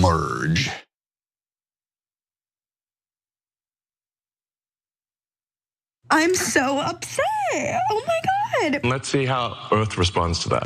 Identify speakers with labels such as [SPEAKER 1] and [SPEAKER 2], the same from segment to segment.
[SPEAKER 1] merge.
[SPEAKER 2] I'm so upset. Oh my God.
[SPEAKER 3] Let's see how Earth responds to that.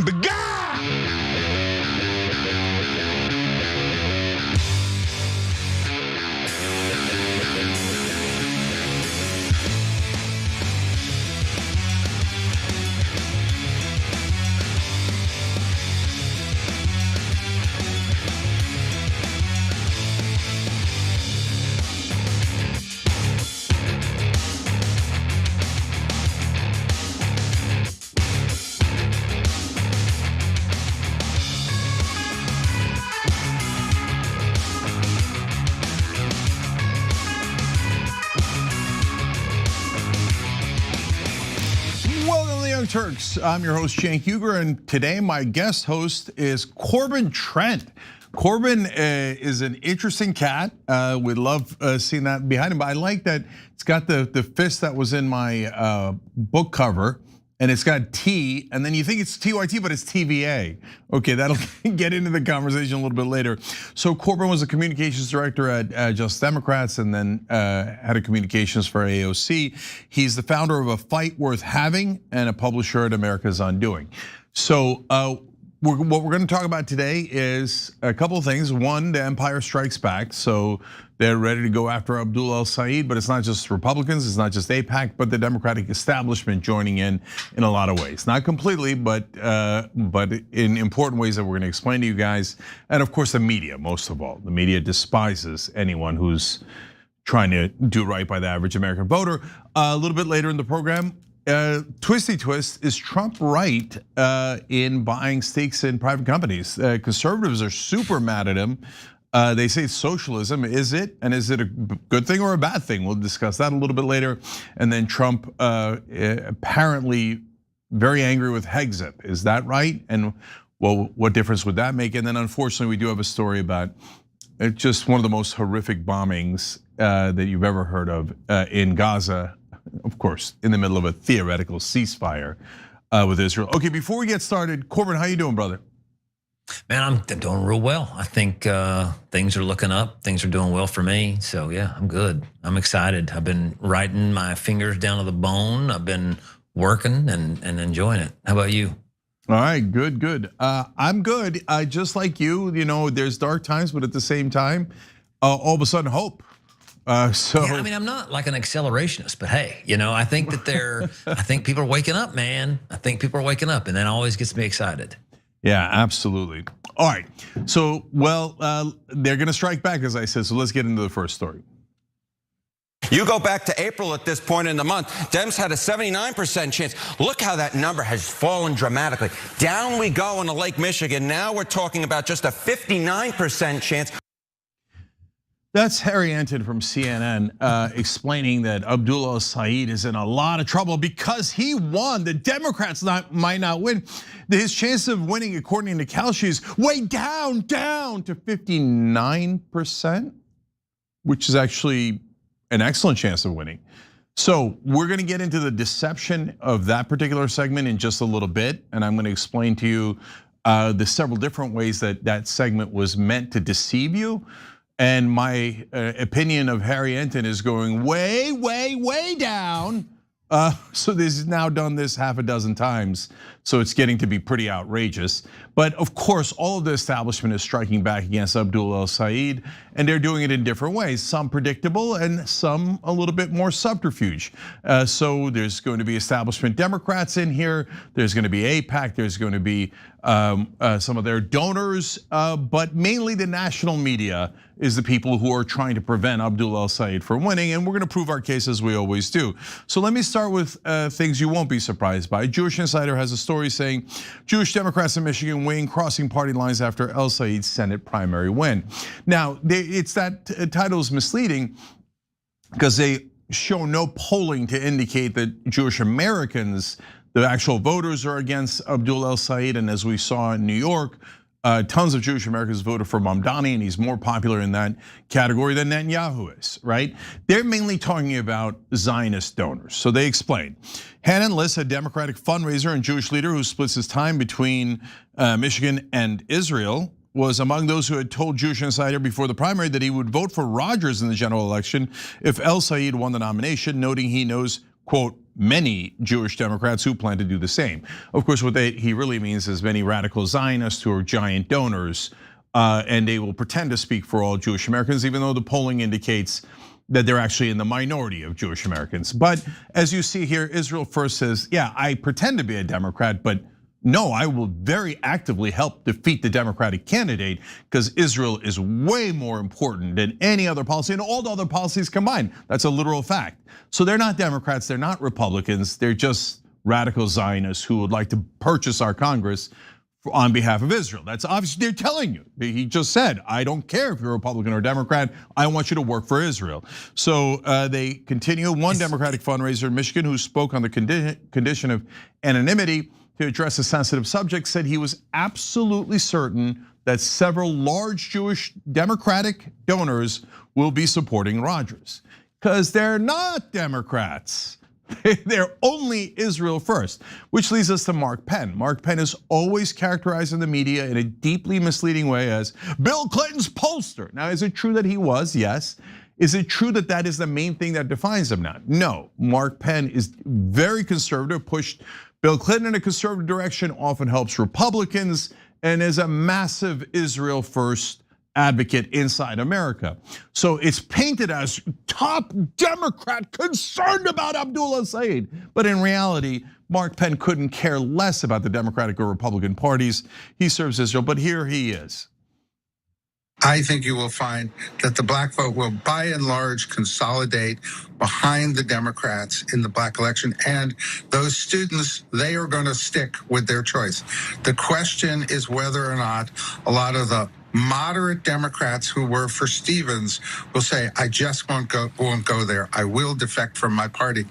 [SPEAKER 4] Turks. I'm your host, Cenk Uygur, and today my guest host is Corbin Trent. Corbin is an interesting cat. We love seeing that behind him, but I like that it's got the fist that was in my book cover, and it's got T, and then you think it's TYT, but it's TVA. Okay, that'll get into the conversation a little bit later. So Corbin was a communications director at Just Democrats, and then head of communications for AOC. He's the founder of A Fight Worth Having and a publisher at America's Undoing. So what we're going to talk about today is a couple of things. One, the Empire Strikes Back. So they're ready to go after Abdul El-Sayed, but it's not just Republicans, it's not just AIPAC, but the Democratic establishment joining in a lot of ways. Not completely, but in important ways that we're going to explain to you guys. And of course, the media, most of all. The media despises anyone who's trying to do right by the average American voter. A little bit later in the program, twisty twist, is Trump right in buying stakes in private companies? Conservatives are super mad at him. They say socialism, is it? And is it a good thing or a bad thing? We'll discuss that a little bit later. And then Trump apparently very angry with Hegseth. Is that right? And well, what difference would that make? And then unfortunately, we do have a story about just one of the most horrific bombings that you've ever heard of in Gaza. Of course, in the middle of a theoretical ceasefire with Israel. Okay, before we get started, Corbin, how you doing, brother?
[SPEAKER 5] Man, I'm doing real well. I think things are looking up. Things are doing well for me. So yeah, I'm good. I'm excited. I've been writing my fingers down to the bone. I've been working and enjoying it. How about you?
[SPEAKER 4] All right, good. I'm good. Just like you, there's dark times, but at the same time, all of a sudden, hope.
[SPEAKER 5] Yeah, I mean, I'm not like an accelerationist, but hey, I think that I think people are waking up, man. I think people are waking up, and that always gets me excited.
[SPEAKER 4] Yeah, absolutely. All right, so they're gonna strike back, as I said. So let's get into the first story.
[SPEAKER 6] You go back to April at this point in the month, Dems had a 79% chance. Look how that number has fallen dramatically. Down we go into Lake Michigan. Now we're talking about just a 59% chance.
[SPEAKER 4] That's Harry Anton from CNN explaining that Abdul El-Sayed is in a lot of trouble because he won. The Democrats might not win. His chance of winning, according to Kalshi, is way down to 59%, which is actually an excellent chance of winning. So we're gonna get into the deception of that particular segment in just a little bit, and I'm gonna explain to you the several different ways that segment was meant to deceive you. And my opinion of Harry Anton is going way down. So this has now done this half a dozen times. So it's getting to be pretty outrageous. But of course, all of the establishment is striking back against Abdul El-Sayed, and they're doing it in different ways. Some predictable and some a little bit more subterfuge. So there's going to be establishment Democrats in here. There's going to be AIPAC. There's going to be some of their donors, but mainly the national media is the people who are trying to prevent Abdul El-Sayed from winning, and we're gonna prove our case as we always do. So let me start with things you won't be surprised by. Jewish Insider has a story saying, Jewish Democrats in Michigan weighing crossing party lines after El-Sayed's Senate primary win. Now, it's that title is misleading because they show no polling to indicate that Jewish Americans, the actual voters, are against Abdul El-Sayed, and as we saw in New York, tons of Jewish Americans voted for Mamdani, and he's more popular in that category than Netanyahu is, right? They're mainly talking about Zionist donors. So they explain. Hanan Liss, a Democratic fundraiser and Jewish leader who splits his time between Michigan and Israel, was among those who had told Jewish Insider before the primary that he would vote for Rogers in the general election if El-Sayed won the nomination, noting he knows, quote, many Jewish Democrats who plan to do the same. Of course, what he really means is many radical Zionists who are giant donors, and they will pretend to speak for all Jewish Americans, even though the polling indicates that they're actually in the minority of Jewish Americans. But as you see here, Israel First says, yeah, I pretend to be a Democrat, but no, I will very actively help defeat the Democratic candidate because Israel is way more important than any other policy and all the other policies combined. That's a literal fact. So they're not Democrats, they're not Republicans, they're just radical Zionists who would like to purchase our Congress on behalf of Israel. That's obviously, they're telling you. He just said, I don't care if you're a Republican or Democrat, I want you to work for Israel. So they continue. One Democratic fundraiser in Michigan who spoke on the condition of anonymity to address a sensitive subject said he was absolutely certain that several large Jewish Democratic donors will be supporting Rogers. Because they're not Democrats. They're only Israel First, which leads us to Mark Penn. Mark Penn is always characterized in the media in a deeply misleading way as Bill Clinton's pollster. Now, is it true that he was? Yes. Is it true that that is the main thing that defines him now? No, Mark Penn is very conservative, pushed Bill Clinton in a conservative direction, often helps Republicans, and is a massive Israel First advocate inside America. So it's painted as top Democrat concerned about Abdul El-Sayed. But in reality, Mark Penn couldn't care less about the Democratic or Republican parties. He serves Israel, but here he is.
[SPEAKER 1] I think you will find that the black vote will by and large consolidate behind the Democrats in the black election. And those students, they are going to stick with their choice. The question is whether or not a lot of the moderate Democrats who were for Stevens will say, I just won't go there. I will defect from my party.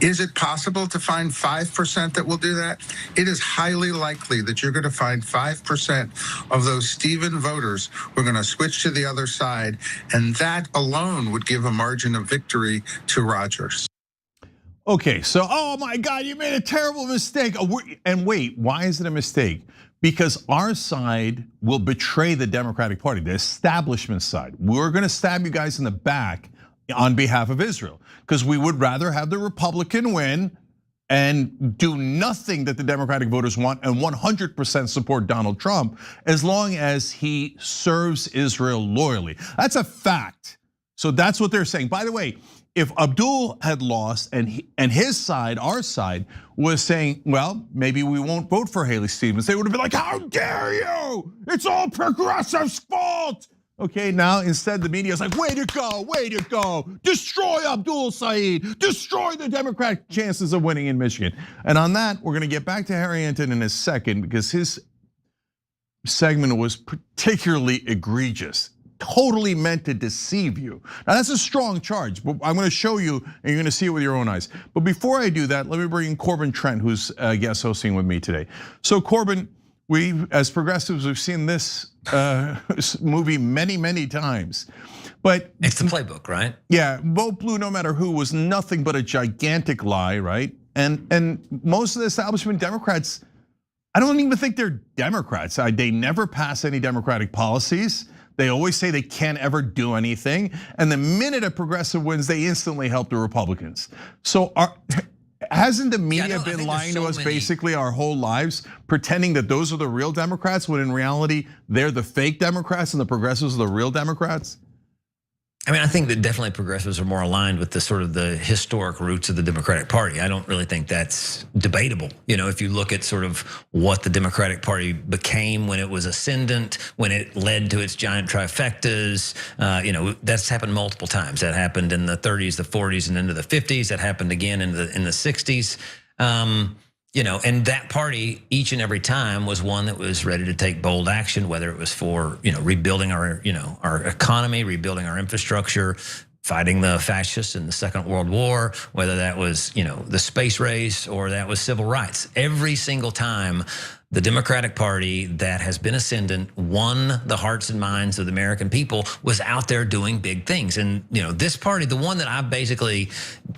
[SPEAKER 1] Is it possible to find 5% that will do that? It is highly likely that you're going to find 5% of those Stevens voters who are going to switch to the other side, and that alone would give a margin of victory to Rogers.
[SPEAKER 4] Okay, so, oh my God, you made a terrible mistake. And wait, why is it a mistake? Because our side will betray the Democratic Party, the establishment side. We're gonna stab you guys in the back on behalf of Israel, because we would rather have the Republican win and do nothing that the Democratic voters want and 100% support Donald Trump as long as he serves Israel loyally. That's a fact. So that's what they're saying. By the way, if Abdul had lost and his side, our side, was saying, well, maybe we won't vote for Haley Stevens, they would have been like, how dare you? It's all progressives' fault. Okay, now instead the media is like, way to go, destroy Abdul El-Sayed, destroy the Democratic chances of winning in Michigan. And on that, we're gonna get back to Harry Enten in a second because his segment was particularly egregious. Totally meant to deceive you. Now that's a strong charge, but I'm gonna show you and you're gonna see it with your own eyes. But before I do that, let me bring in Corbin Trent, who's guest hosting with me today. So Corbin, we as progressives, we've seen this movie many times. But
[SPEAKER 5] it's the playbook, right?
[SPEAKER 4] Yeah, vote blue no matter who was nothing but a gigantic lie, right? And most of the establishment Democrats, I don't even think they're Democrats. They never pass any Democratic policies. They always say they can't ever do anything. And the minute a progressive wins, they instantly help the Republicans. So hasn't the media been lying to us basically our whole lives, pretending that those are the real Democrats when in reality, they're the fake Democrats and the progressives are the real Democrats?
[SPEAKER 5] I mean, I think that definitely progressives are more aligned with the sort of the historic roots of the Democratic Party. I don't really think that's debatable. You know, if you look at sort of what the Democratic Party became when it was ascendant, when it led to its giant trifectas, that's happened multiple times. That happened in the 30s, the 40s, and into the 50s. That happened again in the 60s. And that party each and every time was one that was ready to take bold action, whether it was for rebuilding our economy, rebuilding our infrastructure, fighting the fascists in the Second World War, whether that was the space race or that was civil rights. Every single time the Democratic Party that has been ascendant won the hearts and minds of the American people was out there doing big things. And this party, the one that I've basically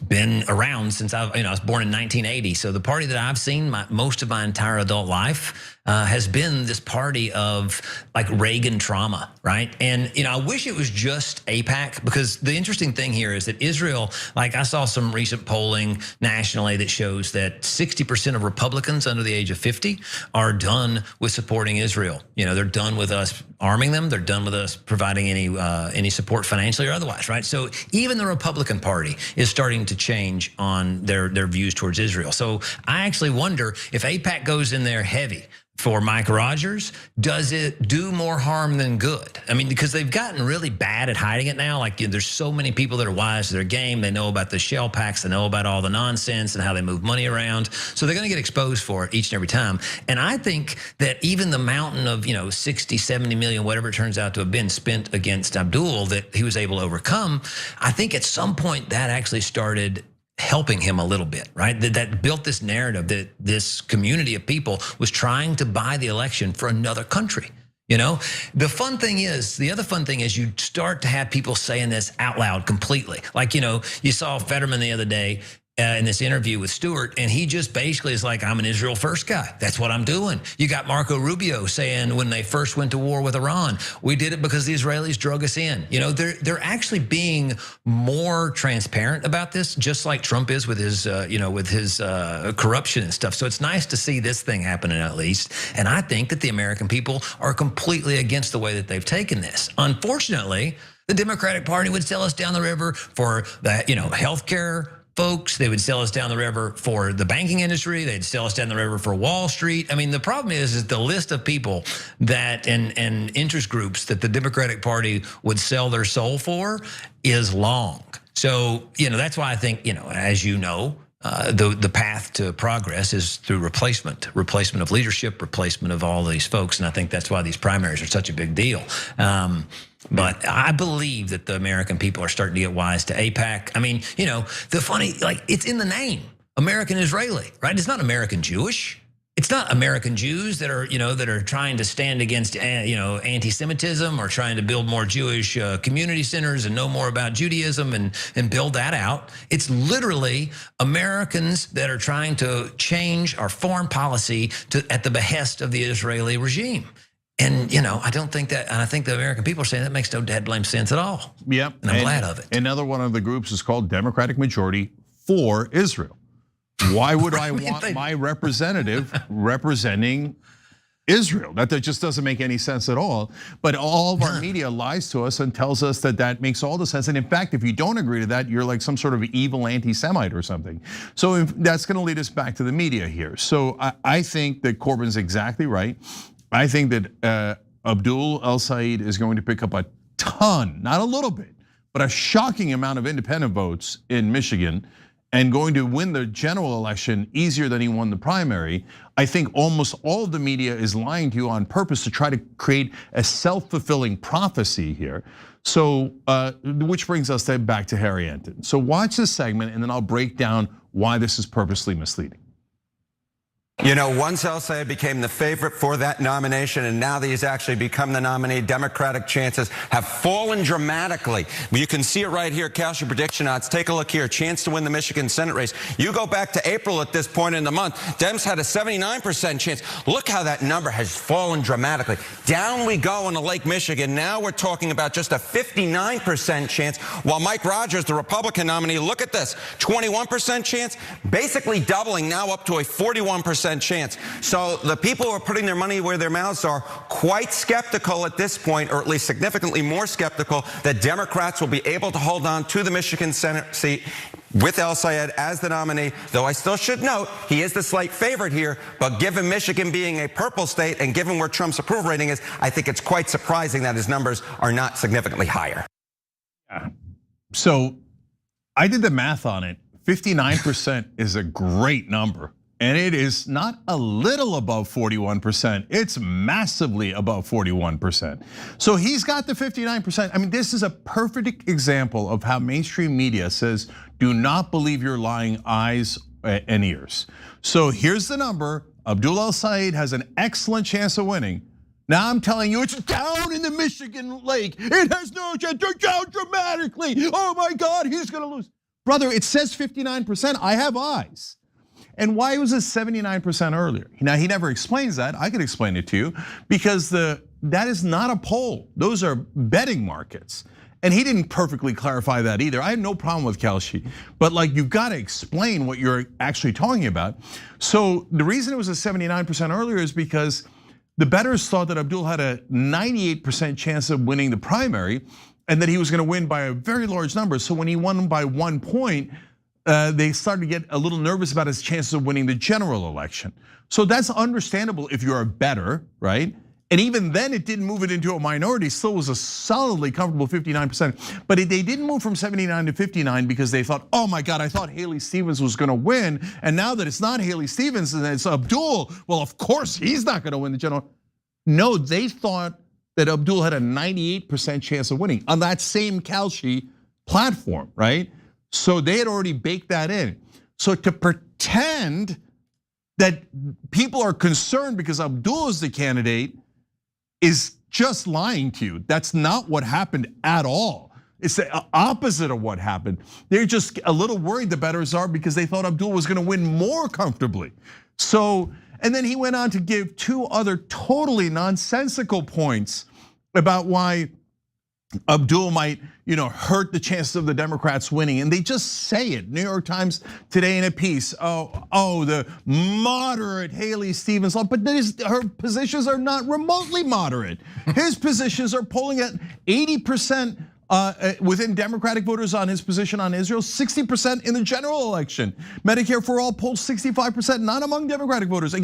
[SPEAKER 5] been around since I was born in 1980. So the party that I've seen most of my entire adult life, has been this party of like Reagan trauma, right? And I wish it was just AIPAC, because the interesting thing here is that Israel, like I saw some recent polling nationally that shows that 60% of Republicans under the age of 50 are done with supporting Israel. They're done with us arming them. They're done with us providing any support financially or otherwise, right? So even the Republican Party is starting to change on their views towards Israel. So I actually wonder if AIPAC goes in there heavy for Mike Rogers, does it do more harm than good? I mean, because they've gotten really bad at hiding it now. Like there's so many people that are wise to their game. They know about the shell packs. They know about all the nonsense and how they move money around. So they're going to get exposed for it each and every time. And I think that even the mountain of 60, 70 million, whatever it turns out to have been spent against Abdul that he was able to overcome, I think at some point that actually started helping him a little bit, right? That built this narrative that this community of people was trying to buy the election for another country. The other fun thing is you start to have people saying this out loud completely. Like, you saw Fetterman the other day in this interview with Stewart, and he just basically is like, I'm an Israel first guy. That's what I'm doing. You got Marco Rubio saying when they first went to war with Iran, we did it because the Israelis drug us in. They're actually being more transparent about this, just like Trump is with his, corruption and stuff. So it's nice to see this thing happening at least. And I think that the American people are completely against the way that they've taken this. Unfortunately, the Democratic Party would sell us down the river for the, healthcare folks. They would sell us down the river for the banking industry. They'd sell us down the river for Wall Street. I mean, the problem is the list of people that and interest groups that the Democratic Party would sell their soul for is long. So, that's why I think, as the path to progress is through replacement of leadership, replacement of all these folks. And I think that's why these primaries are such a big deal. But I believe that the American people are starting to get wise to AIPAC. I mean, the funny, like it's in the name, American Israeli, right? It's not American Jewish. It's not American Jews that are trying to stand against, anti-Semitism or trying to build more Jewish community centers and know more about Judaism and build that out. It's literally Americans that are trying to change our foreign policy at the behest of the Israeli regime. And, I don't think that, and I think the American people are saying that makes no dead blame sense at all.
[SPEAKER 4] Yep.
[SPEAKER 5] And I'm glad of it.
[SPEAKER 4] Another one of the groups is called Democratic Majority for Israel. Why would I want my representative representing Israel? That just doesn't make any sense at all. But all of our media lies to us and tells us that makes all the sense. And in fact, if you don't agree to that, you're like some sort of evil anti-Semite or something. So that's gonna lead us back to the media here. So I think that Corbyn's exactly right. I think that Abdul El-Sayed is going to pick up a ton, not a little bit, but a shocking amount of independent votes in Michigan and going to win the general election easier than he won the primary. I think almost all of the media is lying to you on purpose to try to create a self-fulfilling prophecy here. So, which brings us then back to Harry Enten. So watch this segment and then I'll break down why this is purposely misleading.
[SPEAKER 6] Once El-Sayed became the favorite for that nomination, and now that he's actually become the nominee, Democratic chances have fallen dramatically. You can see it right here, cast your prediction odds. Take a look here, chance to win the Michigan Senate race. You go back to April at this point in the month, Dems had a 79% chance. Look how that number has fallen dramatically. Down we go in Lake Michigan. Now we're talking about just a 59% chance, while Mike Rogers, the Republican nominee, look at this, 21% chance, basically doubling, now up to a 41% chance. So the people who are putting their money where their mouths are quite skeptical at this point, or at least significantly more skeptical, that Democrats will be able to hold on to the Michigan Senate seat with El-Sayed as the nominee, though I still should note he is the slight favorite here, but given Michigan being a purple state and given where Trump's approval rating is, I think it's quite surprising that his numbers are not significantly higher.
[SPEAKER 4] So I did the math on it. 59% is a great number. And it is not a little above 41%, it's massively above 41%. So he's got the 59%. I mean, this is a perfect example of how mainstream media says, do not believe your lying eyes and ears. So here's the number, Abdul El-Sayed has an excellent chance of winning. Now I'm telling you, it's down in the Michigan lake. It has no chance, they're down dramatically. Oh my God, he's gonna lose. Brother, it says 59%, I have eyes. And why was it 79% earlier? Now, he never explains that. I could explain it to you because that is not a poll. Those are betting markets. And he didn't perfectly clarify that either. I had no problem with Kelshi, but like you've got to explain what you're actually talking about. So the reason it was a 79% earlier is because the bettors thought that Abdul had a 98% chance of winning the primary and that he was going to win by a very large number. So when he won by 1 point, they started to get a little nervous about his chances of winning the general election. So that's understandable if you're a bettor, right? And even then, it didn't move it into a minority. Still was a solidly comfortable 59%. But they didn't move from 79 to 59 because they thought, oh my God, I thought Haley Stevens was going to win. And now that it's not Haley Stevens and it's Abdul, well, of course he's not going to win the general. No, they thought that Abdul had a 98% chance of winning on that same Kelshi platform, right? So they had already baked that in. So to pretend that people are concerned because Abdul is the candidate is just lying to you. That's not what happened at all. It's the opposite of what happened. They're just a little worried, the bettors are, because they thought Abdul was gonna win more comfortably. So, and then he went on to give 2 other totally nonsensical points about why Abdul might, hurt the chances of the Democrats winning, and they just say it. New York Times today in a piece, the moderate Haley Stevens, but her positions are not remotely moderate. His positions are polling at 80% within Democratic voters on his position on Israel, 60% in the general election. Medicare for All polls 65%, not among Democratic voters,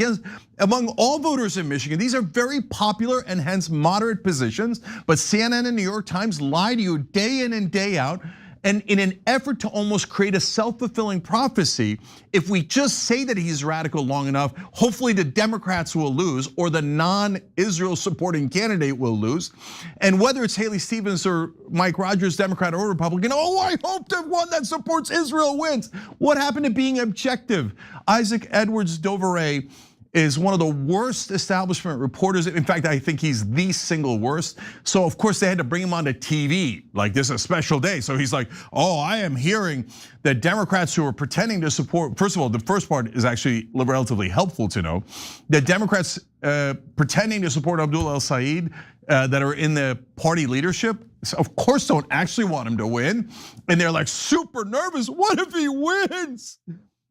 [SPEAKER 4] among all voters in Michigan. These are very popular and hence moderate positions, but CNN and New York Times lie to you day in and day out. And in an effort to almost create a self-fulfilling prophecy, if we just say that he's radical long enough, hopefully the Democrats will lose or the non-Israel supporting candidate will lose. And whether it's Haley Stevens or Mike Rogers, Democrat or Republican, I hope the one that supports Israel wins. What happened to being objective? Isaac Edwards Dovere is one of the worst establishment reporters. In fact, I think he's the single worst. So of course they had to bring him onto TV, like this is a special day. So he's like, I am hearing that Democrats who are pretending to support, first of all, the first part is actually relatively helpful to know, that Democrats pretending to support Abdul El-Sayed that are in the party leadership, of course don't actually want him to win. And they're like super nervous, what if he wins?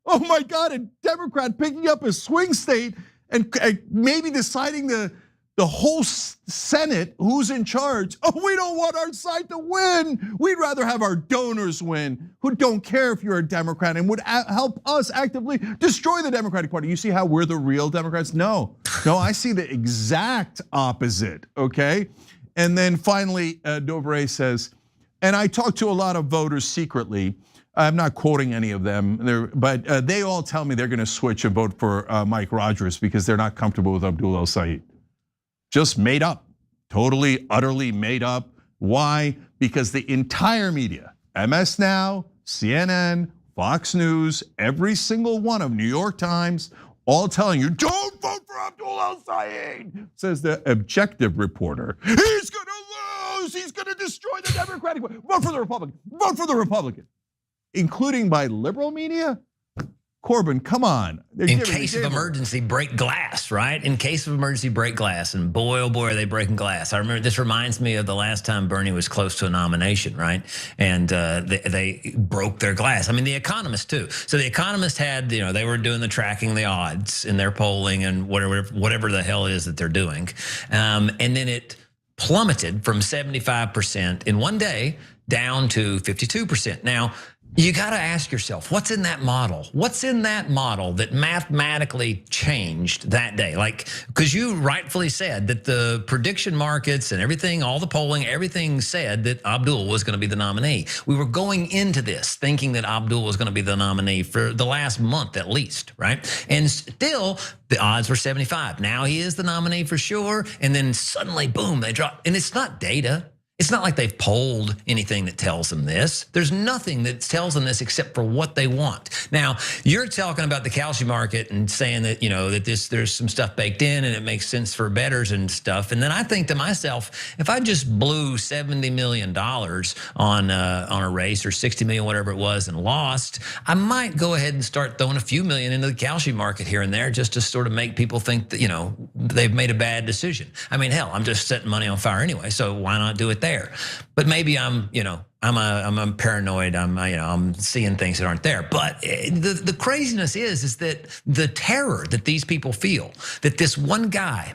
[SPEAKER 4] Oh my God, a Democrat picking up a swing state and maybe deciding the whole Senate who's in charge. We don't want our side to win. We'd rather have our donors win who don't care if you're a Democrat and would help us actively destroy the Democratic Party. You see how we're the real Democrats? No, I see the exact opposite, okay? And then finally, Dovere says, and I talked to a lot of voters secretly. I'm not quoting any of them, but they all tell me they're gonna switch and vote for Mike Rogers because they're not comfortable with Abdul El-Sayed. Just made up, totally, utterly made up. Why? Because the entire media, MS Now, CNN, Fox News, every single one of New York Times, all telling you, don't vote for Abdul El-Sayed, says the objective reporter. He's gonna lose, he's gonna destroy the Democratic Party. Vote for the Republican, vote for the Republican. Including by liberal media? Corbin, come on.
[SPEAKER 5] In case of emergency, break glass, right? In case of emergency, break glass. And boy, oh boy, are they breaking glass. I remember, this reminds me of the last time Bernie was close to a nomination, right? And they broke their glass. I mean, The Economist too. So The Economist had, they were doing the tracking the odds in their polling and whatever the hell it is that they're doing. And then it plummeted from 75% in one day down to 52%. Now, you got to ask yourself, what's in that model? What's in that model that mathematically changed that day? Like, because you rightfully said that the prediction markets and everything, all the polling, everything said that Abdul was going to be the nominee. We were going into this thinking that Abdul was going to be the nominee for the last month at least, right? And still, the odds were 75. Now he is the nominee for sure. And then suddenly, boom, they drop. And it's not data. It's not like they've polled anything that tells them this. There's nothing that tells them this except for what they want. Now, you're talking about the calcium market and saying that, that there's some stuff baked in and it makes sense for bettors and stuff. And then I think to myself, if I just blew $70 million on a race or 60 million, whatever it was, and lost, I might go ahead and start throwing a few million into the calcium market here and there just to sort of make people think that, they've made a bad decision. I mean, hell, I'm just setting money on fire anyway, so why not do it there? But maybe I'm paranoid. I'm seeing things that aren't there. But the craziness is that the terror that these people feel, that this one guy,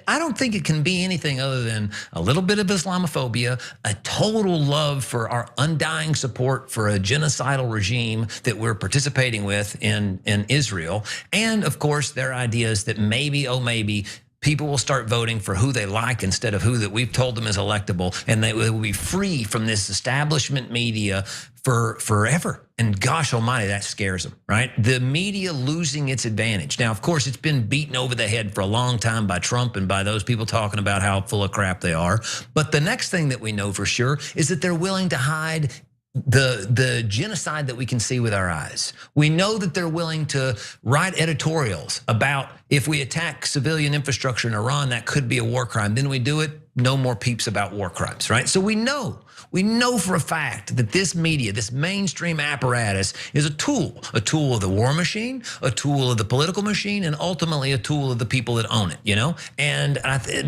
[SPEAKER 5] I don't think it can be anything other than a little bit of Islamophobia, a total love for our undying support for a genocidal regime that we're participating with in Israel, and of course their ideas that maybe people will start voting for who they like instead of who that we've told them is electable, and they will be free from this establishment media for forever. And gosh almighty, that scares them, right? The media losing its advantage. Now, of course, it's been beaten over the head for a long time by Trump and by those people talking about how full of crap they are. But the next thing that we know for sure is that they're willing to hide the genocide that we can see with our eyes. We know that they're willing to write editorials about if we attack civilian infrastructure in Iran, that could be a war crime. Then we do it, no more peeps about war crimes, right? So we know for a fact that this media, this mainstream apparatus is a tool of the war machine, a tool of the political machine, and ultimately a tool of the people that own it, And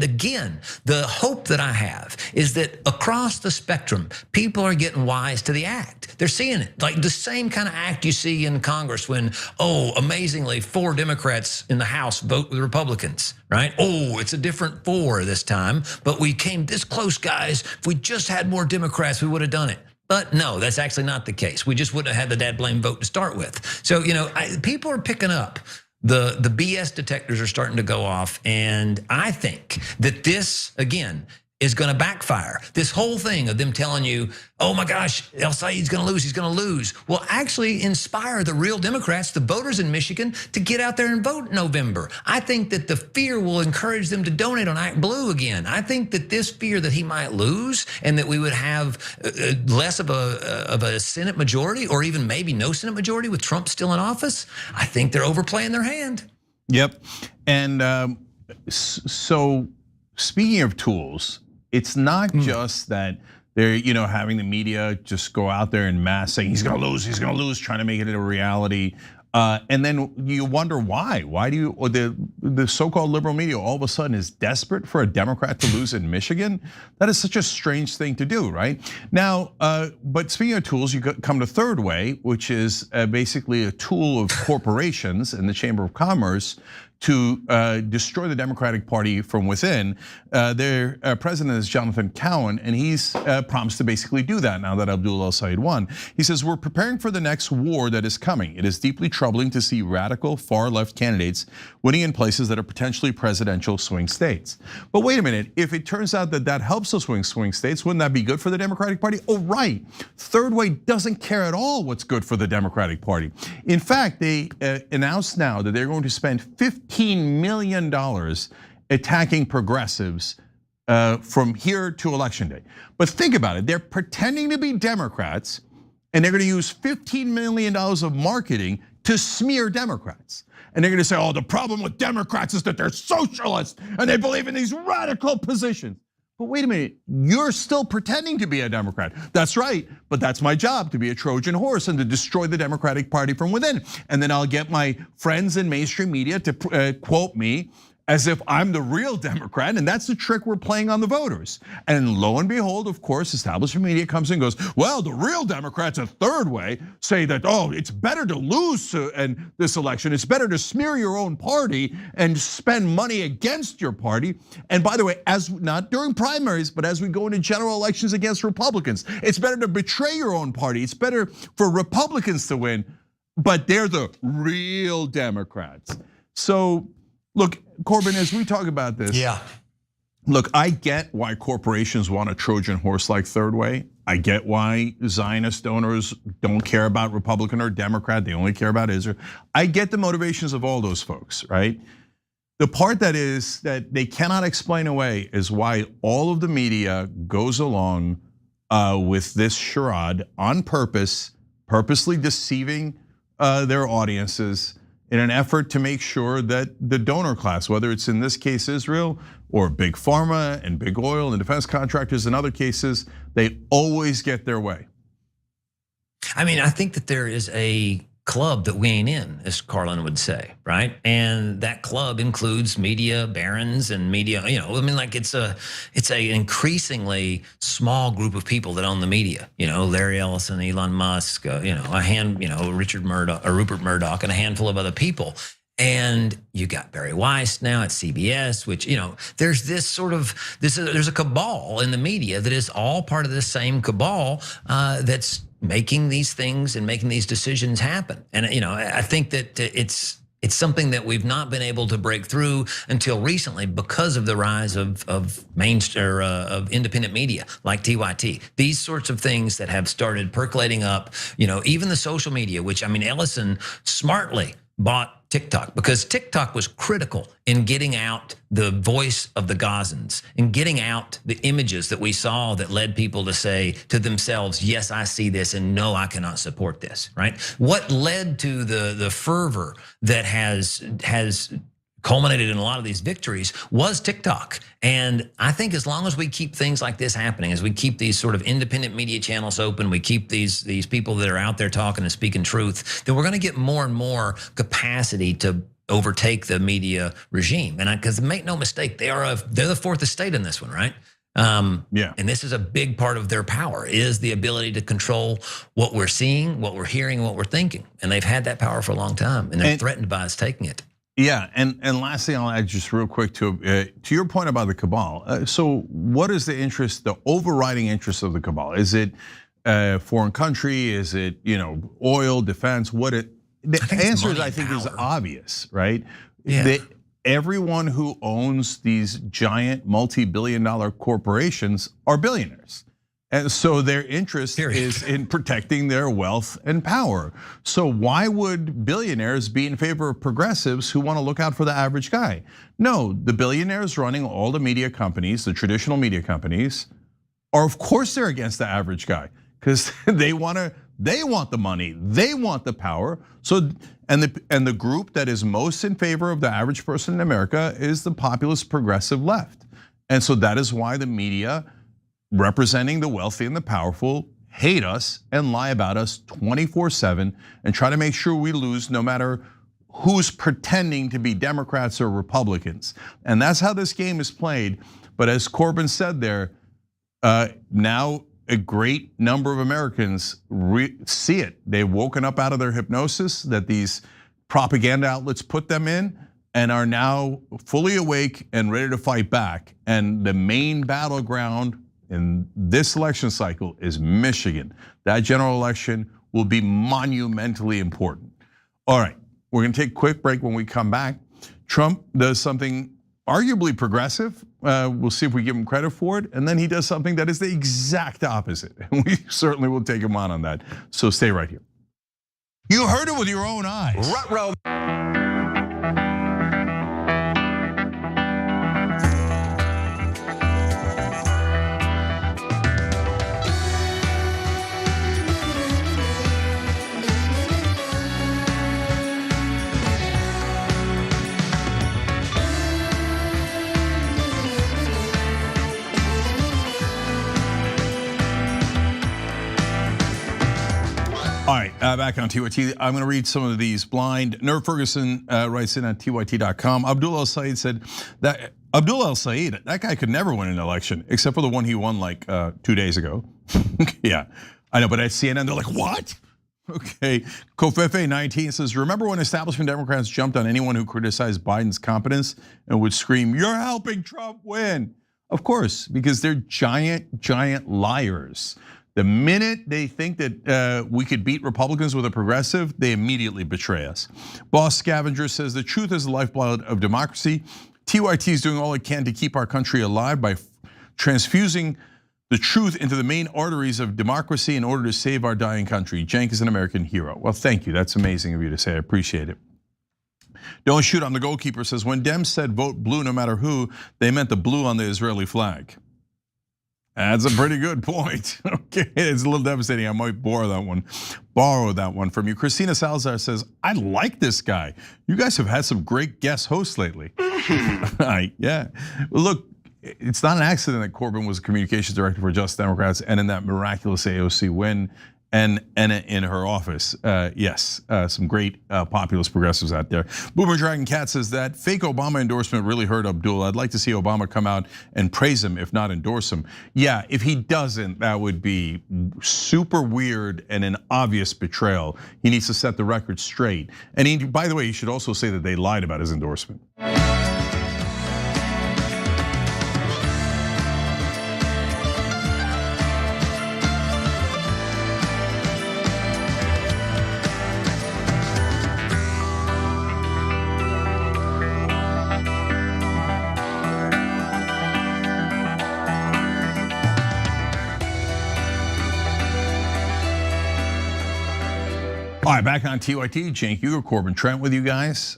[SPEAKER 5] again, the hope that I have is that across the spectrum, people are getting wise to the act. They're seeing it, like the same kind of act you see in Congress when, amazingly, 4 Democrats in the House vote with Republicans, right? It's a different 4 this time, but we came this close, guys. If we just had more Democrats, we would have done it. But no, that's actually not the case. We just wouldn't have had the dad blame vote to start with. So, people are picking up. The BS detectors are starting to go off. And I think that this, again, is going to backfire. This whole thing of them telling you, oh my gosh, El-Sayed's going to lose, he's going to lose, will actually inspire the real Democrats, the voters in Michigan, to get out there and vote in November. I think that the fear will encourage them to donate on Act Blue again. I think that this fear that he might lose and that we would have less of a Senate majority, or even maybe no Senate majority with Trump still in office, I think they're overplaying their hand.
[SPEAKER 4] Yep, and so speaking of tools, it's not just that they're having the media just go out there in mass saying he's gonna lose, trying to make it a reality. And then you wonder why. Why do the so-called liberal media all of a sudden is desperate for a Democrat to lose in Michigan? That is such a strange thing to do, right? Now, but speaking of tools, you come to Third Way, which is basically a tool of corporations in the Chamber of Commerce to destroy the Democratic Party from within. Their president is Jonathan Cowan, and he's promised to basically do that now that Abdul El-Sayed won. He says, we're preparing for the next war that is coming. It is deeply troubling to see radical far-left candidates winning in places that are potentially presidential swing states. But wait a minute, if it turns out that that helps those swing states, wouldn't that be good for the Democratic Party? Oh, right, Third Way doesn't care at all what's good for the Democratic Party. In fact, they announced now that they're going to spend $15 million attacking progressives from here to election day. But think about it, they're pretending to be Democrats and they're gonna use $15 million of marketing to smear Democrats. And they're gonna say, the problem with Democrats is that they're socialists and they believe in these radical positions. But wait a minute, you're still pretending to be a Democrat. That's right, but that's my job, to be a Trojan horse and to destroy the Democratic Party from within. And then I'll get my friends in mainstream media to quote me as if I'm the real Democrat, and that's the trick we're playing on the voters. And lo and behold, of course, establishment media comes and goes, well, the real Democrats at Third Way say that, it's better to lose in this election. It's better to smear your own party and spend money against your party. And by the way, not during primaries, but as we go into general elections against Republicans, it's better to betray your own party. It's better for Republicans to win, but they're the real Democrats. So, look, Corbin, as we talk about this, look, I get why corporations want a Trojan horse like Third Way. I get why Zionist donors don't care about Republican or Democrat, they only care about Israel. I get the motivations of all those folks, right? The part that they cannot explain away is why all of the media goes along with this charade on purpose, purposely deceiving their audiences in an effort to make sure that the donor class, whether it's in this case Israel or big pharma and big oil and defense contractors in other cases, they always get their way.
[SPEAKER 5] I mean, I think that there is a club that we ain't in, as Carlin would say, right? And that club includes media barons and media, I mean, like it's a increasingly small group of people that own the media. Larry Ellison, Elon Musk, Rupert Murdoch, and a handful of other people. And you got Barry Weiss now at CBS, which, there's there's a cabal in the media that is all part of the same cabal that's making these things and making these decisions happen. And I think that it's something that we've not been able to break through until recently because of the rise of independent media like TYT. These sorts of things that have started percolating up, even the social media, which Ellison smartly bought TikTok because TikTok was critical in getting out the voice of the Gazans and getting out the images that we saw that led people to say to themselves, yes, I see this, and no, I cannot support this, right? What led to the fervor that has culminated in a lot of these victories was TikTok. And I think as long as we keep things like this happening, as we keep these sort of independent media channels open, we keep these people that are out there talking and speaking truth, then we're gonna get more and more capacity to overtake the media regime. And because make no mistake, they're the fourth estate in this one, right?
[SPEAKER 4] Yeah.
[SPEAKER 5] And this is a big part of their power, is the ability to control what we're seeing, what we're hearing, what we're thinking. And they've had that power for a long time, and they're threatened by us taking it.
[SPEAKER 4] Yeah, and last thing I'll add just real quick to your point about the cabal. So what is the interest, the overriding interest of the cabal? Is it foreign country? Is it oil, defense? The answer I think is obvious, right?
[SPEAKER 5] Yeah.
[SPEAKER 4] That everyone who owns these giant multi-billion-dollar corporations are billionaires. And so their interest is in protecting their wealth and power. So why would billionaires be in favor of progressives who want to look out for the average guy? No, the billionaires running all the media companies, the traditional media companies, are of course they're against the average guy because they want the money, they want the power. So and the group that is most in favor of the average person in America is the populist progressive left. And so that is why the media, representing the wealthy and the powerful, hate us and lie about us 24/7 and try to make sure we lose no matter who's pretending to be Democrats or Republicans. And that's how this game is played. But as Corbyn said there, now a great number of Americans see it. They've woken up out of their hypnosis that these propaganda outlets put them in and are now fully awake and ready to fight back. And the main battleground in this election cycle is Michigan. That general election will be monumentally important. All right, we're gonna take a quick break. When we come back, Trump does something arguably progressive. We'll see if we give him credit for it. And then he does something that is the exact opposite. And we certainly will take him on that. So stay right here. You heard it with your own eyes.
[SPEAKER 6] Ruh-roh.
[SPEAKER 4] All right, back on TYT. I'm going to read some of these blind. Nerv Ferguson writes in on TYT.com. Abdul El-Sayed said that Abdul El-Sayed, that guy could never win an election except for the one he won like 2 days ago. Yeah, I know, but at CNN they're like, what? Okay, Kofefe 19 says, remember when establishment Democrats jumped on anyone who criticized Biden's competence and would scream, you're helping Trump win? Of course, because they're giant liars. The minute they think that we could beat Republicans with a progressive, they immediately betray us. Boss Scavenger says the truth is the lifeblood of democracy. TYT is doing all it can to keep our country alive by transfusing the truth into the main arteries of democracy in order to save our dying country. Cenk is an American hero. Well, thank you. That's amazing of you to say. I appreciate it. Don't shoot on the goalkeeper says, when Dems said vote blue no matter who, they meant the blue on the Israeli flag. That's a pretty good point. Okay, it's a little devastating. I might borrow that one from you. Christina Salazar says, I like this guy. You guys have had some great guest hosts lately. Yeah, look, it's not an accident that Corbyn was communications director for Just Democrats and in that miraculous AOC win and in her office. Yes, some great populist progressives out there. Boomer Dragon Cat says that fake Obama endorsement really hurt Abdul. I'd like to see Obama come out and praise him, if not endorse him. Yeah, if he doesn't, that would be super weird and an obvious betrayal. He needs to set the record straight. And by the way, he should also say that they lied about his endorsement. All right, back on TYT, Cenk Uygur, Corbin Trent with you guys.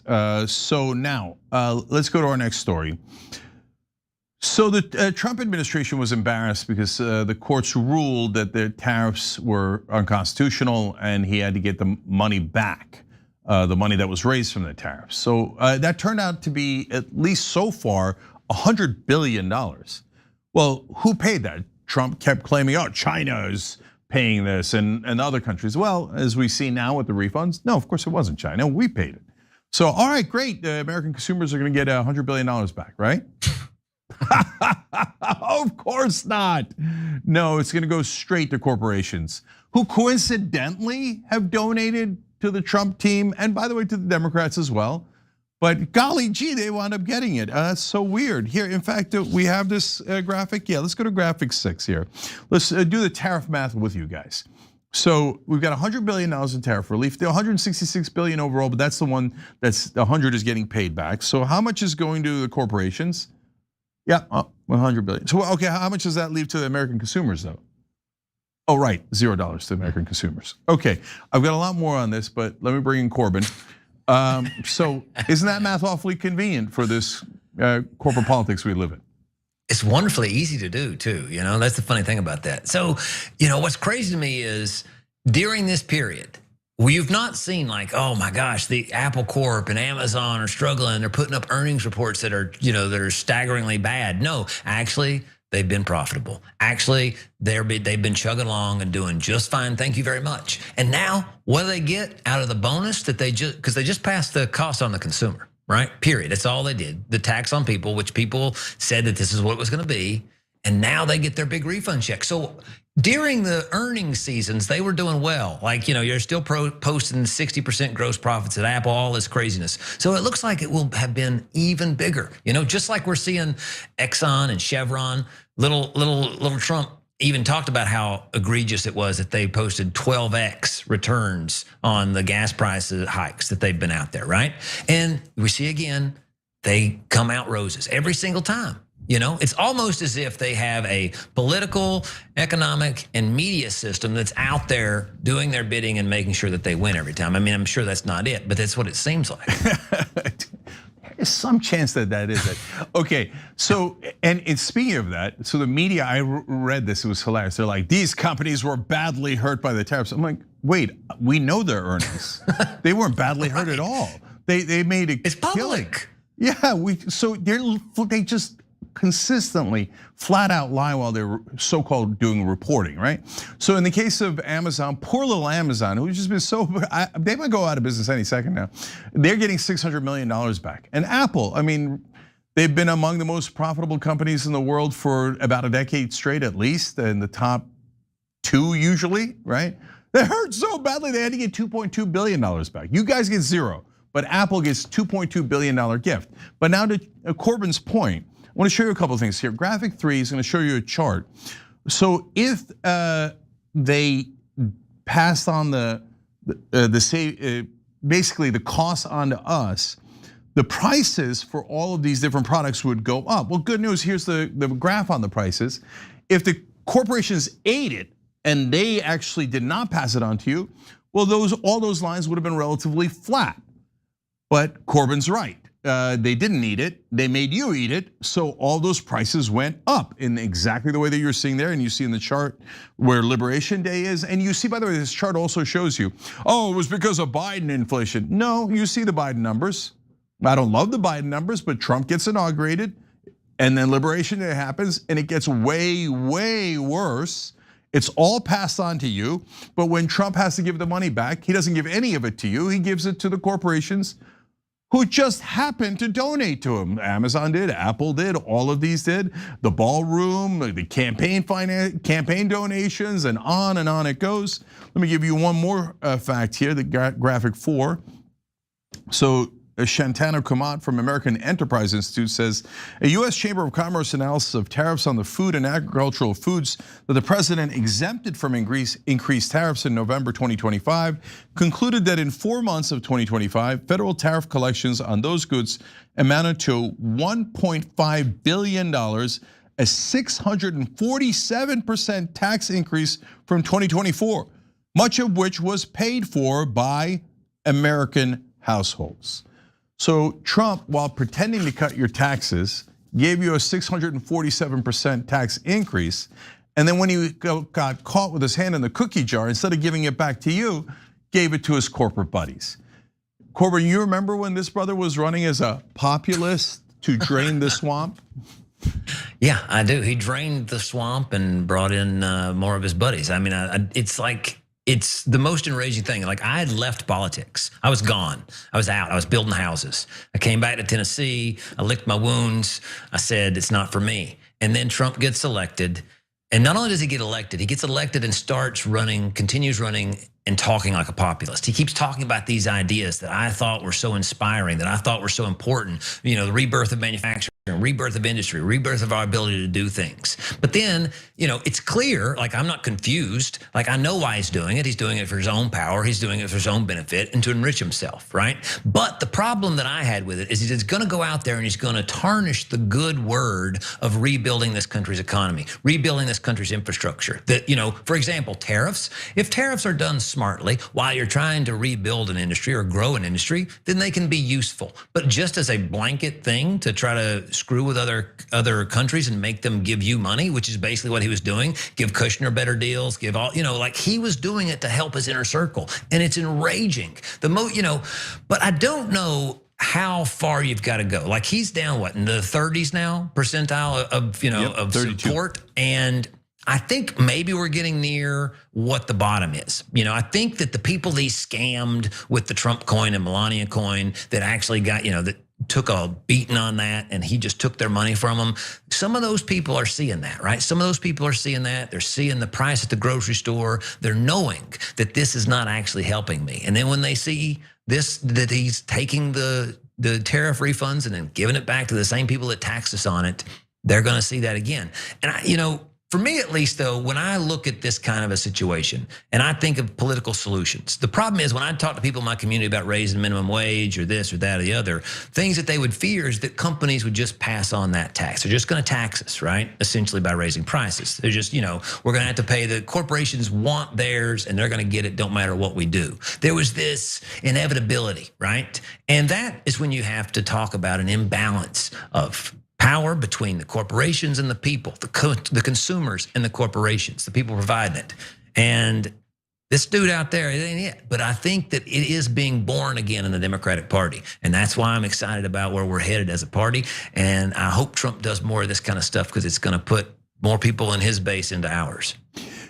[SPEAKER 4] So now, let's go to our next story. So the Trump administration was embarrassed because the courts ruled that the tariffs were unconstitutional and he had to get the money back, the money that was raised from the tariffs. So that turned out to be, at least so far, $100 billion. Well, who paid that? Trump kept claiming, oh, China is paying this and other countries. Well, as we see now with the refunds, no, of course it wasn't China, we paid it. So, all right, great, the American consumers are gonna get $100 billion back, right? Of course not. No, it's gonna go straight to corporations who coincidentally have donated to the Trump team, and by the way, to the Democrats as well. But golly gee, they wound up getting it. That's so weird. Here, in fact, we have this graphic. Yeah, let's go to graphic 6 here. Let's do the tariff math with you guys. So we've got $100 billion in tariff relief. The $166 billion overall, but that's the one that's the 100 is getting paid back. So how much is going to the corporations? Yeah, 100 billion. So okay, how much does that leave to the American consumers though? Oh right, $0 to American consumers. Okay, I've got a lot more on this, but let me bring in Corbin. So isn't that math awfully convenient for this corporate politics we live in?
[SPEAKER 5] It's wonderfully easy to do too, that's the funny thing about that. So, what's crazy to me is during this period, we've not seen like, oh my gosh, the Apple Corp and Amazon are struggling. They're putting up earnings reports that are, that are staggeringly bad. No, actually, they've been profitable. Actually, they've been chugging along and doing just fine. Thank you very much. And now, what do they get out of the bonus that because they just passed the cost on the consumer, right? Period. That's all they did. The tax on people, which people said that this is what it was going to be. And now they get their big refund check. So during the earnings seasons, they were doing well. Like, you're still posting 60% gross profits at Apple, all this craziness. So it looks like it will have been even bigger. Just like we're seeing Exxon and Chevron, little Trump even talked about how egregious it was that they posted 12x returns on the gas price hikes that they've been out there, right? And we see again, they come out roses every single time. It's almost as if they have a political, economic, and media system that's out there doing their bidding and making sure that they win every time. I mean, I'm sure that's not it, but that's what it seems like.
[SPEAKER 4] There's some chance that is it. Okay, so, and speaking of that, so the media, I read this, it was hilarious. They're like, these companies were badly hurt by the tariffs. I'm like, wait, we know their earnings. They weren't badly hurt at all. They made it.
[SPEAKER 5] It's public.
[SPEAKER 4] Yeah, so they just consistently flat out lie while they're so-called doing reporting, right? So in the case of Amazon, poor little Amazon, who's just been they might go out of business any second now. They're getting $600 million back. And Apple, I mean, they've been among the most profitable companies in the world for about a decade straight, at least, in the top 2 usually, right? They hurt so badly they had to get $2.2 billion back. You guys get zero, but Apple gets $2.2 billion gift. But now to Corbyn's point, I want to show you a couple of things here. Graphic 3 is going to show you a chart. So if they passed on basically the cost onto us, the prices for all of these different products would go up. Well, good news, here's the graph on the prices. If the corporations ate it and they actually did not pass it on to you, well, all those lines would have been relatively flat. But Corbyn's right. They didn't eat it. They made you eat it. So all those prices went up in exactly the way that you're seeing there. And you see in the chart where Liberation Day is. And you see, by the way, this chart also shows you, oh, it was because of Biden inflation. No, you see the Biden numbers. I don't love the Biden numbers, but Trump gets inaugurated. And then Liberation Day happens and it gets way, way worse. It's all passed on to you. But when Trump has to give the money back, he doesn't give any of it to you. He gives it to the corporations who just happened to donate to him. Amazon did, Apple did, all of these did. The ballroom, the campaign donations, and on it goes. Let me give you one more fact here, the graphic 4. So Shantanu Kamat from American Enterprise Institute says, a US Chamber of Commerce analysis of tariffs on the food and agricultural foods that the president exempted from increased tariffs in November 2025 concluded that in 4 months of 2025, federal tariff collections on those goods amounted to $1.5 billion, a 647% tax increase from 2024, much of which was paid for by American households. So Trump, while pretending to cut your taxes, gave you a 647% tax increase. And then when he got caught with his hand in the cookie jar, instead of giving it back to you, gave it to his corporate buddies. Corbyn, you remember when this brother was running as a populist to drain the swamp?
[SPEAKER 5] Yeah, I do. He drained the swamp and brought in more of his buddies. I mean, it's like, it's the most enraging thing. Like, I had left politics. I was gone. I was out. I was building houses. I came back to Tennessee. I licked my wounds. I said, it's not for me. And then Trump gets elected. And not only does he get elected, he gets elected and starts running, continues running and talking like a populist. He keeps talking about these ideas that I thought were so inspiring, that I thought were so important. You know, the rebirth of manufacturing, rebirth of industry, rebirth of our ability to do things. But then, you know, it's clear, like, I'm not confused. Like, I know why he's doing it. He's doing it for his own power. He's doing it for his own benefit and to enrich himself, right? But the problem that I had with it is he's gonna go out there and he's gonna tarnish the good word of rebuilding this country's economy, rebuilding this country's infrastructure. That, you know, for example, tariffs. If tariffs are done smartly while you're trying to rebuild an industry or grow an industry, then they can be useful. But just as a blanket thing to try to screw with other countries and make them give you money, which is basically what he was doing, give Kushner better deals, give all, you know, like, he was doing it to help his inner circle. And it's enraging. But I don't know how far you've got to go. Like, he's down, what, in the 30s now, percentile of, of 32. Support. And I think maybe we're getting near what the bottom is. You know, I think that the people they scammed with the Trump coin and Melania coin that actually got, that took a beating on that and he just took their money from them. Some of those people are seeing that, right? Some of those people are seeing that. They're seeing the price at the grocery store. They're knowing that this is not actually helping me. And then when they see this, that he's taking the tariff refunds and then giving it back to the same people that taxed us on it, they're gonna see that again. And for me, at least, though, when I look at this kind of a situation and I think of political solutions, the problem is when I talk to people in my community about raising minimum wage or this or that or the other, things that they would fear is that companies would just pass on that tax. They're just going to tax us, right? Essentially by raising prices. They're just, we're going to have to pay. The corporations want theirs and they're going to get it, don't matter what we do. There was this inevitability, right? And that is when you have to talk about an imbalance of power between the corporations and the people, the consumers and the corporations, the people providing it. And this dude out there, it ain't it. But I think that it is being born again in the Democratic Party. And that's why I'm excited about where we're headed as a party. And I hope Trump does more of this kind of stuff because it's going to put more people in his base into ours.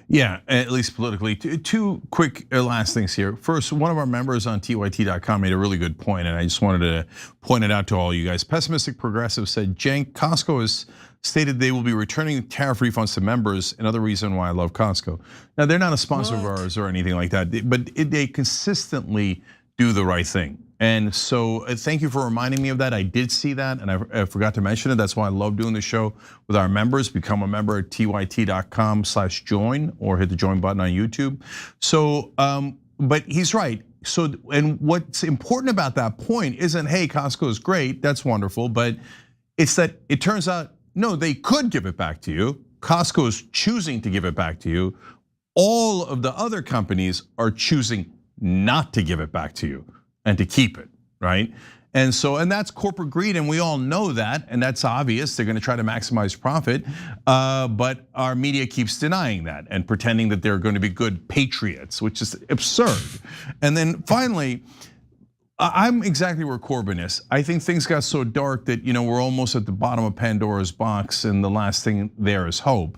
[SPEAKER 4] Yeah, at least politically. Two quick last things here. First, one of our members on tyt.com made a really good point, and I just wanted to point it out to all you guys. Pessimistic Progressive said, Cenk, Costco has stated they will be returning tariff refunds to members. Another reason why I love Costco. Now, they're not a sponsor of ours or anything like that, but they consistently do the right thing. And so thank you for reminding me of that. I did see that and I forgot to mention it. That's why I love doing the show with our members. Become a member at tyt.com/join or hit the join button on YouTube. So, but he's right. So, and what's important about that point isn't, hey, Costco is great, that's wonderful, but it's that it turns out, no, they could give it back to you. Costco is choosing to give it back to you. All of the other companies are choosing not to give it back to you and to keep it, right? And that's corporate greed, and we all know that, and that's obvious. They're gonna try to maximize profit, but our media keeps denying that and pretending that they're gonna be good patriots, which is absurd. And then finally, I'm exactly where Corbyn is. I think things got so dark that we're almost at the bottom of Pandora's box, and the last thing there is hope.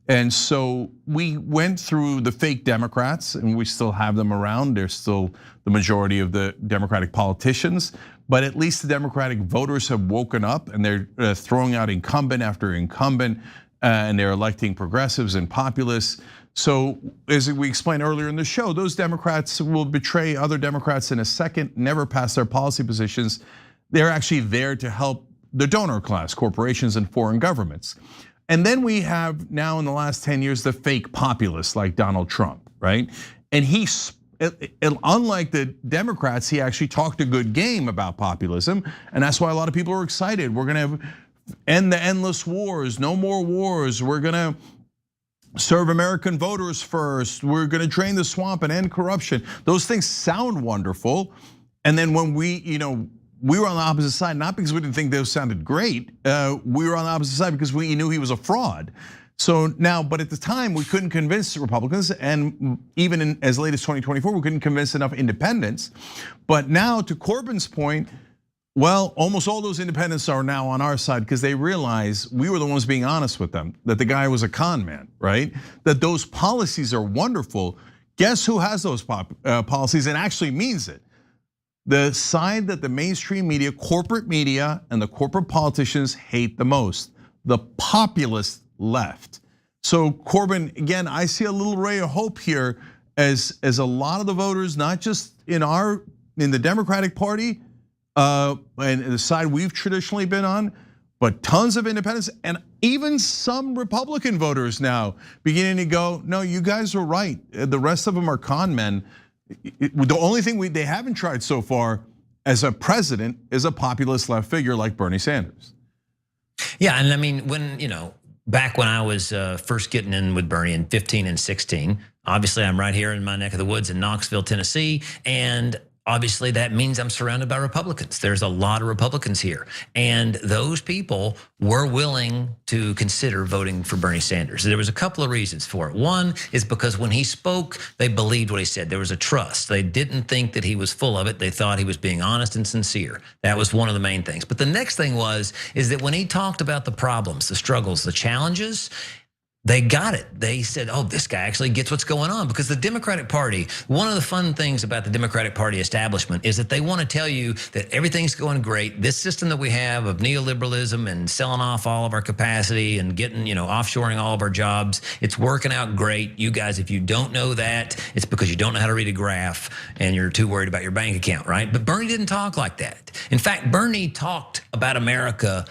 [SPEAKER 4] And so we went through the fake Democrats, and we still have them around. They're still the majority of the Democratic politicians, but at least the Democratic voters have woken up, and they're throwing out incumbent after incumbent, and they're electing progressives and populists. So as we explained earlier in the show, those Democrats will betray other Democrats in a second, never pass their policy positions. They're actually there to help the donor class, corporations and foreign governments. And then we have now in the last 10 years, the fake populists like Donald Trump, right? And unlike the Democrats, he actually talked a good game about populism. And that's why a lot of people are excited. We're gonna end the endless wars, no more wars. We're gonna serve American voters first. We're gonna drain the swamp and end corruption. Those things sound wonderful. And then when we were on the opposite side, not because we didn't think those sounded great. We were on the opposite side because we knew he was a fraud. So now, but at the time we couldn't convince Republicans, and even as late as 2024, we couldn't convince enough independents. But now, to Corbyn's point, well, almost all those independents are now on our side because they realize we were the ones being honest with them, that the guy was a con man, right? That those policies are wonderful. Guess who has those policies and actually means it? The side that the mainstream media, corporate media, and the corporate politicians hate the most, the populist left. So Corbyn, again, I see a little ray of hope here as a lot of the voters, not just in the Democratic Party, and the side we've traditionally been on, but tons of independents and even some Republican voters now beginning to go, no, you guys are right. The rest of them are con men. The only thing they haven't tried so far as a president is a populist left figure like Bernie Sanders.
[SPEAKER 5] Yeah, and I mean, back when I was first getting in with Bernie in 15 and 16, obviously I'm right here in my neck of the woods in Knoxville, Tennessee, and obviously that means I'm surrounded by Republicans. There's a lot of Republicans here. And those people were willing to consider voting for Bernie Sanders. There was a couple of reasons for it. One is because when he spoke, they believed what he said. There was a trust. They didn't think that he was full of it. They thought he was being honest and sincere. That was one of the main things. But the next thing is that when he talked about the problems, the struggles, the challenges, they got it. They said, oh, this guy actually gets what's going on. Because the Democratic Party, one of the fun things about the Democratic Party establishment is that they want to tell you that everything's going great. This system that we have of neoliberalism and selling off all of our capacity and getting, offshoring all of our jobs, it's working out great. You guys, if you don't know that, it's because you don't know how to read a graph and you're too worried about your bank account, right? But Bernie didn't talk like that. In fact, Bernie talked about America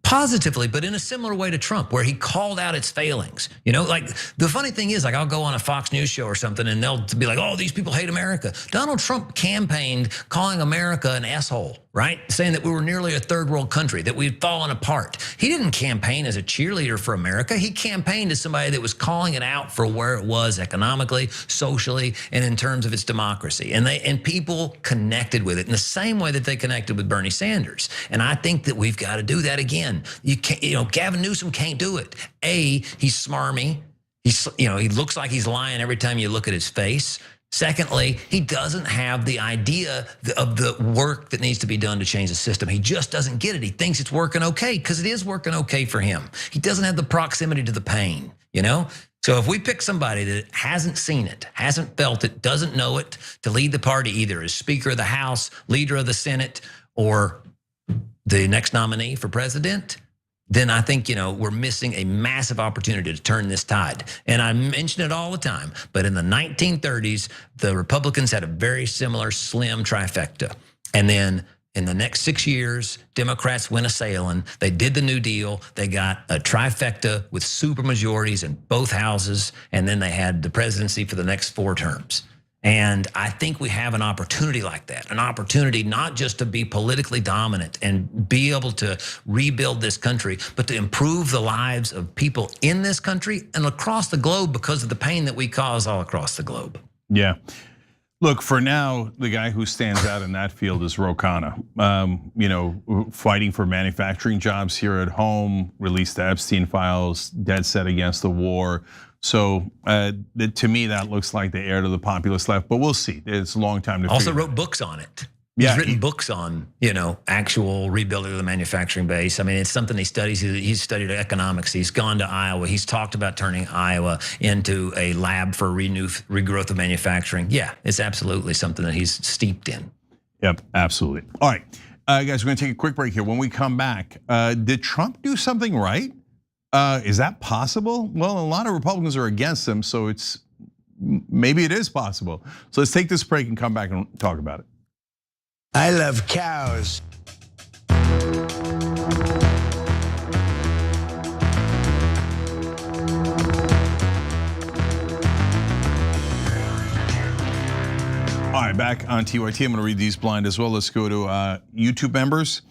[SPEAKER 5] positively, but in a similar way to Trump, where he called out its failings. Like the funny thing is, like I'll go on a Fox News show or something and they'll be like, oh, these people hate America. Donald Trump campaigned calling America an asshole, right? Saying that we were nearly a third world country, that we'd fallen apart. He didn't campaign as a cheerleader for America. He campaigned as somebody that was calling it out for where it was economically, socially, and in terms of its democracy. And people connected with it in the same way that they connected with Bernie Sanders. And I think that we've got to do that again. You can't, Gavin Newsom can't do it. He's smarmy. He looks like he's lying every time you look at his face. Secondly, he doesn't have the idea of the work that needs to be done to change the system. He just doesn't get it. He thinks it's working okay because it is working okay for him. He doesn't have the proximity to the pain, So if we pick somebody that hasn't seen it, hasn't felt it, doesn't know it, to lead the party either as Speaker of the House, Leader of the Senate, or the next nominee for president, then I think, we're missing a massive opportunity to turn this tide. And I mention it all the time, but in the 1930s, the Republicans had a very similar slim trifecta. And then in the next 6 years, Democrats went a-sailing. They did the New Deal. They got a trifecta with super majorities in both houses. And then they had the presidency for the next 4 terms. And I think we have an opportunity like that, an opportunity not just to be politically dominant and be able to rebuild this country, but to improve the lives of people in this country and across the globe because of the pain that we cause all across the globe.
[SPEAKER 4] Yeah. Look, for now, the guy who stands out in that field is Ro Khanna. Fighting for manufacturing jobs here at home, released the Epstein files, dead set against the war. So to me, that looks like the heir to the populist left, but we'll see. It's a long time to
[SPEAKER 5] also
[SPEAKER 4] figure
[SPEAKER 5] wrote books on it.
[SPEAKER 4] Yeah,
[SPEAKER 5] He's written books on, actual rebuilding of the manufacturing base. I mean, it's something he studies. He's studied economics. He's gone to Iowa. He's talked about turning Iowa into a lab for regrowth of manufacturing. Yeah, it's absolutely something that he's steeped in.
[SPEAKER 4] Yep, absolutely. All right, guys, we're gonna take a quick break here. When we come back, did Trump do something right? Is that possible? Well, a lot of Republicans are against him, so maybe it is possible. So let's take this break and come back and talk about it.
[SPEAKER 7] I love cows.
[SPEAKER 4] All right, back on TYT. I'm gonna read these blind as well. Let's go to YouTube members.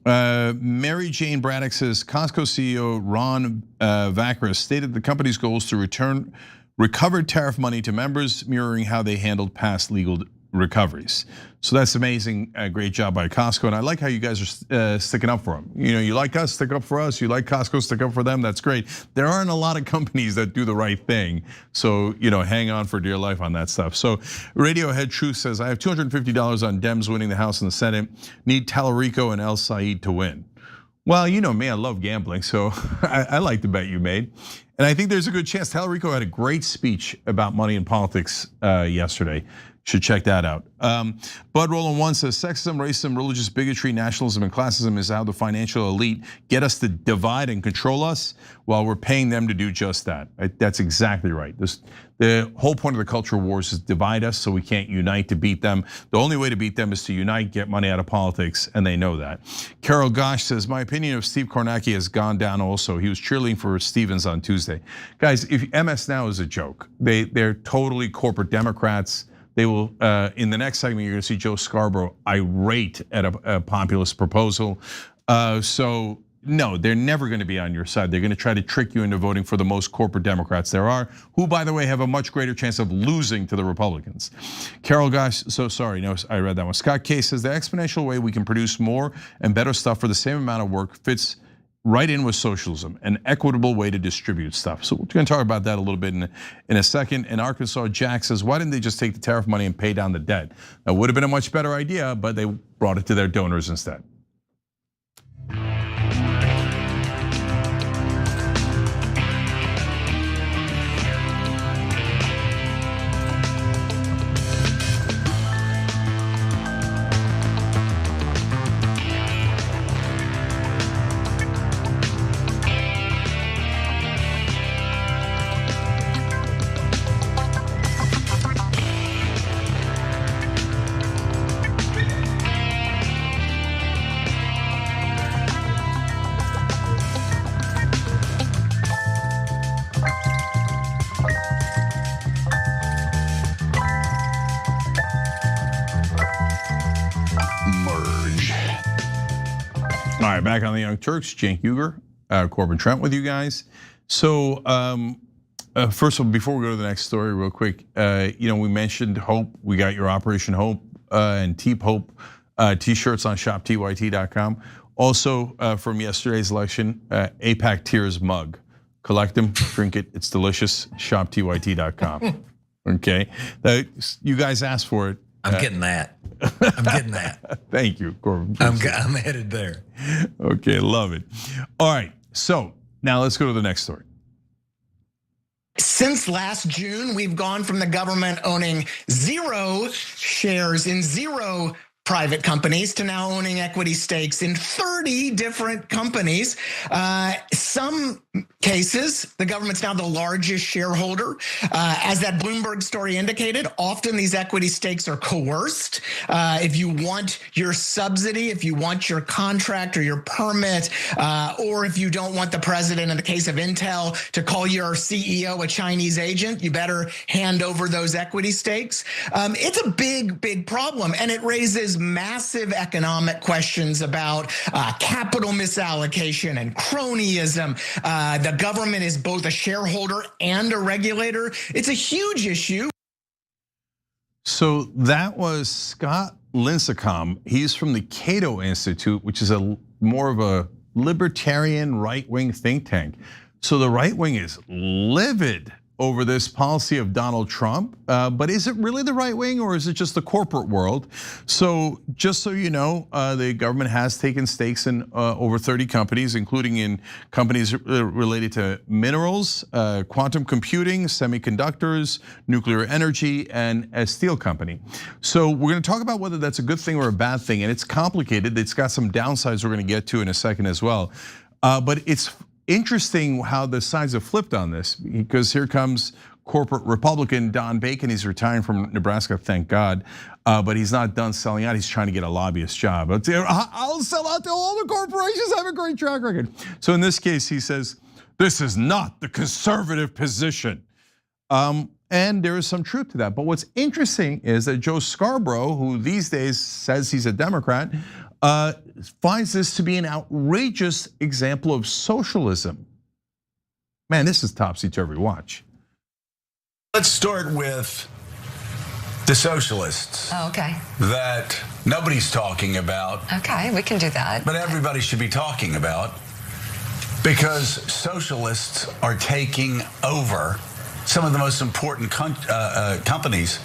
[SPEAKER 4] Mary Jane Braddock says, Costco CEO Ron Vakras stated the company's goal is to return recovered tariff money to members, mirroring how they handled past legal recoveries. So that's amazing, great job by Costco. And I like how you guys are sticking up for them. You like us, stick up for us. You like Costco, stick up for them, that's great. There aren't a lot of companies that do the right thing. So, hang on for dear life on that stuff. So Radiohead Truth says, I have $250 on Dems winning the House and the Senate. Need Tallarico and El-Sayed to win. Well, you know me, I love gambling, so I like the bet you made. And I think there's a good chance. Tallarico had a great speech about money and politics yesterday. Should check that out. Bud Roland 1 says, sexism, racism, religious bigotry, nationalism, and classism is how the financial elite get us to divide and control us while we're paying them to do just that. That's exactly right. The whole point of the culture wars is divide us so we can't unite to beat them. The only way to beat them is to unite, get money out of politics, and they know that. Carol Gosh says, my opinion of Steve Kornacki has gone down also. He was cheerleading for Stevens on Tuesday. Guys, if MS Now is a joke. They're totally corporate Democrats. They will, in the next segment, you're gonna see Joe Scarborough irate at a populist proposal. So no, they're never gonna be on your side. They're gonna try to trick you into voting for the most corporate Democrats there are, who, by the way, have a much greater chance of losing to the Republicans. Carol Gosh, so sorry, no, I read that one. Scott K says, the exponential way we can produce more and better stuff for the same amount of work fits right in with socialism, an equitable way to distribute stuff. So we're gonna talk about that a little bit in a second. In Arkansas, Jack says, why didn't they just take the tariff money and pay down the debt? That would have been a much better idea, but they brought it to their donors instead. All right, back on the Young Turks, Cenk Uygur, Corbin Trent with you guys. So first of all, before we go to the next story real quick, we mentioned Hope. We got your Operation Hope and Teep Hope t-shirts on shoptyt.com. Also from yesterday's election, AIPAC Tears mug. Collect them, drink it, it's delicious, shoptyt.com. Okay, you guys asked for it.
[SPEAKER 5] I'm getting that. I'm getting that.
[SPEAKER 4] Thank you, Corbin.
[SPEAKER 5] I'm headed there.
[SPEAKER 4] Okay, love it. All right, so now let's go to the next story.
[SPEAKER 8] Since last June, we've gone from the government owning 0 shares in 0 private companies to now owning equity stakes in 30 different companies. Some cases, the government's now the largest shareholder. As that Bloomberg story indicated, often these equity stakes are coerced. If you want your subsidy, if you want your contract or your permit, or if you don't want the president, in the case of Intel, to call your CEO a Chinese agent, you better hand over those equity stakes. It's a big, big problem, and it raises massive economic questions about capital misallocation and cronyism. The government is both a shareholder and a regulator. It's a huge issue.
[SPEAKER 4] So that was Scott Lincecum. He's from the Cato Institute, which is more of a libertarian right-wing think tank. So the right wing is livid over this policy of Donald Trump, but is it really the right wing or is it just the corporate world? So just so you know, the government has taken stakes in over 30 companies, including in companies related to minerals, quantum computing, semiconductors, nuclear energy, and a steel company. So we're gonna talk about whether that's a good thing or a bad thing, and it's complicated. It's got some downsides we're gonna get to in a second as well. But it's interesting how the sides have flipped on this, because here comes corporate Republican Don Bacon. He's retiring from Nebraska, thank God, but he's not done selling out. He's trying to get a lobbyist job. I'll sell out to all the corporations, I have a great track record. So in this case, he says, this is not the conservative position. And there is some truth to that. But what's interesting is that Joe Scarborough, who these days says he's a Democrat, finds this to be an outrageous example of socialism. Man, this is topsy-turvy. Watch.
[SPEAKER 9] Let's start with the socialists.
[SPEAKER 10] Oh, okay.
[SPEAKER 9] That nobody's talking about.
[SPEAKER 10] Okay, we can do that.
[SPEAKER 9] But everybody should be talking about, because socialists are taking over some of the most important companies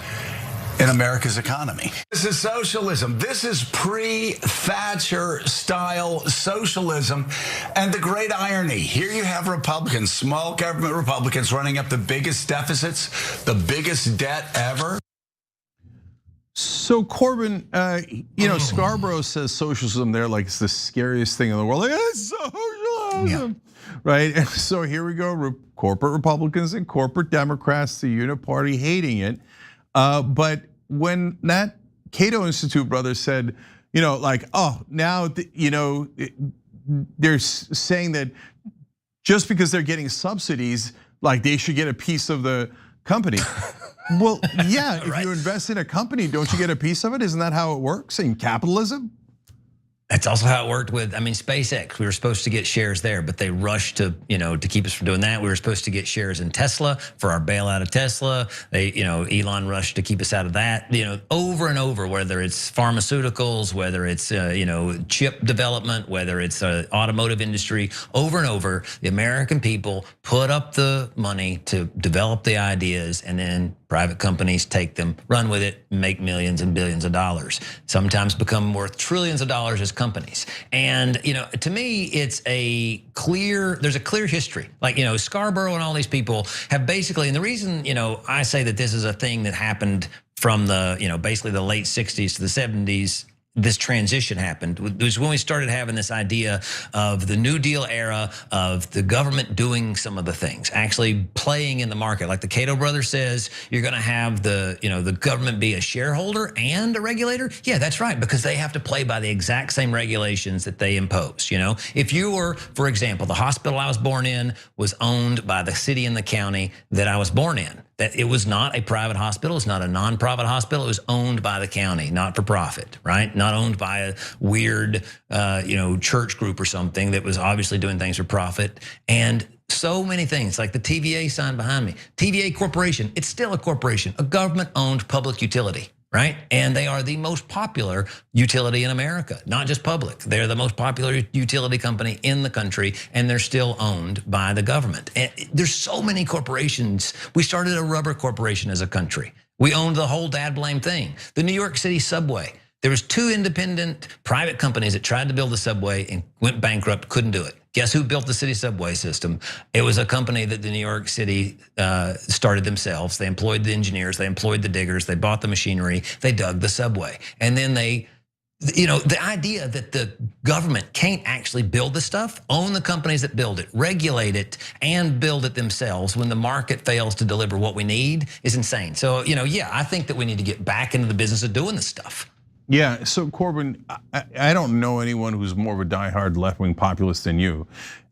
[SPEAKER 9] in America's economy. This is socialism. This is pre-Thatcher style socialism. And the great irony, here you have Republicans, small government Republicans, running up the biggest deficits, the biggest debt ever.
[SPEAKER 4] So Corbin, Scarborough says socialism there like it's the scariest thing in the world. Like, it's socialism, right? And so here we go, corporate Republicans and corporate Democrats, the uniparty hating it. But when that Cato Institute brother said, now they're saying that just because they're getting subsidies, like they should get a piece of the company. Well, yeah, if you invest in a company, don't you get a piece of it? Isn't that how it works in capitalism?
[SPEAKER 5] That's also how it worked with, SpaceX. We were supposed to get shares there, but they rushed to keep us from doing that. We were supposed to get shares in Tesla for our bailout of Tesla. Elon rushed to keep us out of that. Over and over, whether it's pharmaceuticals, whether it's chip development, whether it's automotive industry, over and over, the American people put up the money to develop the ideas, and then private companies take them, run with it, make millions and billions of dollars. Sometimes become worth trillions of dollars as companies. And to me, there's a clear history. Like Scarborough and all these people have basically, and the reason I say that this is a thing that happened from the basically the late 60s to the 70s. This transition happened. It was when we started having this idea of the New Deal era of the government doing some of the things, actually playing in the market. Like the Cato brother says, you're gonna have the government be a shareholder and a regulator. Yeah, that's right, because they have to play by the exact same regulations that they impose. If you were, for example, the hospital I was born in was owned by the city and the county that I was born in. That it was not a private hospital, it's not a non-profit hospital, it was owned by the county, not for profit, right? Not owned by a weird, church group or something that was obviously doing things for profit. And so many things, like the TVA sign behind me. TVA Corporation, it's still a corporation, a government-owned public utility, right? And they are the most popular utility in America, not just public. They're the most popular utility company in the country, and they're still owned by the government. And there's so many corporations. We started a rubber corporation as a country. We owned the whole dad blame thing. The New York City subway. There was 2 independent private companies that tried to build the subway and went bankrupt, couldn't do it. Guess who built the city subway system? It was a company that the New York City started themselves. They employed the engineers, they employed the diggers, they bought the machinery, they dug the subway. And then they, the idea that the government can't actually build the stuff, own the companies that build it, regulate it, and build it themselves when the market fails to deliver what we need is insane. So, yeah, I think that we need to get back into the business of doing this stuff.
[SPEAKER 4] Yeah, so Corbin, I don't know anyone who's more of a diehard left-wing populist than you.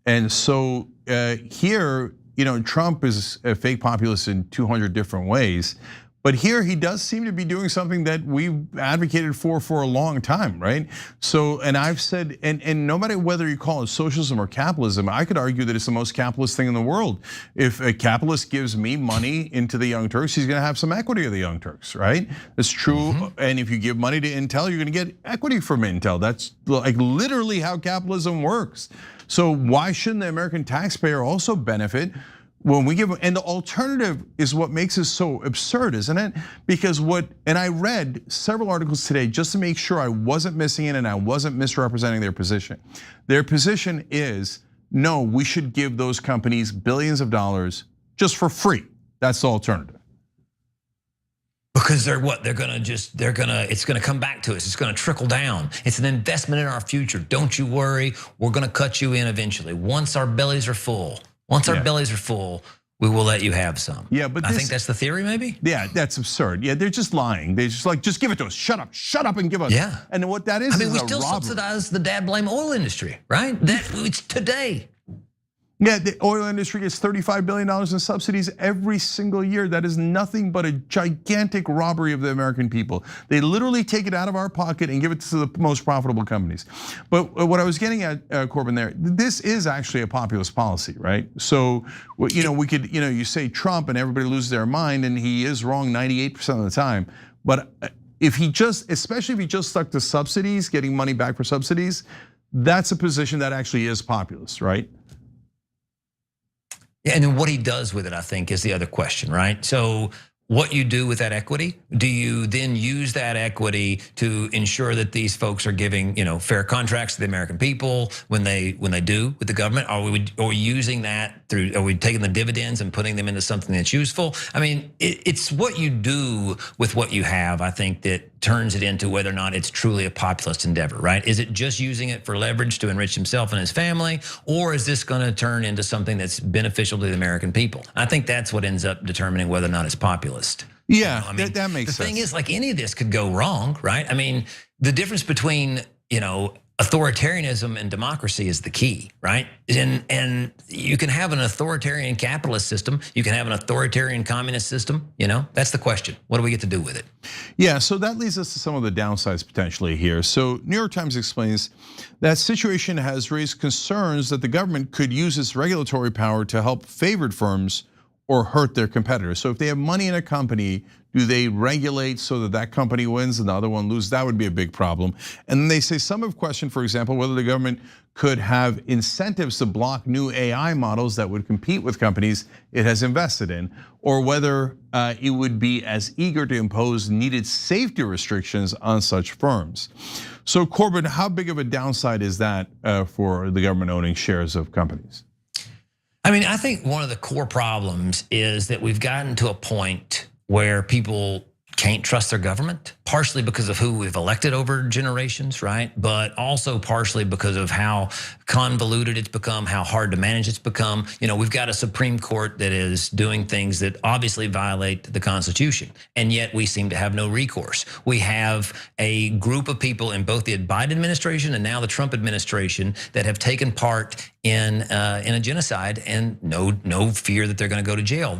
[SPEAKER 4] And so here, Trump is a fake populist in 200 different ways. But here he does seem to be doing something that we've advocated for a long time, right? So, and I've said, and no matter whether you call it socialism or capitalism, I could argue that it's the most capitalist thing in the world. If a capitalist gives me money into the Young Turks, he's gonna have some equity of the Young Turks, right? That's true. And if you give money to Intel, you're gonna get equity from Intel. That's like literally how capitalism works. So why shouldn't the American taxpayer also benefit when we give, and the alternative is what makes it so absurd, isn't it? Because and I read several articles today just to make sure I wasn't missing it and I wasn't misrepresenting their position. Their position is, no, we should give those companies billions of dollars just for free. That's the alternative.
[SPEAKER 5] Because it's gonna come back to us. It's gonna trickle down. It's an investment in our future. Don't you worry, we're gonna cut you in eventually. Once our bellies are full, we will let you have some.
[SPEAKER 4] Yeah, but
[SPEAKER 5] I think that's the theory, maybe?
[SPEAKER 4] Yeah, that's absurd. Yeah, they're just lying. They're just like, just give it to us. Shut up and give us.
[SPEAKER 5] Yeah.
[SPEAKER 4] And what that is,
[SPEAKER 5] I mean, we still subsidize the dad blame oil industry, right? It's today.
[SPEAKER 4] Yeah, the oil industry gets $35 billion in subsidies every single year. That is nothing but a gigantic robbery of the American people. They literally take it out of our pocket and give it to the most profitable companies. But what I was getting at, Corbin, there, this is actually a populist policy, right? So, we could, you say Trump and everybody loses their mind, and he is wrong 98% of the time. But if he especially if he just stuck to subsidies, getting money back for subsidies, that's a position that actually is populist, right?
[SPEAKER 5] Yeah, and then what he does with it, I think, is the other question, right? So what you do with that equity, do you then use that equity to ensure that these folks are giving, fair contracts to the American people when they do with the government? Are we using that through? Are we taking the dividends and putting them into something that's useful? I mean, it's what you do with what you have, I think, that turns it into whether or not it's truly a populist endeavor, right? Is it just using it for leverage to enrich himself and his family, or is this going to turn into something that's beneficial to the American people? I think that's what ends up determining whether or not it's populist.
[SPEAKER 4] Yeah,
[SPEAKER 5] I mean,
[SPEAKER 4] that makes sense.
[SPEAKER 5] The thing is, like, any of this could go wrong, right? I mean, the difference between, authoritarianism and democracy is the key, right? And you can have an authoritarian capitalist system, you can have an authoritarian communist system, that's the question. What do we get to do with it?
[SPEAKER 4] Yeah, so that leads us to some of the downsides potentially here. So New York Times explains that situation has raised concerns that the government could use its regulatory power to help favored firms or hurt their competitors. So if they have money in a company, do they regulate so that company wins and the other one loses? That would be a big problem. And then they say some have questioned, for example, whether the government could have incentives to block new AI models that would compete with companies it has invested in, or whether it would be as eager to impose needed safety restrictions on such firms. So Corbin, how big of a downside is that for the government owning shares of companies?
[SPEAKER 5] I mean, I think one of the core problems is that we've gotten to a point where people can't trust their government, partially because of who we've elected over generations, right? But also partially because of how convoluted it's become, how hard to manage it's become. We've got a Supreme Court that is doing things that obviously violate the Constitution, and yet we seem to have no recourse. We have a group of people in both the Biden administration and now the Trump administration that have taken part in a genocide and no fear that they're going to go to jail.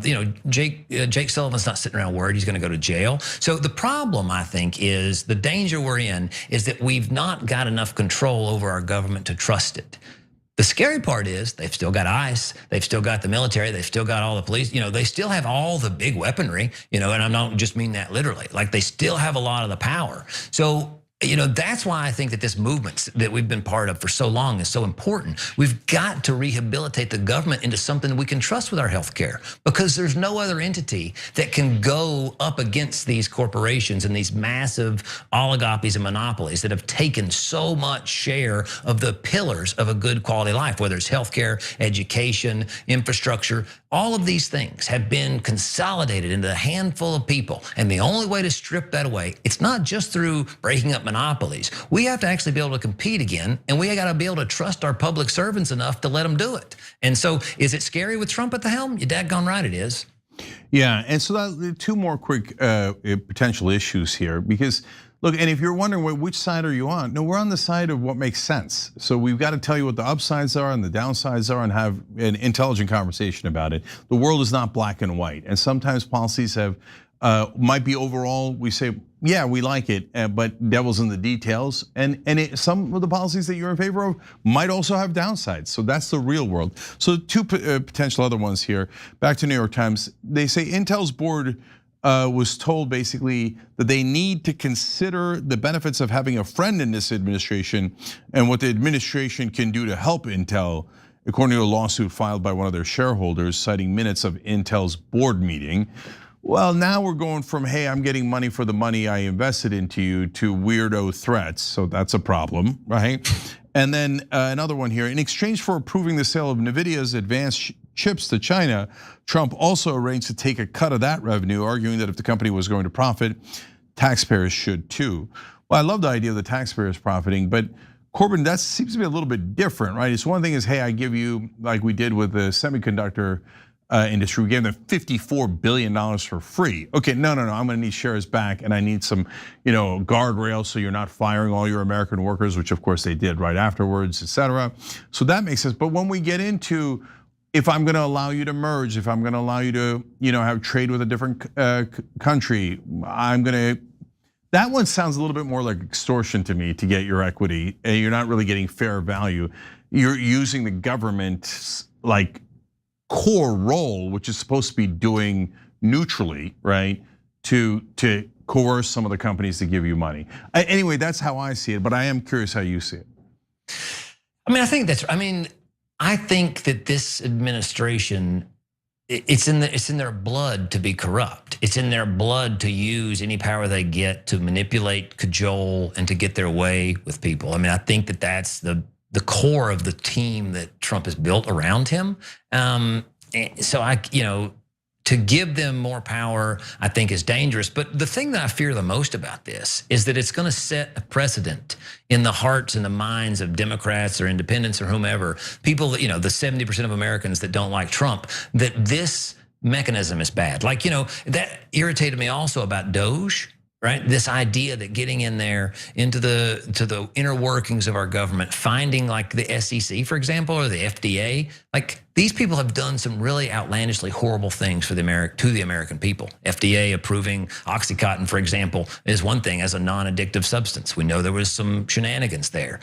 [SPEAKER 5] Jake Sullivan's not sitting around worried he's going to go to jail. So the problem, I think, is the danger we're in is that we've not got enough control over our government to trust it. The scary part is they've still got ICE, they've still got the military, they've still got all the police. They still have all the big weaponry. And I don't just mean that literally. Like, they still have a lot of the power. So, that's why I think that this movement that we've been part of for so long is so important. We've got to rehabilitate the government into something we can trust with our healthcare, because there's no other entity that can go up against these corporations and these massive oligopolies and monopolies that have taken so much share of the pillars of a good quality life, whether it's healthcare, education, infrastructure. All of these things have been consolidated into a handful of people. And the only way to strip that away, it's not just through breaking up monopolies. We have to actually be able to compete again, and we got to be able to trust our public servants enough to let them do it. And so, is it scary with Trump at the helm? You're daggone right it is.
[SPEAKER 4] Yeah, and so that two more quick potential issues here, because look, and if you're wondering which side are you on? No, we're on the side of what makes sense. So we've got to tell you what the upsides are and the downsides are and have an intelligent conversation about it. The world is not black and white, and sometimes policies have might be overall, we say, yeah, we like it, but devil's in the details. And some of the policies that you're in favor of might also have downsides. So that's the real world. So two potential other ones here. Back to New York Times. They say Intel's board was told basically that they need to consider the benefits of having a friend in this administration and what the administration can do to help Intel, according to a lawsuit filed by one of their shareholders, citing minutes of Intel's board meeting. Well, now we're going from, hey, I'm getting money for the money I invested into you, to weirdo threats. So that's a problem, right? And then another one here. In exchange for approving the sale of NVIDIA's advanced chips to China, Trump also arranged to take a cut of that revenue, arguing that if the company was going to profit, taxpayers should too. Well, I love the idea of the taxpayers profiting, but Corbin, that seems to be a little bit different, right? It's one thing is, hey, I give you, like we did with the semiconductor industry, we gave them $54 billion for free. Okay, no, I'm gonna need shares back, and I need some, guardrails so you're not firing all your American workers, which of course they did right afterwards, et cetera. So that makes sense. But when we get into, if I'm gonna allow you to merge, if I'm gonna allow you to, have trade with a different country, that one sounds a little bit more like extortion to me to get your equity, and you're not really getting fair value. You're using the government's core role, which is supposed to be doing neutrally, right, to coerce some of the companies to give you money. Anyway, that's how I see it, but I am curious how you see it.
[SPEAKER 5] I think that this administration, it's in their blood to be corrupt. It's in their blood to use any power they get to manipulate, cajole, and to get their way with people. I think that that's the core of the team that Trump has built around him. So to give them more power, I think is dangerous. But the thing that I fear the most about this is that it's gonna set a precedent in the hearts and the minds of Democrats or independents or whomever, people that, the 70% of Americans that don't like Trump, that this mechanism is bad. That irritated me also about Doge. Right, this idea that getting in there into the inner workings of our government, finding like the SEC, for example, or the FDA, these people have done some really outlandishly horrible things for the American people. FDA approving OxyContin, for example, is one thing as a non-addictive substance. We know there was some shenanigans there,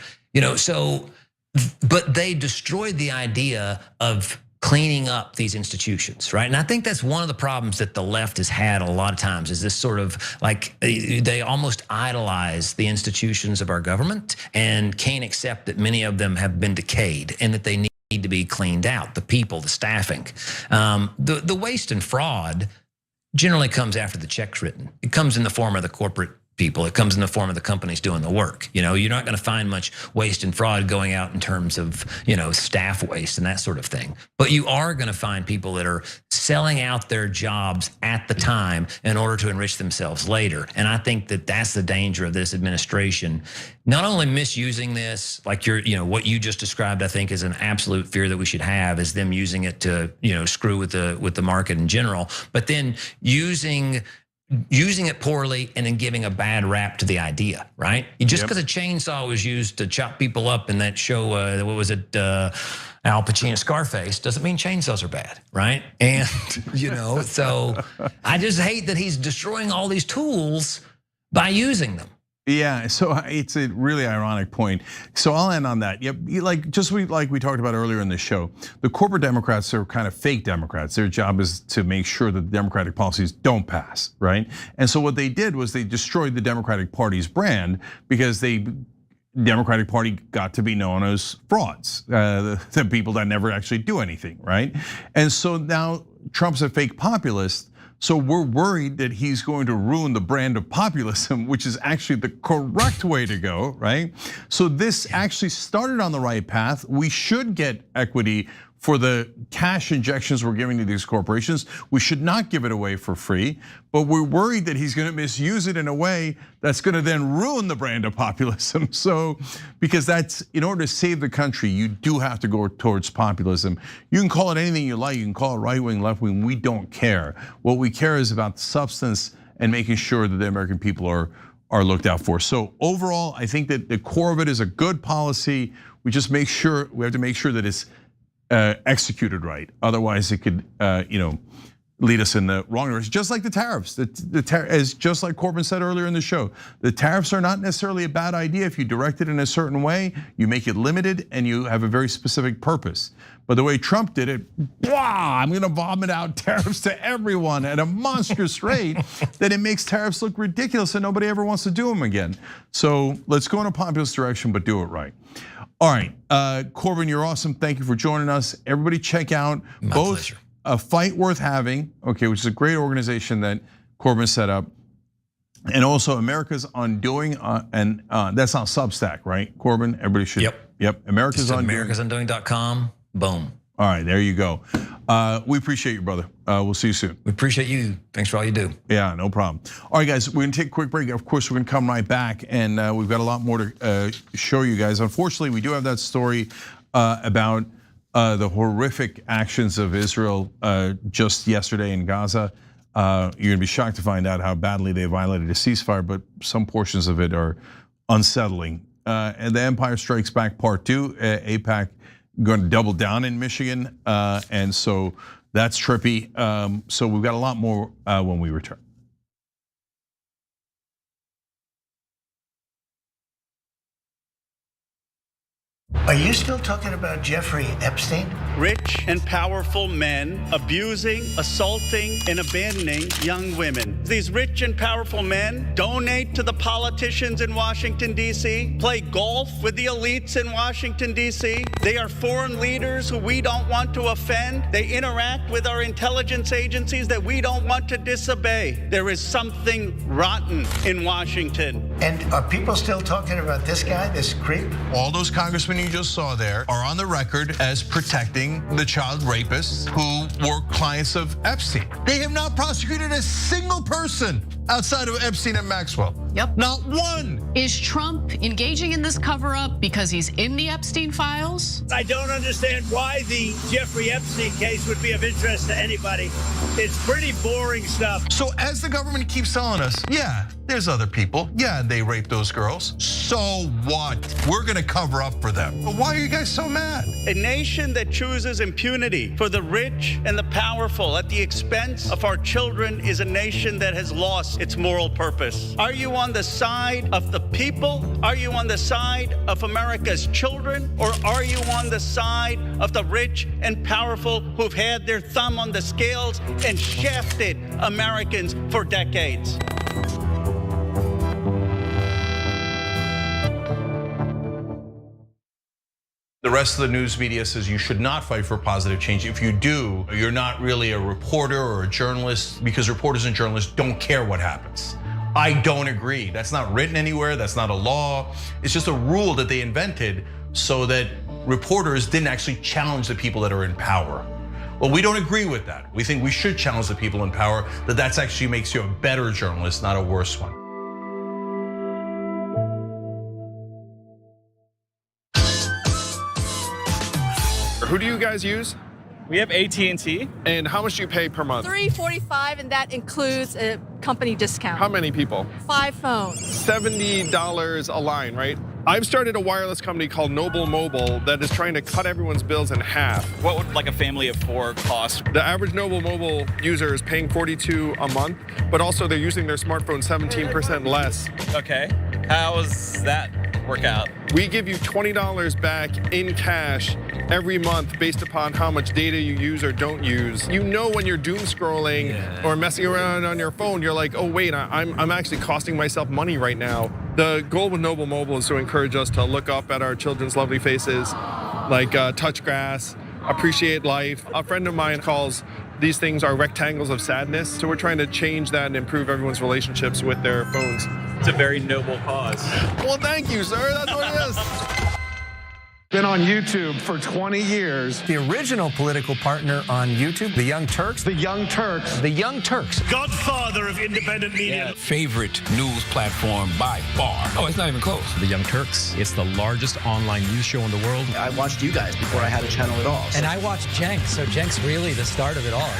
[SPEAKER 5] but they destroyed the idea of cleaning up these institutions, right? And I think that's one of the problems that the left has had a lot of times, is this sort of they almost idolize the institutions of our government and can't accept that many of them have been decayed and that they need to be cleaned out. The people, the staffing, the waste and fraud generally comes after the check's written. It comes in the form of the corporate people. It comes in the form of the companies doing the work. You're not going to find much waste and fraud going out in terms of, staff waste and that sort of thing. But you are going to find people that are selling out their jobs at the time in order to enrich themselves later. And I think that that's the danger of this administration. Not only misusing this, like what you just described, I think is an absolute fear that we should have, is them using it to, screw with the market in general, but then using it poorly and then giving a bad rap to the idea, right? Just because a chainsaw was used to chop people up in that show, what was it, Al Pacino, Scarface, doesn't mean chainsaws are bad, right? And so I just hate that he's destroying all these tools by using them.
[SPEAKER 4] Yeah, so it's a really ironic point. So I'll end on that. Yep, like we talked about earlier in the show, the corporate Democrats are kind of fake Democrats. Their job is to make sure that the Democratic policies don't pass, right? And so what they did was they destroyed the Democratic Party's brand, because the Democratic Party got to be known as frauds, the people that never actually do anything, right? And so now Trump's a fake populist. So we're worried that he's going to ruin the brand of populism, which is actually the correct way to go, right? So this actually started on the right path. We should get equity for the cash injections we're giving to these corporations. We should not give it away for free, but we're worried that he's gonna misuse it in a way that's gonna then ruin the brand of populism. So, because that's, in order to save the country, you do have to go towards populism. You can call it anything you like, you can call it right wing, left wing, we don't care. What we care is about the substance and making sure that the American people are looked out for. So overall, I think that the core of it is a good policy. We have to make sure that it's executed right. Otherwise, it could lead us in the wrong direction. Just like the tariffs, as just like Corbyn said earlier in the show, the tariffs are not necessarily a bad idea if you direct it in a certain way, you make it limited, and you have a very specific purpose. But the way Trump did it, I'm gonna vomit out tariffs to everyone at a monstrous rate, that it makes tariffs look ridiculous and nobody ever wants to do them again. So let's go in a populist direction, but do it right. All right, Corbyn, you're awesome. Thank you for joining us. Everybody check out both A Fight Worth Having, okay, which is a great organization that Corbyn set up, and also America's Undoing, and that's on Substack, right, Corbyn? Everybody should. Yep. America's Undoing.
[SPEAKER 5] Americasundoing.com. Boom.
[SPEAKER 4] All right, there you go. We appreciate you, brother. We'll see you soon.
[SPEAKER 5] We appreciate you. Thanks for all you do.
[SPEAKER 4] Yeah, no problem. All right, guys, we're gonna take a quick break. Of course, we're gonna come right back, and we've got a lot more to show you guys. Unfortunately, we do have that story about the horrific actions of Israel just yesterday in Gaza. You're gonna be shocked to find out how badly they violated a ceasefire, but some portions of it are unsettling. And the Empire Strikes Back Part 2, AIPAC going to double down in Michigan, and so that's trippy. So we've got a lot more when we return.
[SPEAKER 7] Are you still talking about Jeffrey Epstein?
[SPEAKER 10] Rich and powerful men abusing, assaulting, and abandoning young women. These rich and powerful men donate to the politicians in Washington, D.C., play golf with the elites in Washington, D.C. They are foreign leaders who we don't want to offend. They interact with our intelligence agencies that we don't want to disobey. There is something rotten in Washington.
[SPEAKER 7] And are people still talking about this guy, this creep?
[SPEAKER 4] All those congressmen you just saw there are on the record as protecting the child rapists who were clients of Epstein. They have not prosecuted a single person outside of Epstein and Maxwell.
[SPEAKER 11] Yep.
[SPEAKER 4] Not one.
[SPEAKER 11] Is Trump engaging in this cover-up because he's in the Epstein files?
[SPEAKER 12] I don't understand why the Jeffrey Epstein case would be of interest to anybody. It's pretty boring stuff.
[SPEAKER 4] So as the government keeps telling us, yeah, there's other people. Yeah, they raped those girls. So what? We're gonna cover up for them. But why are you guys so mad?
[SPEAKER 10] A nation that chooses impunity for the rich and the powerful at the expense of our children is a nation that has lost its moral purpose. Are you on the side of the people? Are you on the side of America's children? Or are you on the side of the rich and powerful who've had their thumb on the scales and shafted Americans for decades?
[SPEAKER 4] The rest of the news media says you should not fight for positive change. If you do, you're not really a reporter or a journalist, because reporters and journalists don't care what happens. I don't agree. That's not written anywhere. That's not a law. It's just a rule that they invented so that reporters didn't actually challenge the people that are in power. Well, we don't agree with that. We think we should challenge the people in power, that actually makes you a better journalist, not a worse one.
[SPEAKER 13] Who do you guys use?
[SPEAKER 14] We have AT&T.
[SPEAKER 13] And how much do you pay per month?
[SPEAKER 15] $345, and that includes a company discount.
[SPEAKER 13] How many people?
[SPEAKER 15] 5 phones.
[SPEAKER 13] $70 a line, right? I've started a wireless company called Noble Mobile that is trying to cut everyone's bills in half.
[SPEAKER 14] What would like a family of 4 cost?
[SPEAKER 13] The average Noble Mobile user is paying $42 a month, but also they're using their smartphone 17% less.
[SPEAKER 14] Okay, how does that work out?
[SPEAKER 13] We give you $20 back in cash every month based upon how much data you use or don't use. You know when you're doom scrolling or messing around on your phone, you're like, oh wait, I'm actually costing myself money right now. The goal with Noble Mobile is to encourage us to look up at our children's lovely faces, like touch grass, appreciate life. A friend of mine calls these things are rectangles of sadness. So we're trying to change that and improve everyone's relationships with their phones.
[SPEAKER 14] It's a very noble cause.
[SPEAKER 13] Well, thank you, sir. That's what it is.
[SPEAKER 16] Been on YouTube for 20 years.
[SPEAKER 17] The original political partner on YouTube, the Young Turks.
[SPEAKER 16] The Young Turks.
[SPEAKER 17] The Young Turks.
[SPEAKER 12] Godfather of independent media.
[SPEAKER 18] Favorite news platform by far. Oh, it's not even close.
[SPEAKER 19] The Young Turks. It's the largest online news show in the world.
[SPEAKER 20] I watched you guys before I had a channel at all.
[SPEAKER 21] And I watched Cenk, so Cenk's really the start of it all.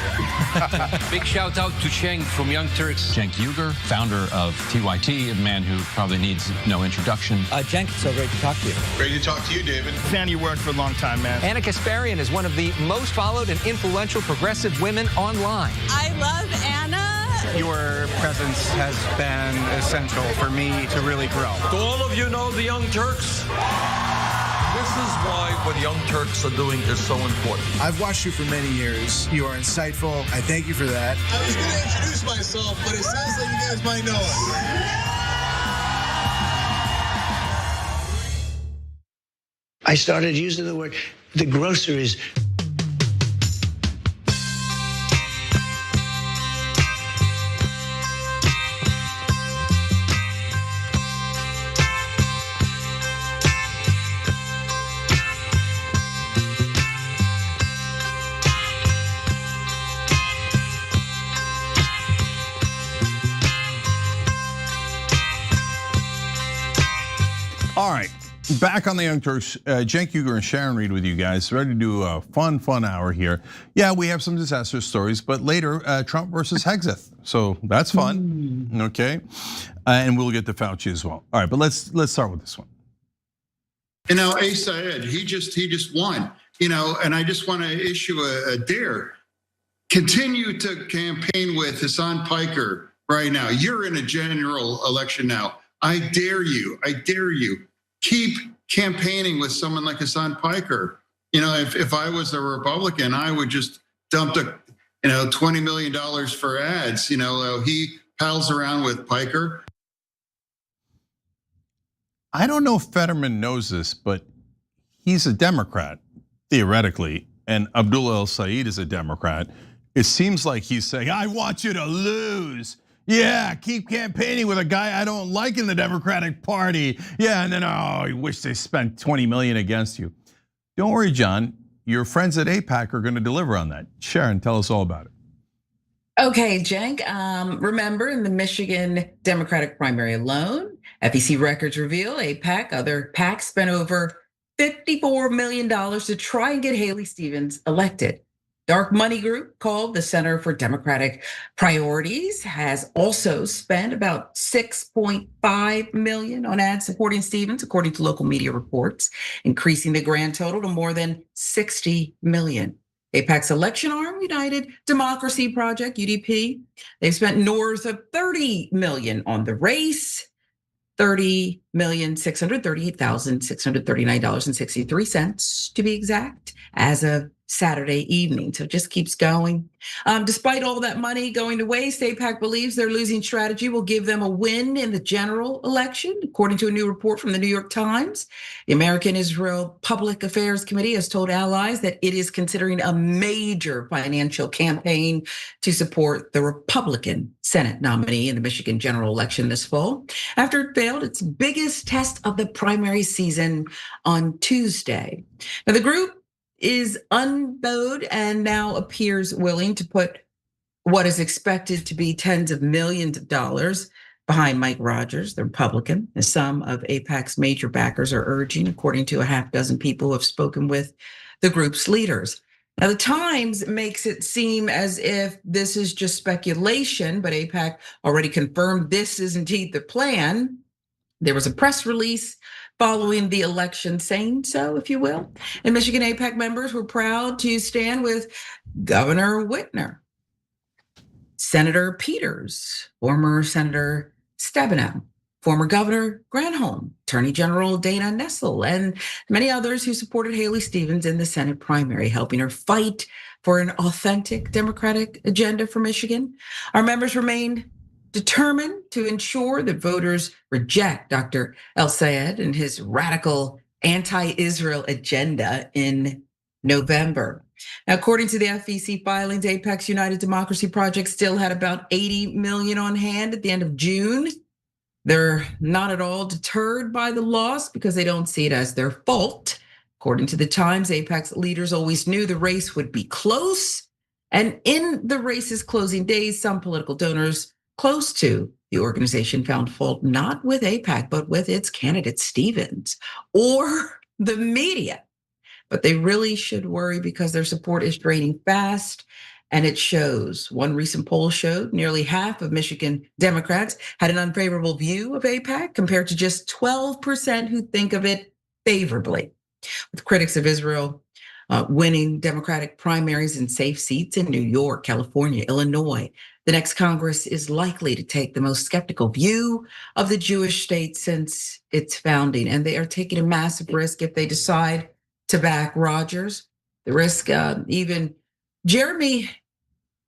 [SPEAKER 18] Big shout out to Cenk from Young Turks.
[SPEAKER 22] Cenk Uygur, founder of TYT, a man who probably needs no introduction.
[SPEAKER 21] Cenk, so great to talk to you.
[SPEAKER 23] Great to talk to you, David.
[SPEAKER 2] Fan of your work for a long time, man.
[SPEAKER 17] Anna Kasparian is one of the most followed and influential progressive women online.
[SPEAKER 22] I love Anna.
[SPEAKER 2] Your presence has been essential for me to really grow.
[SPEAKER 23] Do all of you know the Young Turks? This is why what the Young Turks are doing is so important.
[SPEAKER 24] I've watched you for many years. You are insightful. I thank you for that.
[SPEAKER 25] I was going to introduce myself, but it sounds like you guys might know it.
[SPEAKER 7] I started using the word, the groceries.
[SPEAKER 4] All right, back on the Young Turks. Cenk Uygur and Sharon Reed with you guys, ready to do a fun hour here. Yeah, we have some disaster stories, but later, Trump versus Hegseth. So that's fun, okay? And we'll get to Fauci as well. All right, but let's start with this one.
[SPEAKER 1] El-Sayed, he just won, and I just want to issue a dare. Continue to campaign with Hassan Piker right now. You're in a general election now. I dare you. Keep campaigning with someone like Hassan Piker. If I was a Republican, I would just dump $20 million for ads. He pals around with Piker.
[SPEAKER 4] I don't know if Fetterman knows this, but he's a Democrat, theoretically, and Abdul El-Sayed is a Democrat. It seems like he's saying, I want you to lose. Yeah, keep campaigning with a guy I don't like in the Democratic Party. Yeah, and then, I wish they spent 20 million against you. Don't worry, John, your friends at AIPAC are gonna deliver on that. Sharon, tell us all about it.
[SPEAKER 26] Okay, Cenk, remember in the Michigan Democratic primary alone, FEC records reveal AIPAC, other PACs spent over $54 million to try and get Haley Stevens elected. Dark money group called the Center for Democratic Priorities has also spent about $6.5 million on ads supporting Stevens, according to local media reports, increasing the grand total to more than $60 million. AIPAC's election arm, United Democracy Project, UDP, they've spent north of $30 million on the race, $30,638,639.63 to be exact, as of Saturday evening. So it just keeps going. Despite all that money going to waste, AIPAC believes their losing strategy will give them a win in the general election. According to a new report from the New York Times, the American Israel Public Affairs Committee has told allies that it is considering a major financial campaign to support the Republican Senate nominee in the Michigan general election this fall, after it failed its biggest test of the primary season on Tuesday. Now, the group is unbowed and now appears willing to put what is expected to be tens of millions of dollars behind Mike Rogers, the Republican, as some of AIPAC's major backers are urging, according to a half dozen people who have spoken with the group's leaders. Now, the Times makes it seem as if this is just speculation, but AIPAC already confirmed this is indeed the plan. There was a press release following the election saying so, if you will. And Michigan AIPAC members were proud to stand with Governor Whitner, Senator Peters, former Senator Stabenow, former Governor Granholm, Attorney General Dana Nessel, and many others who supported Haley Stevens in the Senate primary, helping her fight for an authentic Democratic agenda for Michigan. Our members remained determined to ensure that voters reject Dr. El-Sayed and his radical anti-Israel agenda in November. Now, according to the FEC filings, AIPAC's United Democracy Project still had about 80 million on hand at the end of June. They're not at all deterred by the loss because they don't see it as their fault. According to the Times, AIPAC's leaders always knew the race would be close. And in the race's closing days, some political donors close to the organization found fault not with AIPAC, but with its candidate Stevens or the media. But they really should worry because their support is draining fast, and it shows. One recent poll showed nearly half of Michigan Democrats had an unfavorable view of AIPAC compared to just 12% who think of it favorably. with critics of Israel winning Democratic primaries in safe seats in New York, California, Illinois. The next Congress is likely to take the most skeptical view of the Jewish state since its founding, and they are taking a massive risk if they decide to back Rogers. The risk, even Jeremy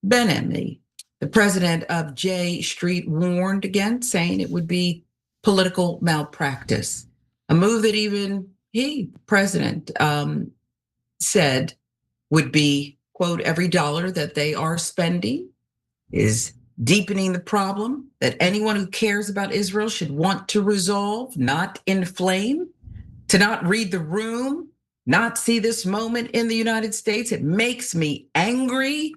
[SPEAKER 26] Benemy, the president of J Street, warned against, saying it would be political malpractice. A move that even he, president, said would be, quote, every dollar that they are spending is deepening the problem that anyone who cares about Israel should want to resolve, not inflame, to not read the room, not see this moment in the United States. It makes me angry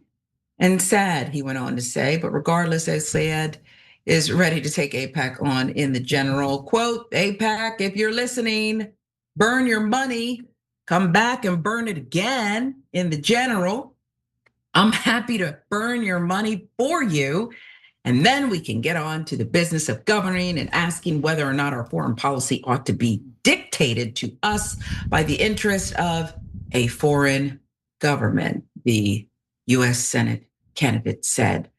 [SPEAKER 26] and sad, he went on to say. But regardless, El-Sayed is ready to take AIPAC on in the general. Quote, AIPAC, if you're listening, burn your money, come back and burn it again in the general. I'm happy to burn your money for you. And then we can get on to the business of governing and asking whether or not our foreign policy ought to be dictated to us by the interest of a foreign government, the US Senate candidate said.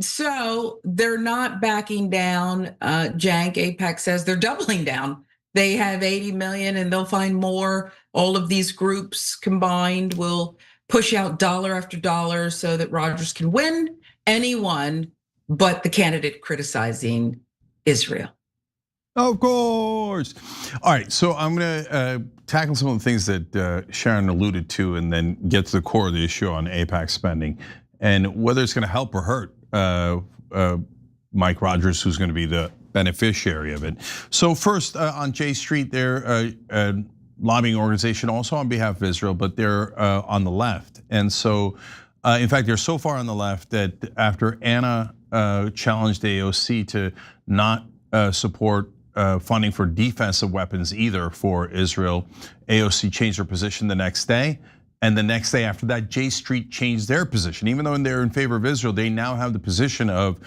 [SPEAKER 26] So they're not backing down, Jank. AIPAC says they're doubling down. They have 80 million and they'll find more. All of these groups combined will push out dollar after dollar so that Rogers can win anyone but the candidate criticizing Israel.
[SPEAKER 4] Of course. All right, so I'm gonna tackle some of the things that Sharon alluded to and then get to the core of the issue on AIPAC spending and whether it's gonna help or hurt Mike Rogers, who's gonna be the beneficiary of it. So first on J Street, they're a lobbying organization also on behalf of Israel, but they're on the left. And so, in fact, they're so far on the left that after Anna challenged AOC to not support funding for defensive weapons either for Israel, AOC changed her position the next day. And the next day after that, J Street changed their position. Even though they're in favor of Israel, they now have the position of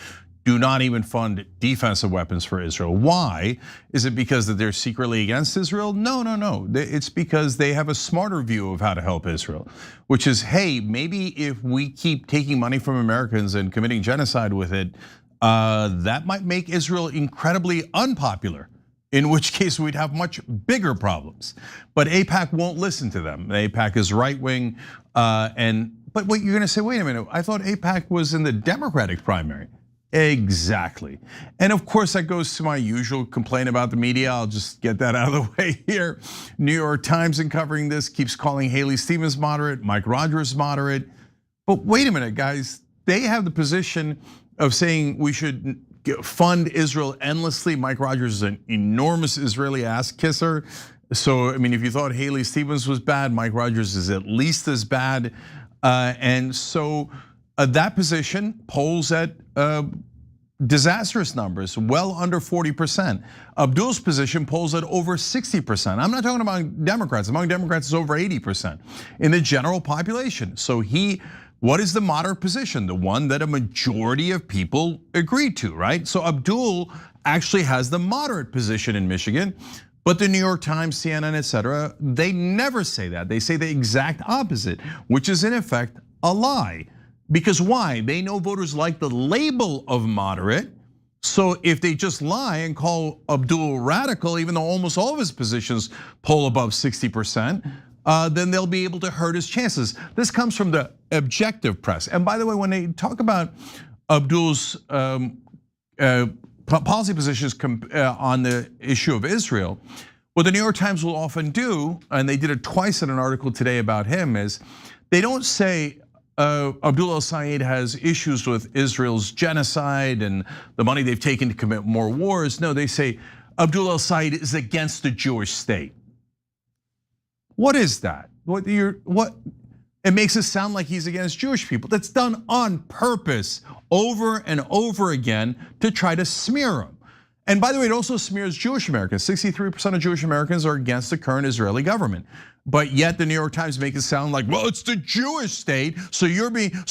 [SPEAKER 4] do not even fund defensive weapons for Israel. Why? Is it because that they're secretly against Israel? No. It's because they have a smarter view of how to help Israel, which is, hey, maybe if we keep taking money from Americans and committing genocide with it, that might make Israel incredibly unpopular, in which case we'd have much bigger problems. But AIPAC won't listen to them. AIPAC is right wing, but wait, you're gonna say, wait a minute, I thought AIPAC was in the Democratic primary. Exactly. And of course, that goes to my usual complaint about the media. I'll just get that out of the way here. New York Times, in covering this, keeps calling Haley Stevens moderate, Mike Rogers moderate. But wait a minute, guys. They have the position of saying we should fund Israel endlessly. Mike Rogers is an enormous Israeli ass kisser. So, I mean, if you thought Haley Stevens was bad, Mike Rogers is at least as bad. And so that position polls at disastrous numbers, well under 40%. Abdul's position polls at over 60%. I'm not talking about Democrats. Among Democrats, it's over 80% in the general population. So what is the moderate position? The one that a majority of people agreed to, right? So Abdul actually has the moderate position in Michigan, but the New York Times, CNN, etc., they never say that. They say the exact opposite, which is in effect a lie. Because why? They know voters like the label of moderate. So if they just lie and call Abdul radical, even though almost all of his positions poll above 60%, then they'll be able to hurt his chances. This comes from the objective press. And by the way, when they talk about Abdul's policy positions on the issue of Israel, what the New York Times will often do, and they did it twice in an article today about him, is they don't say Abdul El-Sayed has issues with Israel's genocide and the money they've taken to commit more wars. No, they say Abdul El-Sayed is against the Jewish state. What is that? What? It makes it sound like he's against Jewish people. That's done on purpose over and over again to try to smear him. And by the way, it also smears Jewish Americans. 63% of Jewish Americans are against the current Israeli government. But yet the New York Times make it sound like, well, it's the Jewish state, so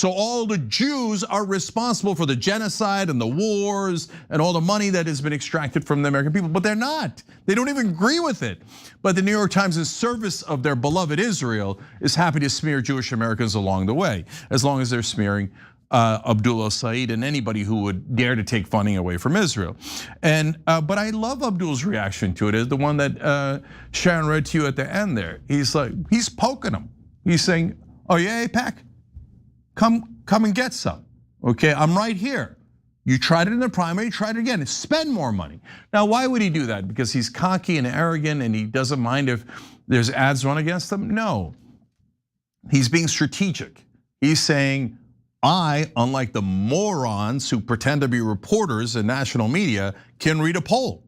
[SPEAKER 4] all the Jews are responsible for the genocide and the wars and all the money that has been extracted from the American people. But they're not. They don't even agree with it. But the New York Times, in service of their beloved Israel, is happy to smear Jewish Americans along the way, as long as they're smearing Abdul El-Sayed and anybody who would dare to take funding away from Israel. But I love Abdul's reaction to it, is the one that Sharon read to you at the end there. He's poking him. He's saying, oh yeah, AIPAC, come and get some. Okay, I'm right here. You tried it in the primary, try it again, spend more money. Now, why would he do that? Because he's cocky and arrogant and he doesn't mind if there's ads run against him? No, he's being strategic. He's saying, I, unlike the morons who pretend to be reporters in national media, can read a poll.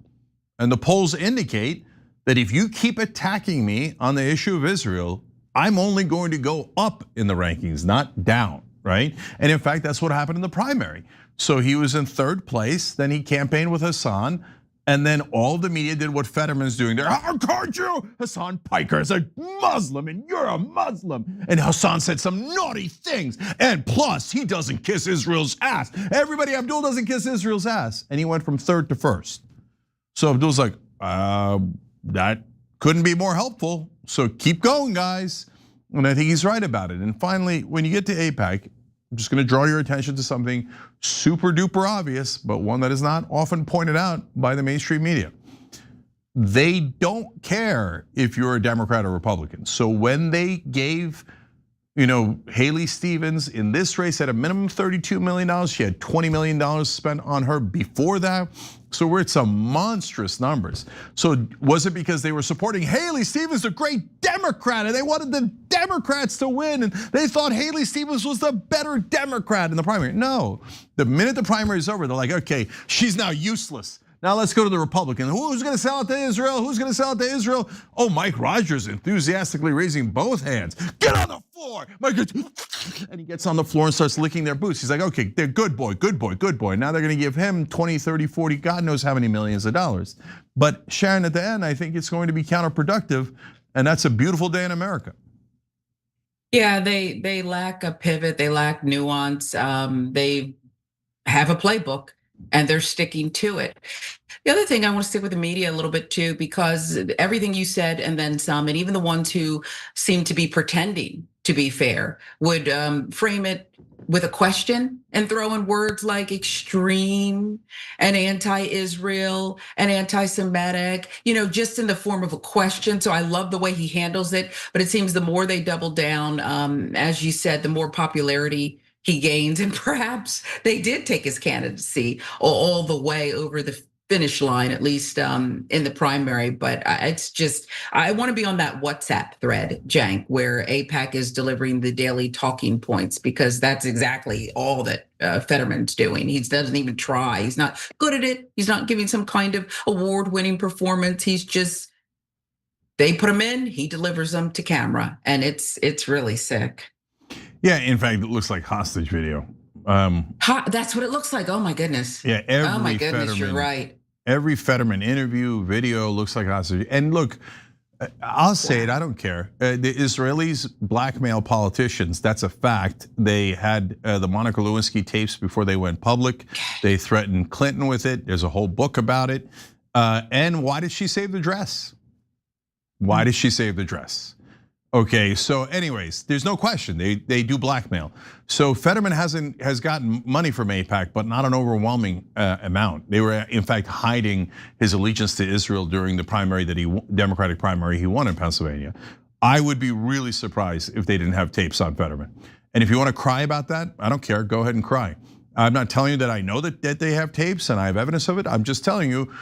[SPEAKER 4] And the polls indicate that if you keep attacking me on the issue of Israel, I'm only going to go up in the rankings, not down, right? And in fact, that's what happened in the primary. So he was in third place, then he campaigned with Hassan, and then all of the media did what Fetterman's doing there. How could you? Hassan Piker is a Muslim and you're a Muslim. And Hassan said some naughty things. And plus, he doesn't kiss Israel's ass. Everybody, Abdul doesn't kiss Israel's ass. And he went from third to first. So Abdul's like, that couldn't be more helpful. So keep going, guys. And I think he's right about it. And finally, when you get to AIPAC, I'm just gonna draw your attention to something super duper obvious, but one that is not often pointed out by the mainstream media. They don't care if you're a Democrat or Republican. So when they gave, Haley Stevens in this race at a minimum $32 million, she had $20 million spent on her before that. So we're at some monstrous numbers. So was it because they were supporting Haley Stevens, a great Democrat, and they wanted the Democrats to win, and they thought Haley Stevens was the better Democrat in the primary? No, the minute the primary is over, they're like, okay, she's now useless. Now let's go to the Republican. Who's gonna sell it to Israel? Who's gonna sell it to Israel? Oh, Mike Rogers enthusiastically raising both hands. Get on the floor, Mike. And he gets on the floor and starts licking their boots. He's like, okay, they're good boy, good boy, good boy. Now they're gonna give him 20, 30, 40, God knows how many millions of dollars. But Sharon, at the end, I think it's going to be counterproductive, and that's a beautiful day in America.
[SPEAKER 26] Yeah, they lack a pivot, they lack nuance. They have a playbook, and they're sticking to it. The other thing, I want to stick with the media a little bit too, because everything you said and then some, and even the ones who seem to be pretending to be fair would frame it with a question and throw in words like extreme and anti-Israel and anti-Semitic, just in the form of a question. So I love the way he handles it, but it seems the more they double down, as you said, the more popularity he gains, and perhaps they did take his candidacy all the way over the finish line, at least in the primary. But it's just, I want to be on that WhatsApp thread, Cenk, where AIPAC is delivering the daily talking points, because that's exactly all that Fetterman's doing. He doesn't even try. He's not good at it. He's not giving some kind of award-winning performance. He's just, they put him in, he delivers them to camera, and it's really sick.
[SPEAKER 4] Yeah, in fact, it looks like hostage video.
[SPEAKER 26] That's what it looks like. Oh my goodness.
[SPEAKER 4] Yeah,
[SPEAKER 26] oh my goodness, you're right.
[SPEAKER 4] Every Fetterman interview, video looks like hostage. And look, I'll say it, I don't care. The Israelis blackmail politicians, that's a fact. They had the Monica Lewinsky tapes before they went public. They threatened Clinton with it. There's a whole book about it. And why did she save the dress? Why did she save the dress? Okay, so anyways, there's no question, they do blackmail. So Fetterman has gotten money from AIPAC, but not an overwhelming amount. They were in fact hiding his allegiance to Israel during the primary Democratic primary he won in Pennsylvania. I would be really surprised if they didn't have tapes on Fetterman. And if you want to cry about that, I don't care, go ahead and cry. I'm not telling you that I know that they have tapes and I have evidence of it. I'm just telling you,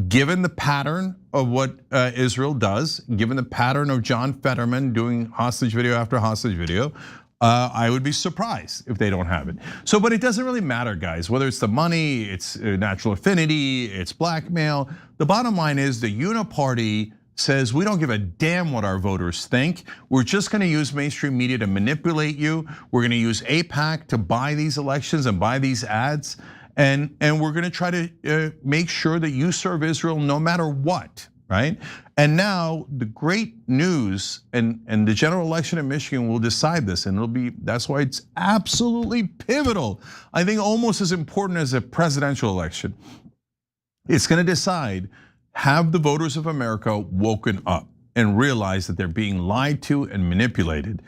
[SPEAKER 4] given the pattern of what Israel does, given the pattern of John Fetterman doing hostage video after hostage video, I would be surprised if they don't have it. So, but it doesn't really matter, guys, whether it's the money, it's natural affinity, it's blackmail. The bottom line is the Uniparty says we don't give a damn what our voters think. We're just gonna use mainstream media to manipulate you. We're gonna use AIPAC to buy these elections and buy these ads. And we're gonna try to make sure that you serve Israel no matter what, right? And now the great news, and the general election in Michigan will decide this, and that's why it's absolutely pivotal. I think almost as important as a presidential election. It's gonna decide, have the voters of America woken up and realize that they're being lied to and manipulated,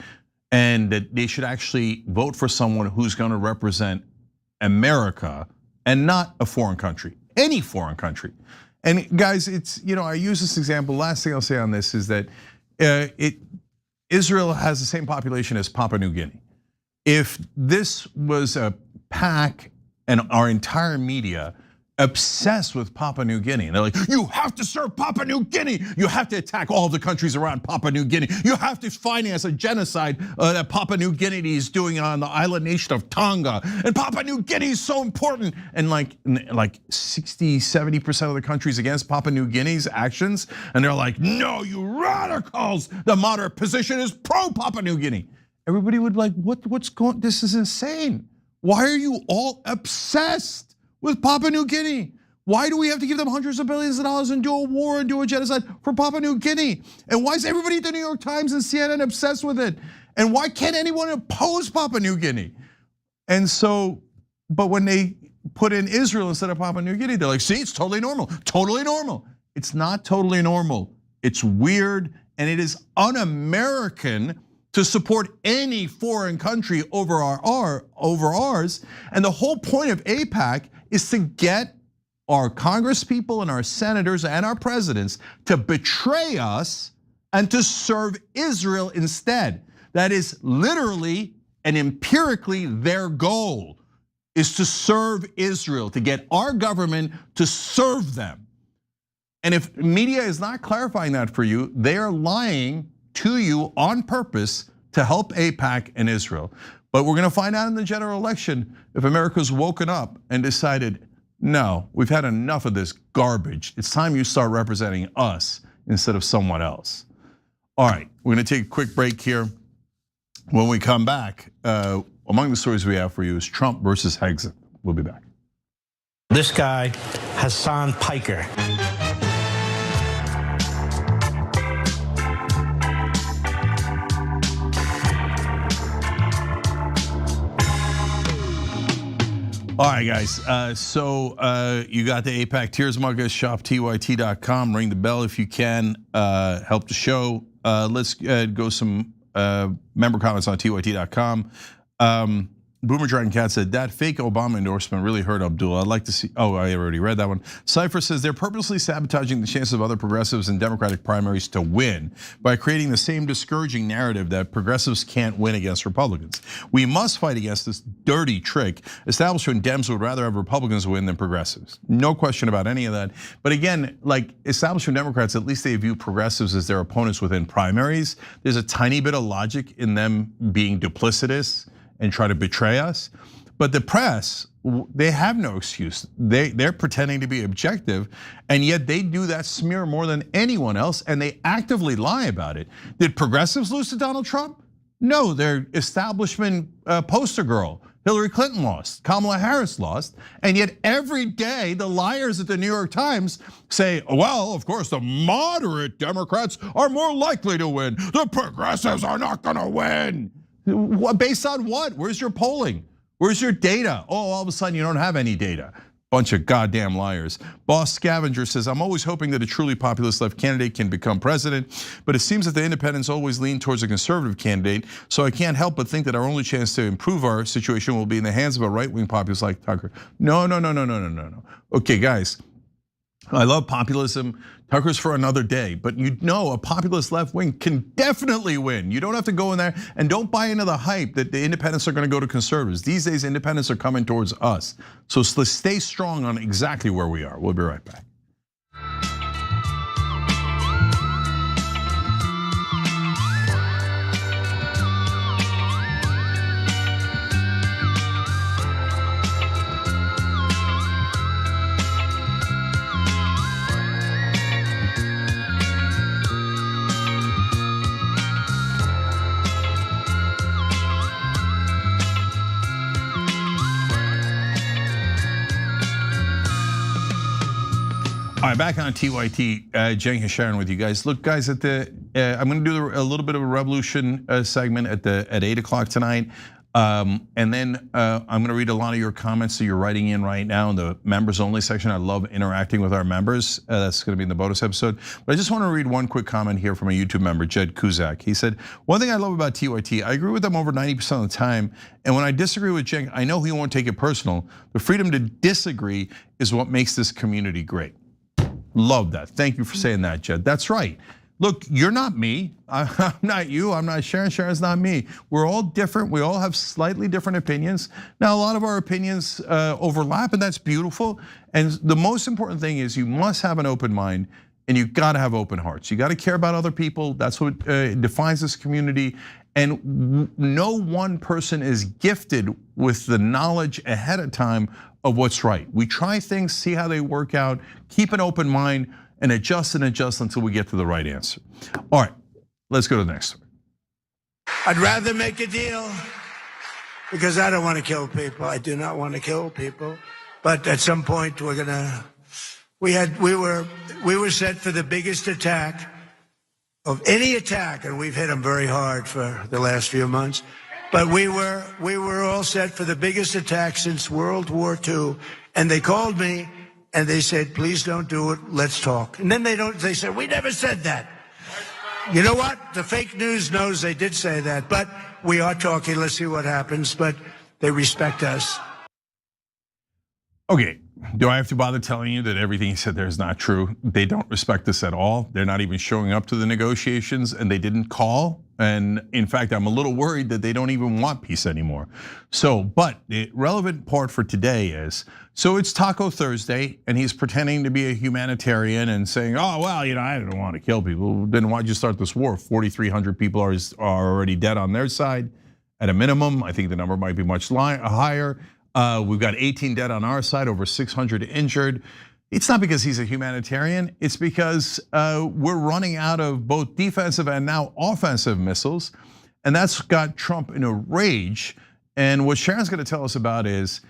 [SPEAKER 4] and that they should actually vote for someone who's gonna represent America and not a foreign country, any foreign country. And guys, it's, I use this example. Last thing I'll say on this is that Israel has the same population as Papua New Guinea. If this was a PAC and our entire media obsessed with Papua New Guinea, and they're like, you have to serve Papua New Guinea. You have to attack all the countries around Papua New Guinea. You have to finance a genocide that Papua New Guinea is doing on the island nation of Tonga. And Papua New Guinea is so important. And like 60, 70% of the countries against Papua New Guinea's actions. And they're like, no, you radicals. The moderate position is pro Papua New Guinea. Everybody would like, what's going, this is insane. Why are you all obsessed with Papua New Guinea? Why do we have to give them hundreds of billions of dollars and do a war and do a genocide for Papua New Guinea? And why is everybody at the New York Times and CNN obsessed with it? And why can't anyone oppose Papua New Guinea? And so, but when they put in Israel instead of Papua New Guinea, they're like, see, it's totally normal, totally normal. It's not totally normal. It's weird, and it is un-American to support any foreign country over ours. And the whole point of AIPAC is to get our Congress people and our senators and our presidents to betray us and to serve Israel instead. That is literally and empirically their goal, is to serve Israel, to get our government to serve them. And if media is not clarifying that for you, they are lying to you on purpose to help AIPAC and Israel. But we're gonna find out in the general election if America's woken up and decided, no, we've had enough of this garbage. It's time you start representing us instead of someone else. All right, we're gonna take a quick break here. When we come back, among the stories we have for you is Trump versus Hegseth. We'll be back.
[SPEAKER 7] This guy, Hassan Piker.
[SPEAKER 4] All right, guys, so you got the AIPAC Tears Mug, shop tyt.com, ring the bell if you can, help the show. Let's go some member comments on tyt.com. Boomer Dragon Cat said, that fake Obama endorsement really hurt Abdul. I'd like to see, I already read that one. Cypher says, they're purposely sabotaging the chances of other progressives in Democratic primaries to win by creating the same discouraging narrative that progressives can't win against Republicans. We must fight against this dirty trick. Establishment Dems would rather have Republicans win than progressives. No question about any of that. But again, like establishment Democrats, at least they view progressives as their opponents within primaries. There's a tiny bit of logic in them being duplicitous and try to betray us. But the press, they have no excuse. They're pretending to be objective, and yet they do that smear more than anyone else, and they actively lie about it. Did progressives lose to Donald Trump? No, their establishment poster girl, Hillary Clinton, lost, Kamala Harris lost, and yet every day the liars at the New York Times say, well, of course, the moderate Democrats are more likely to win. The progressives are not gonna win. Based on what? Where's your polling? Where's your data? Oh, all of a sudden you don't have any data. Bunch of goddamn liars. Boss Scavenger says, I'm always hoping that a truly populist left candidate can become president, but it seems that the independents always lean towards a conservative candidate, so I can't help but think that our only chance to improve our situation will be in the hands of a right-wing populist like Tucker. No. Okay, guys, I love populism. Tucker's for another day, but you know a populist left wing can definitely win. You don't have to go in there, and don't buy into the hype that the independents are gonna go to conservatives. These days, independents are coming towards us. So let's stay strong on exactly where we are. We'll be right back. All right, back on TYT, Cenk and Sharon with you guys. Look, guys, I'm going to do a little bit of a revolution segment at 8 o'clock tonight. And then I'm going to read a lot of your comments that you're writing in right now in the members only section. I love interacting with our members. That's going to be in the bonus episode. But I just want to read one quick comment here from a YouTube member, Jed Kuzak. He said, one thing I love about TYT, I agree with them over 90% of the time. And when I disagree with Cenk, I know he won't take it personal. The freedom to disagree is what makes this community great. Love that. Thank you for saying that, Jed. That's right. Look, you're not me. I'm not you. I'm not Sharon. Sharon's not me. We're all different. We all have slightly different opinions. Now, a lot of our opinions overlap, and that's beautiful. And the most important thing is you must have an open mind, and you've got to have open hearts. You got to care about other people. That's what defines this community. And no one person is gifted with the knowledge ahead of time of what's right. We try things, see how they work out, keep an open mind, and adjust until we get to the right answer. All right, let's go to the next one.
[SPEAKER 7] I'd rather make a deal because I don't want to kill people. I do not want to kill people. But at some point we were set for the biggest attack of any attack, and we've hit them very hard for the last few months. But we were all set for the biggest attack since World War II, and they called me and they said, "Please don't do it. Let's talk." And then they said, "We never said that." You know what? The fake news knows they did say that, but we are talking. Let's see what happens. But they respect us.
[SPEAKER 4] Okay, do I have to bother telling you that everything he said there is not true? They don't respect us at all. They're not even showing up to the negotiations, and they didn't call. And in fact, I'm a little worried that they don't even want peace anymore. So, but the relevant part for today is, so it's Taco Thursday, and he's pretending to be a humanitarian and saying, oh, well, I don't want to kill people. Then why'd you start this war? 4,300 people are already dead on their side at a minimum. I think the number might be much higher. We've got 18 dead on our side, over 600 injured. It's not because he's a humanitarian, it's because we're running out of both defensive and now offensive missiles. And that's got Trump in a rage. And what Sharon's gonna tell us about is,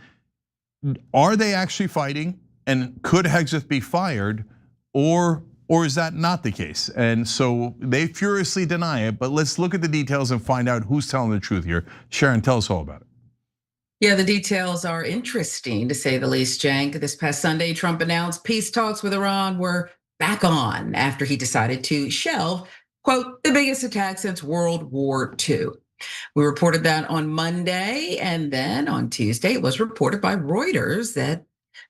[SPEAKER 4] are they actually fighting? And could Hegseth be fired? Or is that not the case? And so they furiously deny it, but let's look at the details and find out who's telling the truth here. Sharon, tell us all about it.
[SPEAKER 26] Yeah, the details are interesting to say the least, Cenk. This past Sunday, Trump announced peace talks with Iran were back on after he decided to shelve, quote, the biggest attack since World War II. We reported that on Monday, and then on Tuesday, it was reported by Reuters that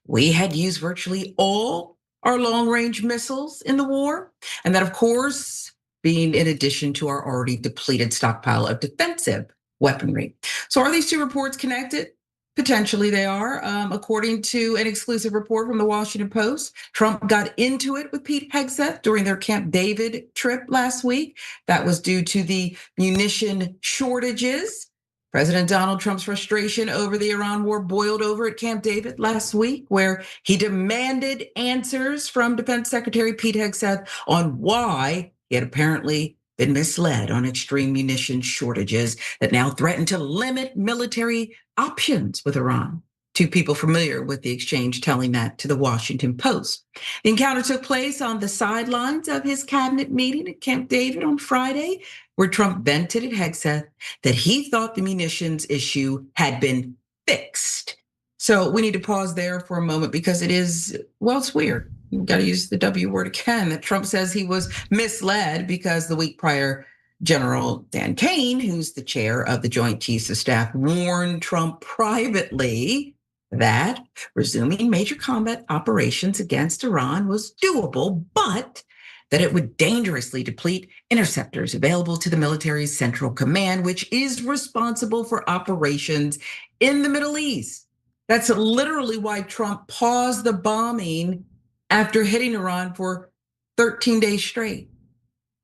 [SPEAKER 26] we had used virtually all our long-range missiles in the war, and that, of course, being in addition to our already depleted stockpile of defensive weaponry. So are these two reports connected? Potentially they are. According to an exclusive report from the Washington Post, Trump got into it with Pete Hegseth during their Camp David trip last week. That was due to the munition shortages. President Donald Trump's frustration over the Iran war boiled over at Camp David last week, where he demanded answers from Defense Secretary Pete Hegseth on why he had apparently been misled on extreme munition shortages that now threaten to limit military options with Iran. Two people familiar with the exchange telling that to the Washington Post. The encounter took place on the sidelines of his cabinet meeting at Camp David on Friday, where Trump vented at Hegseth that he thought the munitions issue had been fixed. So we need to pause there for a moment because it is, well, it's weird. You got to use the W word again, that Trump says he was misled because the week prior, General Dan Kane, who's the chair of the Joint Chiefs of Staff, warned Trump privately that resuming major combat operations against Iran was doable, but that it would dangerously deplete interceptors available to the military's Central Command, which is responsible for operations in the Middle East. That's literally why Trump paused the bombing after hitting Iran for 13 days straight.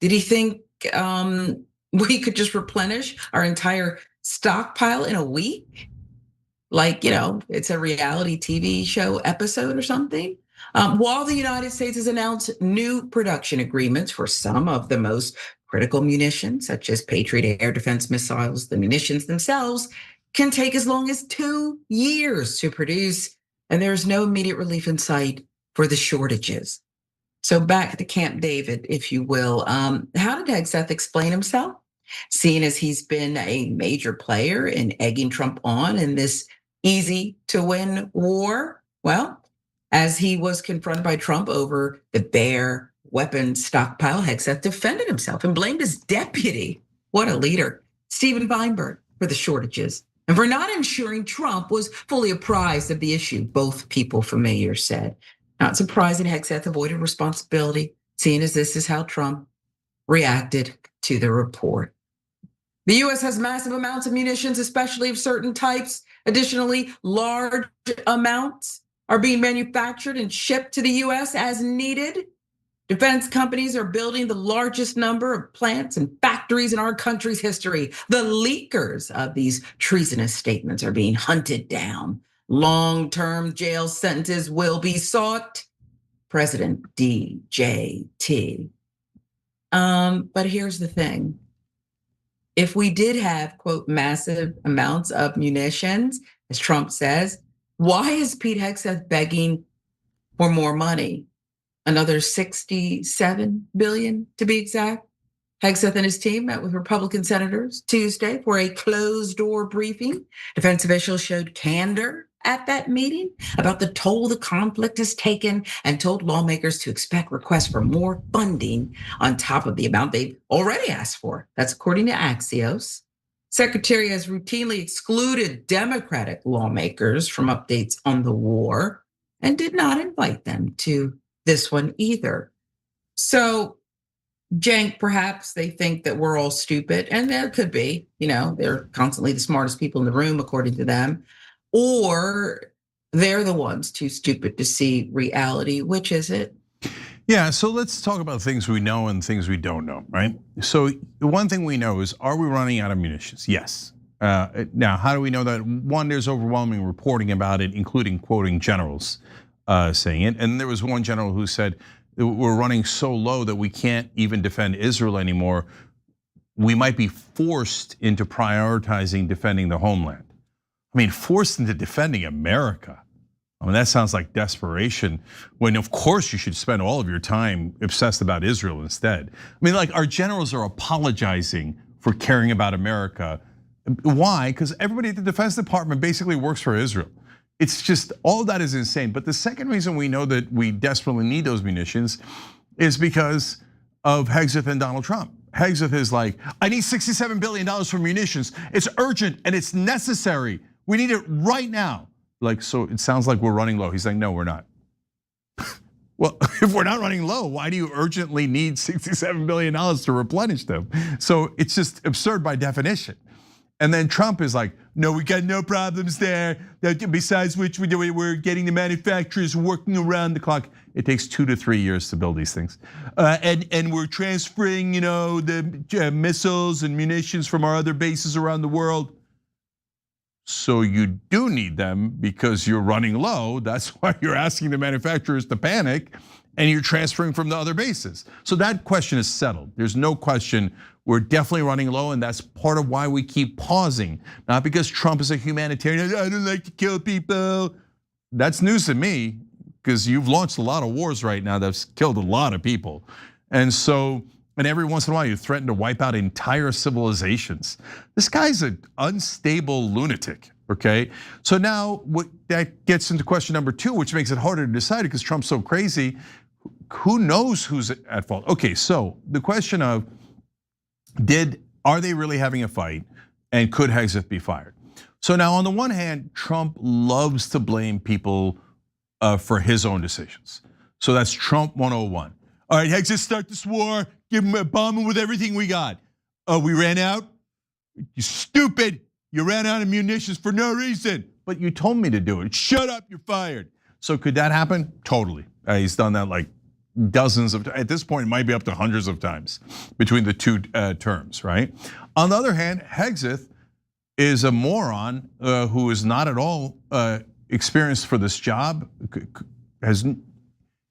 [SPEAKER 26] Did he think we could just replenish our entire stockpile in a week? Like, it's a reality TV show episode or something? While the United States has announced new production agreements for some of the most critical munitions, such as Patriot air defense missiles, the munitions themselves can take as long as 2 years to produce, and there's no immediate relief in sight for the shortages. So back to Camp David, if you will. How did Hegseth explain himself? Seeing as he's been a major player in egging Trump on in this easy to win war. Well, as he was confronted by Trump over the bare weapons stockpile, Hegseth defended himself and blamed his deputy, what a leader, Stephen Weinberg, for the shortages and for not ensuring Trump was fully apprised of the issue, both people familiar said. Not surprising Hegseth avoided responsibility, seeing as this is how Trump reacted to the report. The US has massive amounts of munitions, especially of certain types. Additionally, large amounts are being manufactured and shipped to the US as needed. Defense companies are building the largest number of plants and factories in our country's history. The leakers of these treasonous statements are being hunted down. Long-term jail sentences will be sought. President DJT. But here's the thing. If we did have, quote, massive amounts of munitions, as Trump says, why is Pete Hegseth begging for more money? Another 67 billion to be exact. Hegseth and his team met with Republican senators Tuesday for a closed door briefing. Defense officials showed candor at that meeting about the toll the conflict has taken and told lawmakers to expect requests for more funding on top of the amount they've already asked for. That's according to Axios. Secretary has routinely excluded Democratic lawmakers from updates on the war and did not invite them to this one either. So, Cenk, perhaps they think that we're all stupid, and there could be, they're constantly the smartest people in the room, according to them, or they're the ones too stupid to see reality. Which is it?
[SPEAKER 4] Yeah, so let's talk about things we know and things we don't know, right? So the one thing we know is, are we running out of munitions? Yes. Now, how do we know that? One, there's overwhelming reporting about it, including quoting generals saying it. And there was one general who said, we're running so low that we can't even defend Israel anymore. We might be forced into prioritizing defending the homeland. I mean, forced into defending America. I mean, that sounds like desperation, when of course you should spend all of your time obsessed about Israel instead. I mean, like, our generals are apologizing for caring about America. Why? Because everybody at the Defense Department basically works for Israel. It's just, all of that is insane. But the second reason we know that we desperately need those munitions is because of Hegseth and Donald Trump. Hegseth is like, I need $67 billion for munitions. It's urgent and it's necessary. We need it right now. Like, so it sounds like we're running low. He's like, no, we're not. Well, if we're not running low, why do you urgently need $67 billion to replenish them? So it's just absurd by definition. And then Trump is like, no, we got no problems there. Besides which, we're getting the manufacturers working around the clock. It takes 2 to 3 years to build these things. And we're transferring, the missiles and munitions from our other bases around the world. So you do need them because you're running low. That's why you're asking the manufacturers to panic, and you're transferring from the other bases. So that question is settled. There's no question. We're definitely running low, and that's part of why we keep pausing. Not because Trump is a humanitarian, I don't like to kill people. That's news to me, because you've launched a lot of wars right now that's killed a lot of people. And so, and every once in a while you threaten to wipe out entire civilizations. This guy's an unstable lunatic, okay? So now that gets into question number 2, which makes it harder to decide because Trump's so crazy. Who knows who's at fault? Okay, so the question of, are they really having a fight, and could Hegseth be fired? So now on the one hand, Trump loves to blame people for his own decisions. So that's Trump 101. All right, Hegseth, start this war, give him a bomb with everything we got. Oh, we ran out? You stupid, you ran out of munitions for no reason. But you told me to do it, shut up, you're fired. So could that happen? Totally, he's done that like dozens of times. At this point, it might be up to hundreds of times between the two terms, right? On the other hand, Hegseth is a moron who is not at all experienced for this job,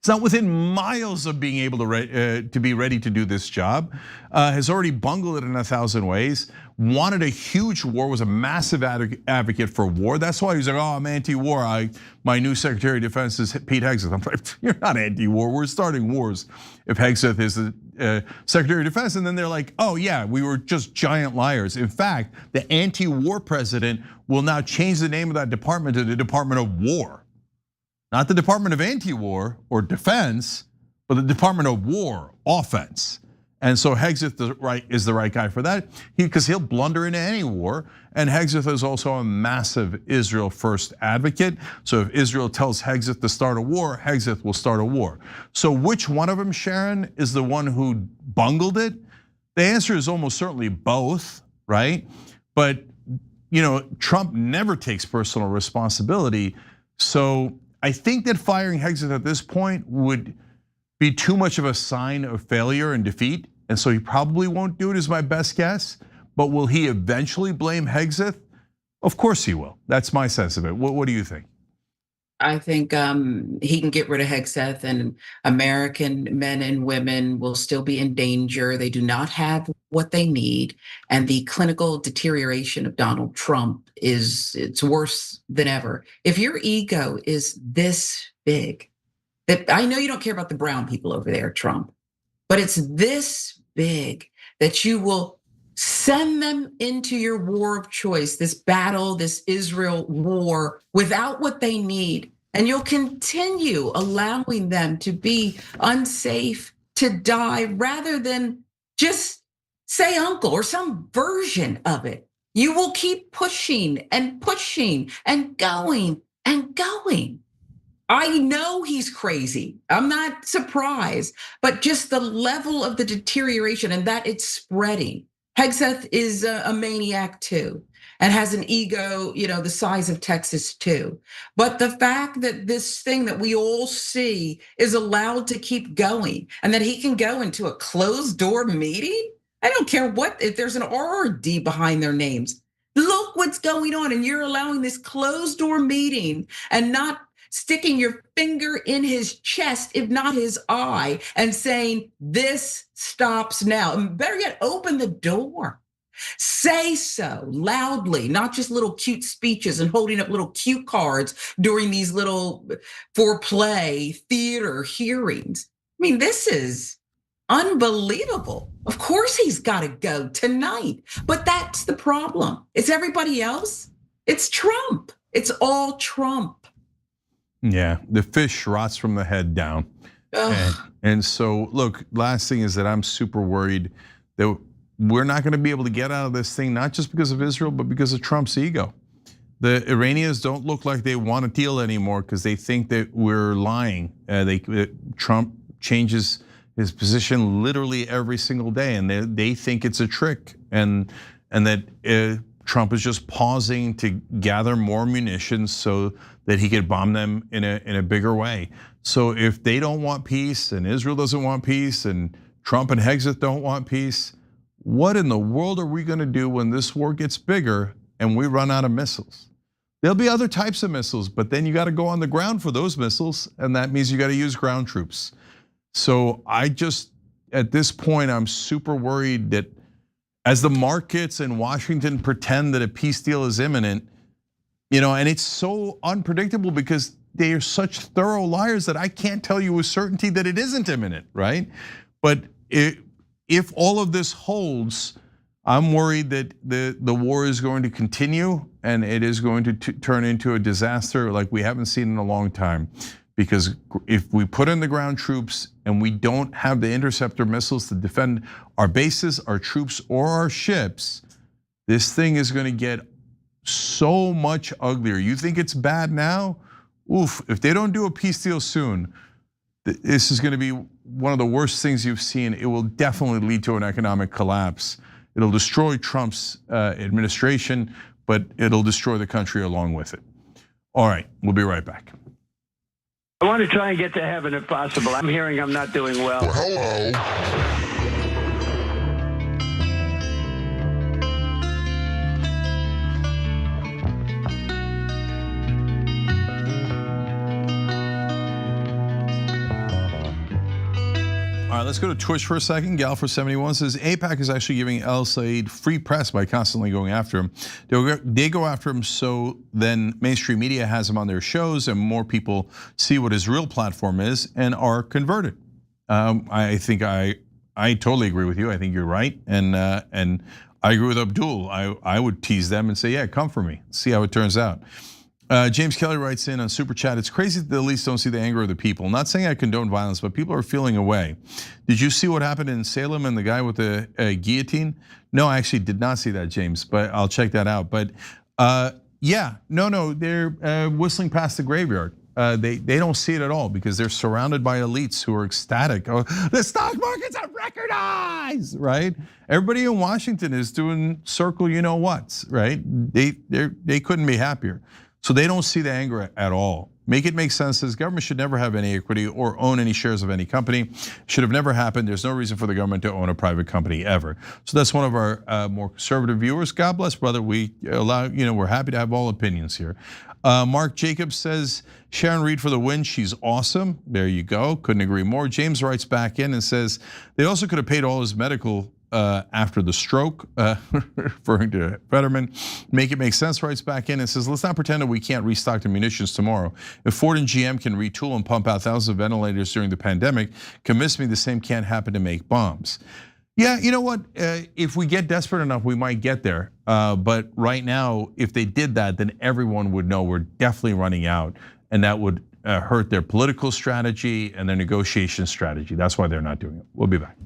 [SPEAKER 4] It's not within miles of being able to be ready to do this job. Has already bungled it in 1,000 ways. Wanted a huge war, was a massive advocate for war. That's why he's like, oh, I'm anti-war. My new Secretary of Defense is Pete Hegseth. I'm like, you're not anti-war. We're starting wars if Hegseth is the Secretary of Defense. And then they're like, oh yeah, we were just giant liars. In fact, the anti-war president will now change the name of that department to the Department of War. Not the Department of Anti-War or Defense, but the Department of War, offense. And so Hegseth is the right guy for that, because he'll blunder into any war. And Hegseth is also a massive Israel first advocate. So if Israel tells Hegseth to start a war, Hegseth will start a war. So which one of them, Sharon, is the one who bungled it? The answer is almost certainly both, right? But Trump never takes personal responsibility. So I think that firing Hegseth at this point would be too much of a sign of failure and defeat. And so he probably won't do it, is my best guess. But will he eventually blame Hegseth? Of course he will. That's my sense of it. What do you think?
[SPEAKER 26] I think he can get rid of Hegseth, and American men and women will still be in danger. They do not have what they need. And the clinical deterioration of Donald Trump it's worse than ever. If your ego is this big, that I know you don't care about the brown people over there, Trump, but it's this big that you will send them into your war of choice, this battle, this Israel war, without what they need. And you'll continue allowing them to be unsafe, to die, rather than just say uncle or some version of it. You will keep pushing and pushing and going and going. I know he's crazy. I'm not surprised, but just the level of the deterioration and that it's spreading. Hegseth is a maniac too, and has an ego, the size of Texas too. But the fact that this thing that we all see is allowed to keep going, and that he can go into a closed door meeting, I don't care if there's an R or a D behind their names. Look what's going on, and you're allowing this closed door meeting and not sticking your finger in his chest, if not his eye, and saying, this stops now. And better yet, open the door. Say so loudly, not just little cute speeches and holding up little cue cards during these little foreplay theater hearings. I mean, this is unbelievable. Of course he's got to go tonight, but that's the problem. It's everybody else. It's Trump. It's all Trump.
[SPEAKER 4] Yeah, the fish rots from the head down. And so, look, last thing is that I'm super worried that we're not going to be able to get out of this thing, not just because of Israel, but because of Trump's ego. The Iranians don't look like they want to deal anymore because they think that we're lying. Trump changes his position literally every single day, and they think it's a trick, and that Trump is just pausing to gather more munitions so that he could bomb them in a bigger way. So if they don't want peace, and Israel doesn't want peace, and Trump and Hegseth don't want peace, what in the world are we going to do when this war gets bigger and we run out of missiles? There'll be other types of missiles, but then you got to go on the ground for those missiles, and that means you got to use ground troops. So at this point, I'm super worried that as the markets in Washington pretend that a peace deal is imminent, and it's so unpredictable because they are such thorough liars that I can't tell you with certainty that it isn't imminent, right? But if all of this holds, I'm worried that the war is going to continue and it is going to turn into a disaster like we haven't seen in a long time. Because if we put in the ground troops and we don't have the interceptor missiles to defend our bases, our troops, or our ships, this thing is going to get so much uglier. You think it's bad now? Oof, if they don't do a peace deal soon, this is going to be one of the worst things you've seen. It will definitely lead to an economic collapse. It'll destroy Trump's administration, but it'll destroy the country along with it. All right, we'll be right back.
[SPEAKER 12] I want to try and get to heaven if possible. I'm hearing I'm not doing well.
[SPEAKER 23] Hello.
[SPEAKER 4] All right, let's go to Twitch for a second. Gal471 says AIPAC is actually giving El-Sayed free press by constantly going after him. They go after him so then mainstream media has him on their shows and more people see what his real platform is and are converted. I think I totally agree with you. I think you're right, and I agree with Abdul. I would tease them and say, yeah, come for me. See how it turns out. James Kelly writes in on Super Chat, it's crazy that the elites don't see the anger of the people. Not saying I condone violence, but people are feeling away. Did you see what happened in Salem and the guy with the guillotine? No, I actually did not see that, James, but I'll check that out. But yeah, no, they're whistling past the graveyard. They don't see it at all because they're surrounded by elites who are ecstatic. Oh, the stock market's at record highs, right? Everybody in Washington is doing circle you know what's, right? They couldn't be happier. So they don't see the anger at all. Make it make sense. This government should never have any equity or own any shares of any company. Should have never happened. There's no reason for the government to own a private company ever. So that's one of our more conservative viewers. God bless, brother. We allow, we're happy to have all opinions here. Mark Jacobs says, Sharon Reed for the win, she's awesome. There you go, couldn't agree more. James writes back in and says, they also could have paid all his medical after the stroke, referring to Fetterman. Make it make sense, writes back in and says, let's not pretend that we can't restock the munitions tomorrow. If Ford and GM can retool and pump out thousands of ventilators during the pandemic, convince me the same can't happen to make bombs. Yeah, you know what? If we get desperate enough, we might get there. But right now, if they did that, then everyone would know we're definitely running out, and that would hurt their political strategy and their negotiation strategy. That's why they're not doing it. We'll be back.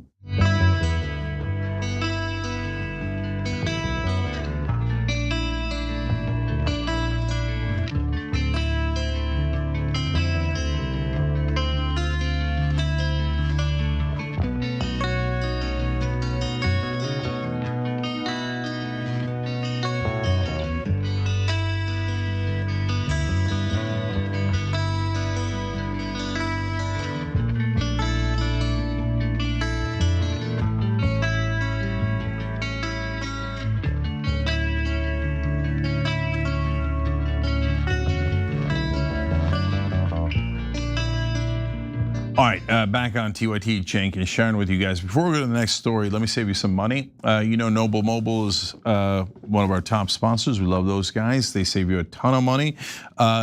[SPEAKER 4] All right, back on TYT, Cenk and Sharon with you guys. Before we go to the next story, let me save you some money. Noble Mobile is one of our top sponsors. We love those guys. They save you a ton of money.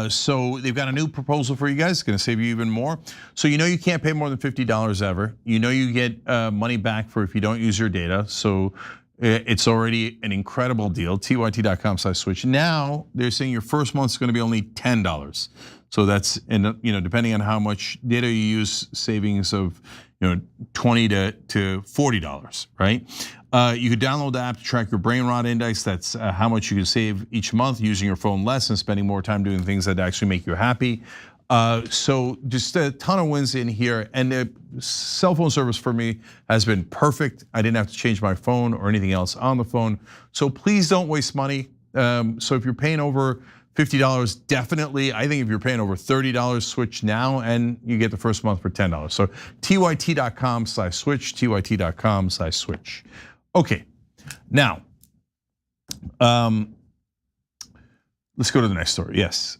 [SPEAKER 4] So they've got a new proposal for you guys. It's gonna save you even more. So you can't pay more than $50 ever. You get money back for if you don't use your data. So it's already an incredible deal. TYT.com/switch. Now they're saying your first month is gonna be only $10. So that's, depending on how much data you use, savings of $20 to $40, right? You could download the app to track your brain rot index. That's how much you can save each month using your phone less and spending more time doing things that actually make you happy. So just a ton of wins in here, and the cell phone service for me has been perfect. I didn't have to change my phone or anything else on the phone. So please don't waste money. So if you're paying over $50, definitely. I think if you're paying over $30, switch now and you get the first month for $10. So TYT.com/switch, TYT.com/switch. Okay, now, let's go to the next story, yes.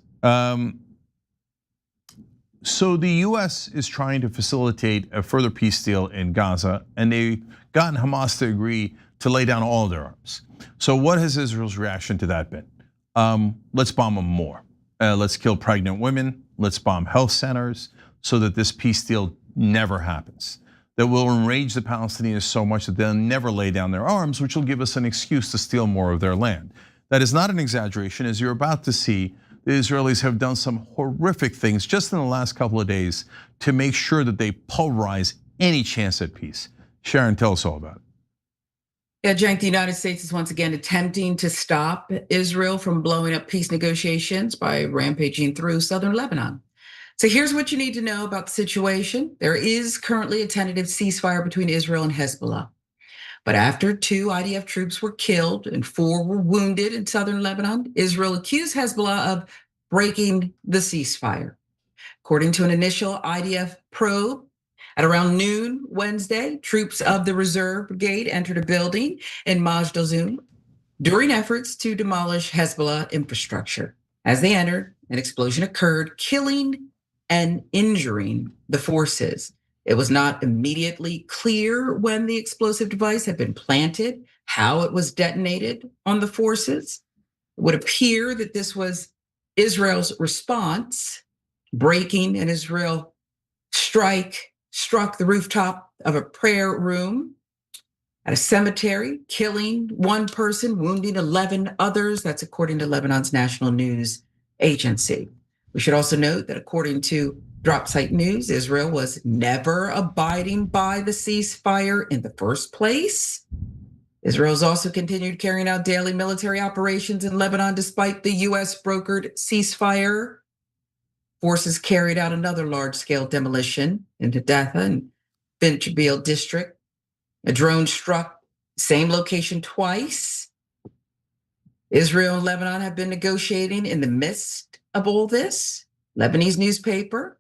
[SPEAKER 4] So the US is trying to facilitate a further peace deal in Gaza, and they've gotten Hamas to agree to lay down all of their arms. So what has Israel's reaction to that been? Let's bomb them more. Let's kill pregnant women. Let's bomb health centers so that this peace deal never happens. That will enrage the Palestinians so much that they'll never lay down their arms, which will give us an excuse to steal more of their land. That is not an exaggeration. As you're about to see, the Israelis have done some horrific things just in the last couple of days to make sure that they pulverize any chance at peace. Sharon, tell us all about it.
[SPEAKER 26] Yeah, Cenk, the United States is once again attempting to stop Israel from blowing up peace negotiations by rampaging through southern Lebanon. So here's what you need to know about the situation. There is currently a tentative ceasefire between Israel and Hezbollah. But after 2 IDF troops were killed and 4 were wounded in southern Lebanon, Israel accused Hezbollah of breaking the ceasefire. According to an initial IDF probe, at around noon Wednesday, troops of the Reserve Brigade entered a building in Majdalzoom during efforts to demolish Hezbollah infrastructure. As they entered, an explosion occurred, killing and injuring the forces. It was not immediately clear when the explosive device had been planted, how it was detonated on the forces. It would appear that this was Israel's response, breaking an Israel struck the rooftop of a prayer room at a cemetery, killing one person, wounding 11 others. That's according to Lebanon's national news agency. We should also note that according to Drop Site News, Israel was never abiding by the ceasefire in the first place. Israel's also continued carrying out daily military operations in Lebanon despite the US brokered ceasefire. Forces carried out another large-scale demolition in Hadatha and Bint Jbeil district. A drone struck same location twice. Israel and Lebanon have been negotiating in the midst of all this. Lebanese newspaper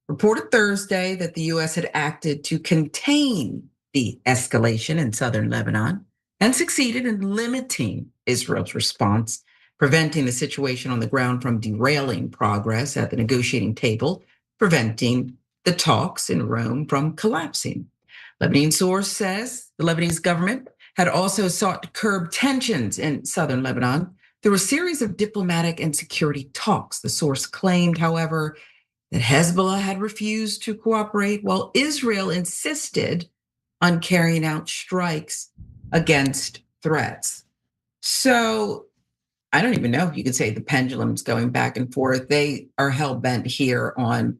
[SPEAKER 26] reported Thursday that the US had acted to contain the escalation in southern Lebanon and succeeded in limiting Israel's response, preventing the situation on the ground from derailing progress at the negotiating table, preventing the talks in Rome from collapsing. Lebanese source says the Lebanese government had also sought to curb tensions in southern Lebanon through a series of diplomatic and security talks. The source claimed, however, that Hezbollah had refused to cooperate while Israel insisted on carrying out strikes against threats. So I don't even know if you could say the pendulum's going back and forth. They are hell-bent here on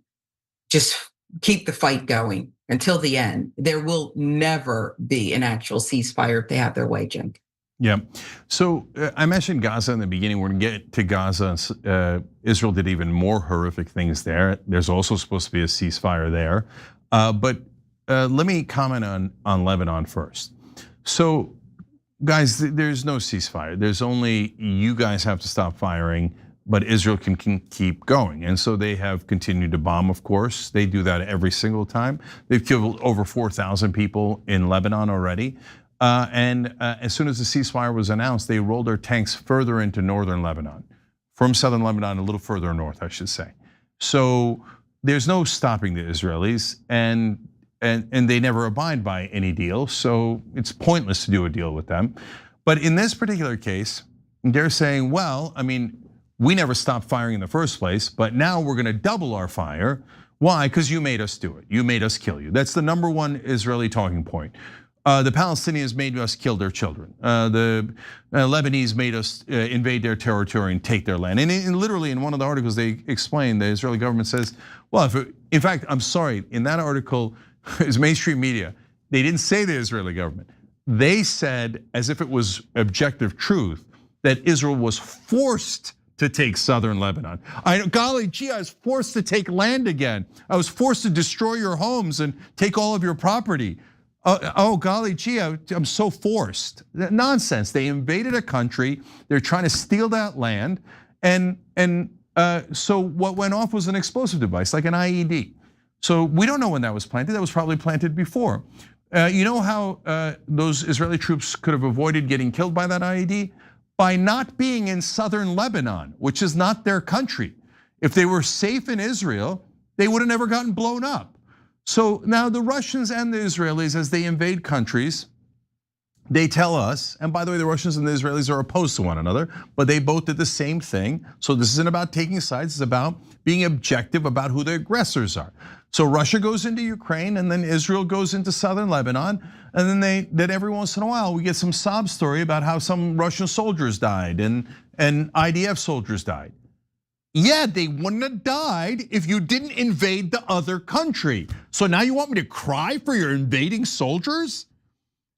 [SPEAKER 26] just keep the fight going until the end. There will never be an actual ceasefire if they have their way, Jim.
[SPEAKER 4] Yeah, so I mentioned Gaza in the beginning. We're gonna get to Gaza. Israel did even more horrific things there. There's also supposed to be a ceasefire there. But let me comment on Lebanon first. So guys, there's no ceasefire. There's only you guys have to stop firing, but Israel can keep going. And so they have continued to bomb, of course. They do that every single time. They've killed over 4,000 people in Lebanon already. And as soon as the ceasefire was announced, they rolled their tanks further into northern Lebanon, from southern Lebanon, a little further north, I should say. So there's no stopping the Israelis, and they never abide by any deal. So it's pointless to do a deal with them. But in this particular case, they're saying, well, I mean, we never stopped firing in the first place, but now we're gonna double our fire. Why? Because you made us do it. You made us kill you. That's the number one Israeli talking point. The Palestinians made us kill their children. The Lebanese made us invade their territory and take their land. And literally in one of the articles they explained, the Israeli government says, well, in fact, I'm sorry, in that article, it's mainstream media, they didn't say the Israeli government. They said, as if it was objective truth, that Israel was forced to take southern Lebanon. Golly gee, I was forced to take land again. I was forced to destroy your homes and take all of your property. Oh golly gee, I'm so forced. Nonsense. They invaded a country. They're trying to steal that land, and so what went off was an explosive device, like an IED. So we don't know when that was planted. That was probably planted before. You know how those Israeli troops could have avoided getting killed by that IED? By not being in southern Lebanon, which is not their country. If they were safe in Israel, they would have never gotten blown up. So now the Russians and the Israelis, as they invade countries, they tell us, and by the way, the Russians and the Israelis are opposed to one another, but they both did the same thing. So this isn't about taking sides, it's about being objective about who the aggressors are. So Russia goes into Ukraine, and then Israel goes into southern Lebanon, and then every once in a while we get some sob story about how some Russian soldiers died and IDF soldiers died. Yeah, they wouldn't have died if you didn't invade the other country. So now you want me to cry for your invading soldiers?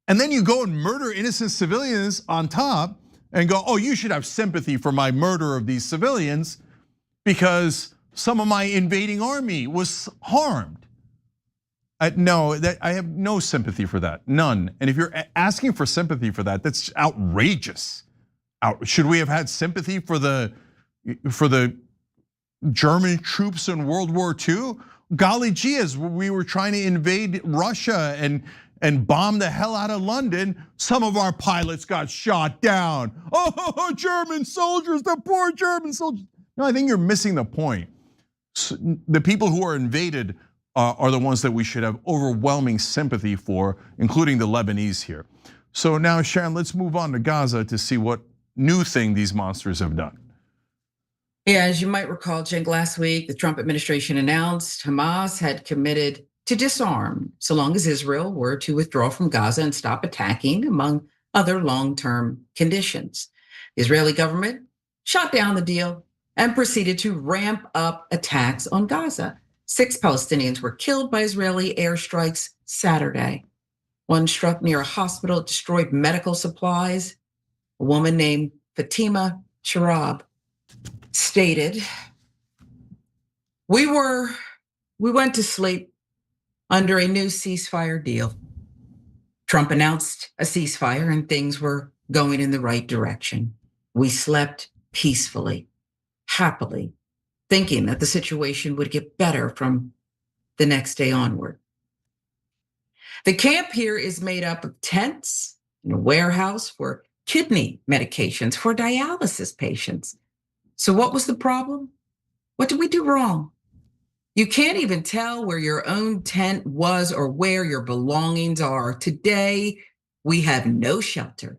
[SPEAKER 4] And then you go and murder innocent civilians on top and go, oh, you should have sympathy for my murder of these civilians because some of my invading army was harmed. No, I have no sympathy for that, none. And if you're asking for sympathy for that, that's outrageous. Should we have had sympathy for the German troops in World War II? Golly gee, as we were trying to invade Russia and bomb the hell out of London, some of our pilots got shot down. Oh, German soldiers, the poor German soldiers. No, I think you're missing the point. The people who are invaded are the ones that we should have overwhelming sympathy for, including the Lebanese here. So now, Sharon, let's move on to Gaza to see what new thing these monsters have done.
[SPEAKER 26] Yeah, as you might recall, Cenk, last week, the Trump administration announced Hamas had committed to disarm so long as Israel were to withdraw from Gaza and stop attacking, among other long-term conditions. The Israeli government shot down the deal and proceeded to ramp up attacks on Gaza. 6 Palestinians were killed by Israeli airstrikes Saturday. One struck near a hospital, destroyed medical supplies. A woman named Fatima Sharab stated, we went to sleep under a new ceasefire deal. Trump announced a ceasefire and things were going in the right direction. We slept peacefully, happily, thinking that the situation would get better from the next day onward. The camp here is made up of tents and a warehouse for kidney medications for dialysis patients. So what was the problem? What did we do wrong? You can't even tell where your own tent was or where your belongings are. Today, we have no shelter.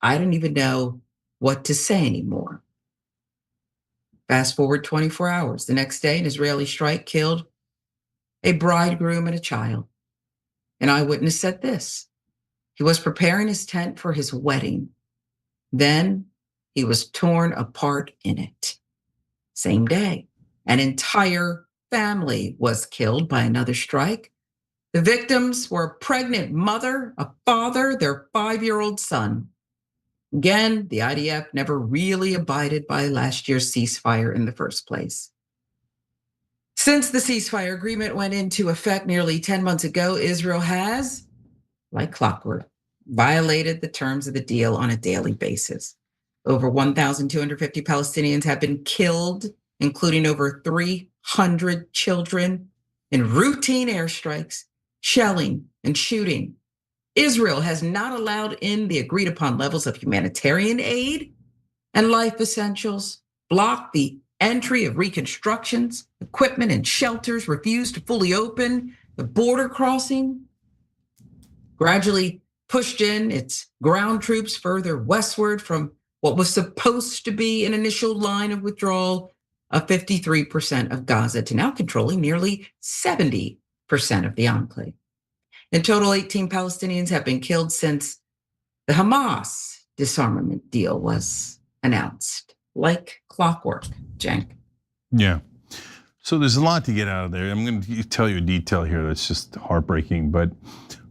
[SPEAKER 26] I don't even know what to say anymore. Fast forward 24 hours. The next day, an Israeli strike killed a bridegroom and a child. An eyewitness said this: he was preparing his tent for his wedding. Then he was torn apart in it. Same day, an entire family was killed by another strike. The victims were a pregnant mother, a father, their 5-year-old son. Again, the IDF never really abided by last year's ceasefire in the first place. Since the ceasefire agreement went into effect nearly 10 months ago, Israel has, like clockwork, violated the terms of the deal on a daily basis. Over 1,250 Palestinians have been killed, including over 300 children, in routine airstrikes, shelling, and shooting. Israel has not allowed in the agreed upon levels of humanitarian aid and life essentials, blocked the entry of reconstructions, equipment, and shelters, refused to fully open the border crossing, gradually pushed in its ground troops further westward from what was supposed to be an initial line of withdrawal of 53% of Gaza to now controlling nearly 70% of the enclave. In total, 18 Palestinians have been killed since the Hamas disarmament deal was announced. Like clockwork, Cenk.
[SPEAKER 4] Yeah. So there's a lot to get out of there. I'm going to tell you a detail here that's just heartbreaking. But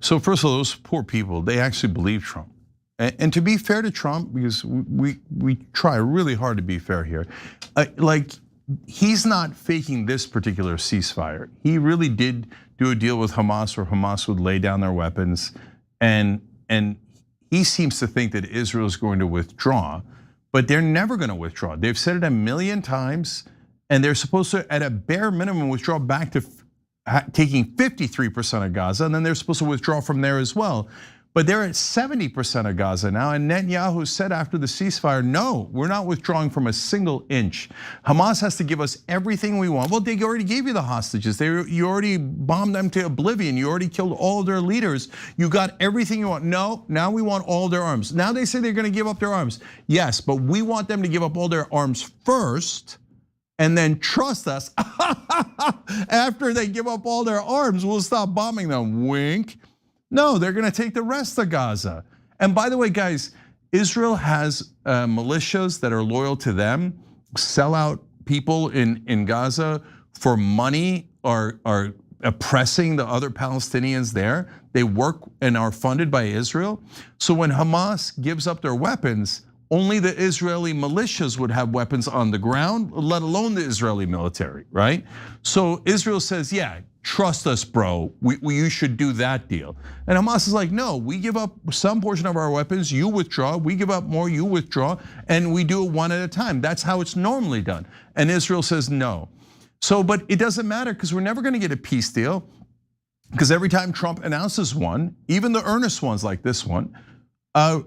[SPEAKER 4] so first of all, those poor people, they actually believe Trump. And to be fair to Trump, because we try really hard to be fair here, like he's not faking this particular ceasefire. He really did do a deal with Hamas where Hamas would lay down their weapons, and he seems to think that Israel is going to withdraw, but they're never going to withdraw. They've said it 1,000,000 times, and they're supposed to, at a bare minimum, withdraw back to taking 53% of Gaza, and then they're supposed to withdraw from there as well. But they're at 70% of Gaza now, and Netanyahu said after the ceasefire, no, we're not withdrawing from a single inch. Hamas has to give us everything we want. Well, they already gave you the hostages. You already bombed them to oblivion. You already killed all of their leaders. You got everything you want. No, now we want all their arms. Now they say they're gonna give up their arms. Yes, but we want them to give up all their arms first, and then trust us. After they give up all their arms, we'll stop bombing them, wink. No, they're gonna take the rest of Gaza. And by the way, guys, Israel has militias that are loyal to them, sell out people in Gaza for money, are oppressing the other Palestinians there. They work and are funded by Israel. So when Hamas gives up their weapons, only the Israeli militias would have weapons on the ground, let alone the Israeli military, right? So Israel says, yeah, trust us, bro, you should do that deal. And Hamas is like, no, we give up some portion of our weapons, you withdraw, we give up more, you withdraw, and we do it one at a time. That's how it's normally done. And Israel says no. So, but it doesn't matter because we're never gonna get a peace deal, because every time Trump announces one, even the earnest ones like this one,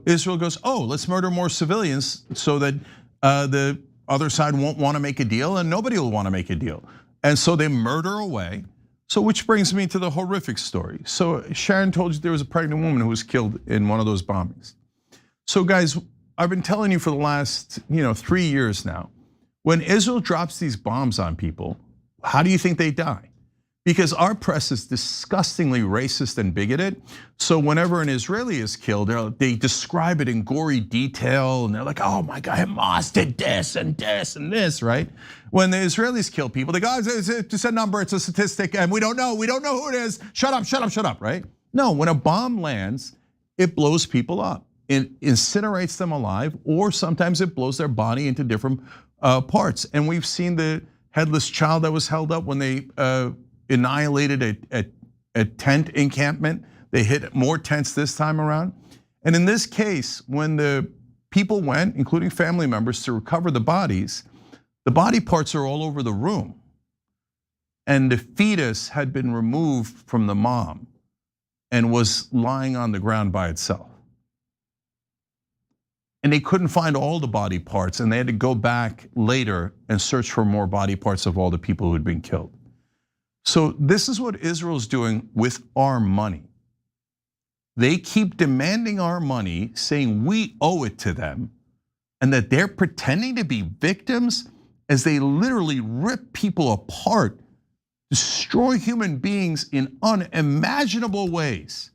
[SPEAKER 4] Israel goes, oh, let's murder more civilians so that the other side won't wanna make a deal and nobody will wanna make a deal. And so they murder away. So which brings me to the horrific story. So Sharon told you there was a pregnant woman who was killed in one of those bombings. So guys, I've been telling you for the last 3 years now, when Israel drops these bombs on people, how do you think they die? Because our press is disgustingly racist and bigoted. So whenever an Israeli is killed, they describe it in gory detail, and they're like, "Oh my God, Hamas did this and this and this," right? When the Israelis kill people, they go, "It's a number, it's a statistic, and we don't know who it is. Shut up," right? No, when a bomb lands, it blows people up. It incinerates them alive, or sometimes it blows their body into different parts. And we've seen the headless child that was held up when they annihilated a tent encampment. They hit more tents this time around. And in this case, when the people went, including family members, to recover the bodies, the body parts are all over the room. And the fetus had been removed from the mom and was lying on the ground by itself. And they couldn't find all the body parts, and they had to go back later and search for more body parts of all the people who had been killed. So this is what Israel's doing with our money. They keep demanding our money, saying we owe it to them, and that they're pretending to be victims as they literally rip people apart, destroy human beings in unimaginable ways.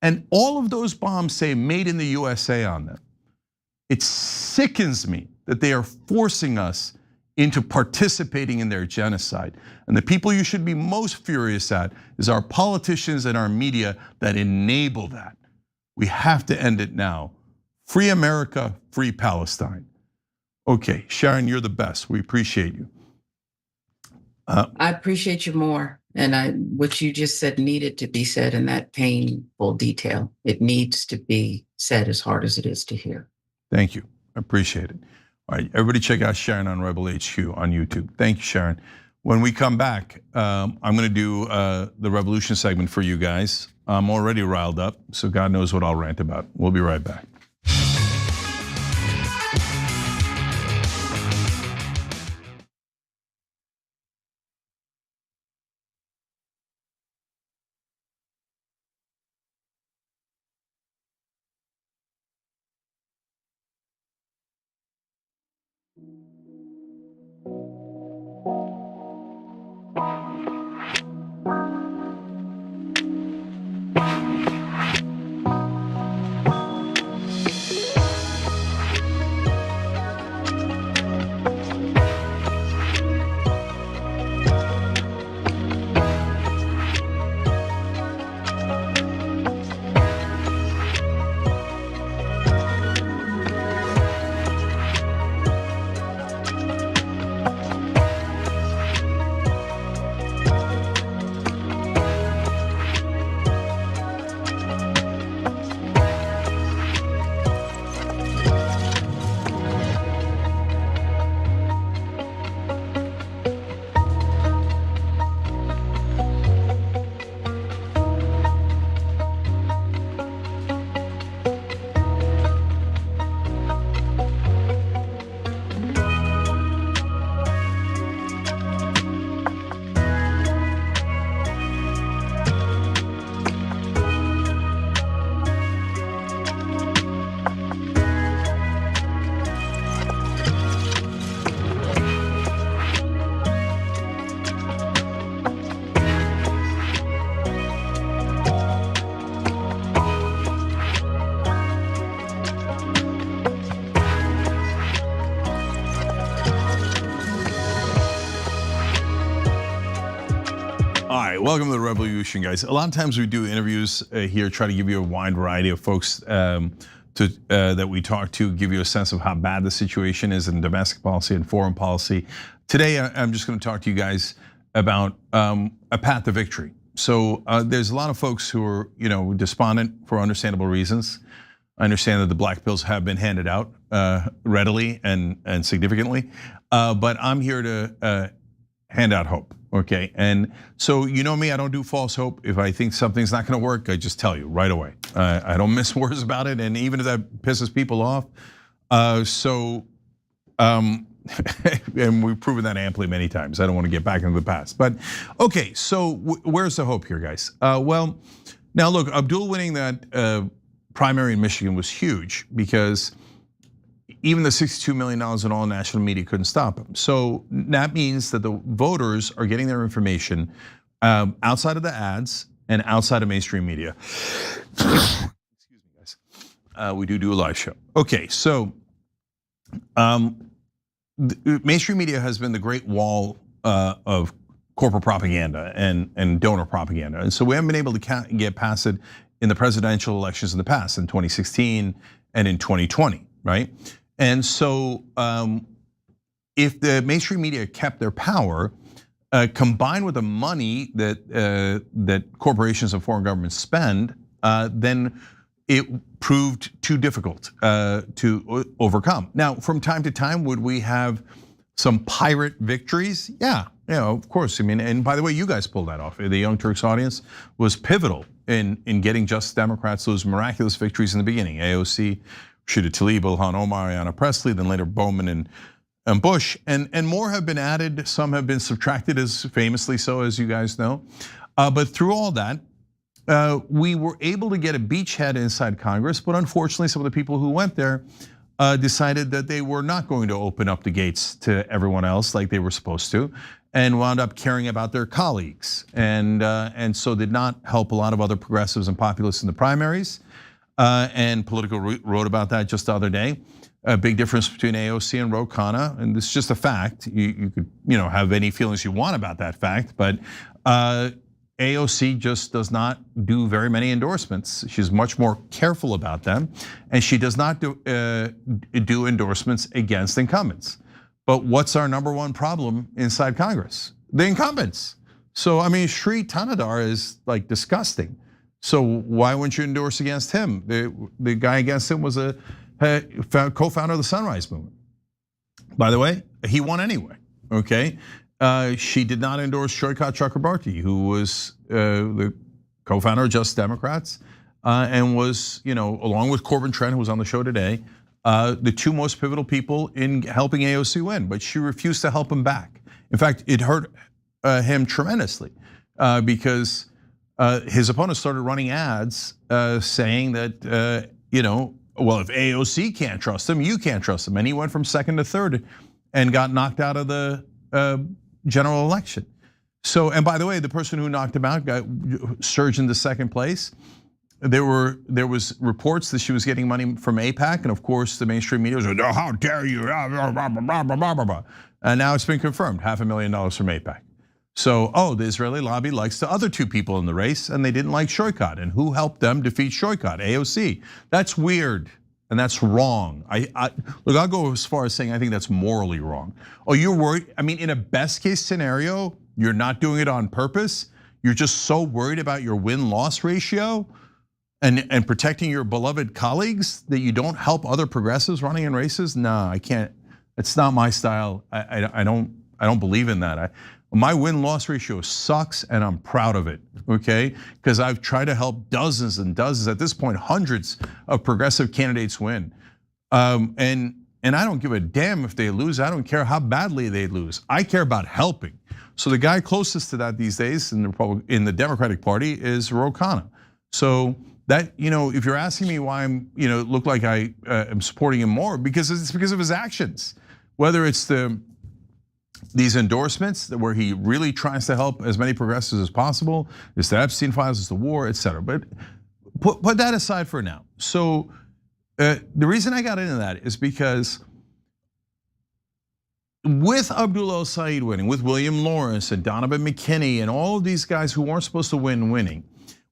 [SPEAKER 4] And all of those bombs say made in the USA on them. It sickens me that they are forcing us into participating in their genocide. And the people you should be most furious at is our politicians and our media that enable that. We have to end it now. Free America, free Palestine. Okay, Sharon, you're the best. We appreciate you.
[SPEAKER 26] I appreciate you more. And what you just said needed to be said in that painful detail. It needs to be said as hard as it is to hear.
[SPEAKER 4] Thank you, I appreciate it. All right, everybody check out Sharon on Rebel HQ on YouTube. Thank you, Sharon. When we come back, I'm gonna do the revolution segment for you guys. I'm already riled up, so God knows what I'll rant about. We'll be right back. Welcome to the Revolution, guys. A lot of times we do interviews here, try to give you a wide variety of folks that we talk to, give you a sense of how bad the situation is in domestic policy and foreign policy. Today, I'm just going to talk to you guys about a path to victory. So there's a lot of folks who are, despondent for understandable reasons. I understand that the black pills have been handed out readily and significantly, but I'm here to hand out hope. Okay, and so you know me, I don't do false hope. If I think something's not gonna work, I just tell you right away. I don't miss words about it, and even if that pisses people off. And we've proven that amply many times. I don't want to get back into the past. But okay, so where's the hope here, guys? Well, now look, Abdul winning that primary in Michigan was huge because even the $62 million in all national media couldn't stop him. So that means that the voters are getting their information outside of the ads and outside of mainstream media. Excuse me, guys. We do a live show. Okay, so mainstream media has been the great wall of corporate propaganda and donor propaganda. And so we haven't been able to get past it in the presidential elections in the past, in 2016 and in 2020, right? And so if the mainstream media kept their power, combined with the money that corporations and foreign governments spend, then it proved too difficult to overcome. Now, from time to time, would we have some pirate victories? Yeah, of course. I mean, and by the way, you guys pulled that off. The Young Turks audience was pivotal in getting Just Democrats those miraculous victories in the beginning. AOC, Rashida Tlaib, Ilhan Omar, Ayanna Pressley, then later Bowman and Bush, and more have been added. Some have been subtracted, as famously so, as you guys know. But through all that, we were able to get a beachhead inside Congress, but unfortunately, some of the people who went there decided that they were not going to open up the gates to everyone else like they were supposed to, and wound up caring about their colleagues, and so did not help a lot of other progressives and populists in the primaries. And Politico wrote about that just the other day. A big difference between AOC and Ro Khanna, and this is just a fact. You could have any feelings you want about that fact, but AOC just does not do very many endorsements. She's much more careful about them, and she does not do endorsements against incumbents. But what's our number one problem inside Congress? The incumbents. So I mean, Sri Tanadar is like disgusting. So why wouldn't you endorse against him? The guy against him was a co-founder of the Sunrise Movement. By the way, he won anyway, okay? She did not endorse Shoykat Chakrabarti, who was the co-founder of Just Democrats, and was, along with Corbin Trent, who was on the show today, the two most pivotal people in helping AOC win, but she refused to help him back. In fact, it hurt him tremendously because his opponents started running ads saying that, well, if AOC can't trust him, you can't trust him. And he went from second to third and got knocked out of the general election. So, and by the way, the person who knocked him out got surged into second place. There was reports that she was getting money from AIPAC, and of course the mainstream media was like, oh, how dare you, and now it's been confirmed, $500,000 from AIPAC. So, the Israeli lobby likes the other two people in the race, and they didn't like Shoykat. And who helped them defeat Shoykat? AOC. That's weird, and that's wrong. Look, I'll go as far as saying I think that's morally wrong. Oh, you're worried? I mean, in a best case scenario, you're not doing it on purpose. You're just so worried about your win-loss ratio and protecting your beloved colleagues that you don't help other progressives running in races. Nah, I can't. It's not my style. I don't believe in that. My win-loss ratio sucks, and I'm proud of it, okay? Because I've tried to help dozens and dozens, at this point, hundreds of progressive candidates win. And I don't give a damn if they lose. I don't care how badly they lose. I care about helping. So the guy closest to that these days in the Democratic Party is Ro Khanna. So that, if you're asking me why I'm, look like I am supporting him more, because it's because of his actions. Whether it's these endorsements where he really tries to help as many progressives as possible, it's the Epstein files, it's the war, etc. But put that aside for now. So the reason I got into that is because with Abdul El-Sayed winning, with William Lawrence and Donovan McKinney and all of these guys who weren't supposed to win winning,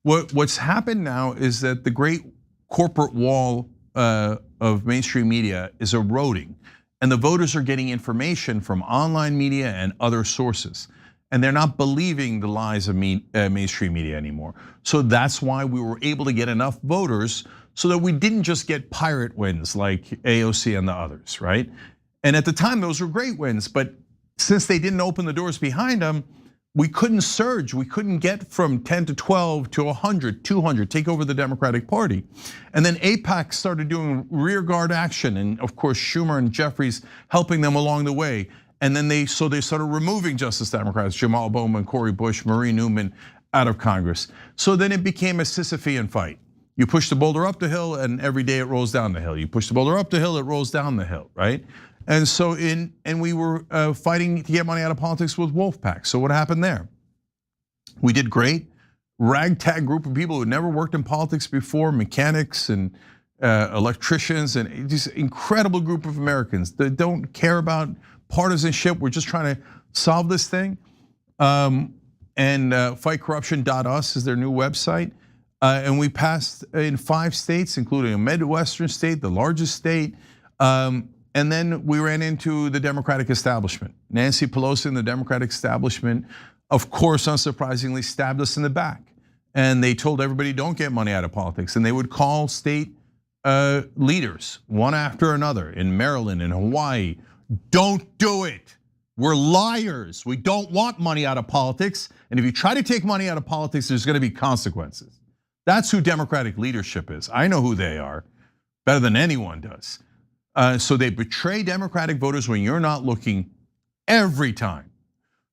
[SPEAKER 4] what's happened now is that the great corporate wall of mainstream media is eroding. And the voters are getting information from online media and other sources. And they're not believing the lies of mainstream media anymore. So that's why we were able to get enough voters so that we didn't just get pirate wins like AOC and the others, right? And at the time, those were great wins, but since they didn't open the doors behind them, we couldn't surge. We couldn't get from 10 to 12 to 100, 200, take over the Democratic Party. And then AIPAC started doing rear guard action. And of course, Schumer and Jeffries helping them along the way. And then they started removing Justice Democrats, Jamal Bowman, Cory Bush, Marie Newman out of Congress. So then it became a Sisyphean fight. You push the boulder up the hill and every day it rolls down the hill. You push the boulder up the hill, it rolls down the hill, right? And so we were fighting to get money out of politics with Wolfpack. So what happened there? We did great. Ragtag group of people who had never worked in politics before, mechanics and electricians, and just incredible group of Americans that don't care about partisanship. We're just trying to solve this thing. And fightcorruption.us is their new website. And we passed in 5 states, including a Midwestern state, the largest state. And then we ran into the Democratic establishment. Nancy Pelosi and the Democratic establishment, of course, unsurprisingly, stabbed us in the back. And they told everybody, don't get money out of politics. And they would call state leaders, one after another, in Maryland, in Hawaii, don't do it. We're liars. We don't want money out of politics. And if you try to take money out of politics, there's gonna be consequences. That's who Democratic leadership is. I know who they are better than anyone does. So they betray Democratic voters when you're not looking every time.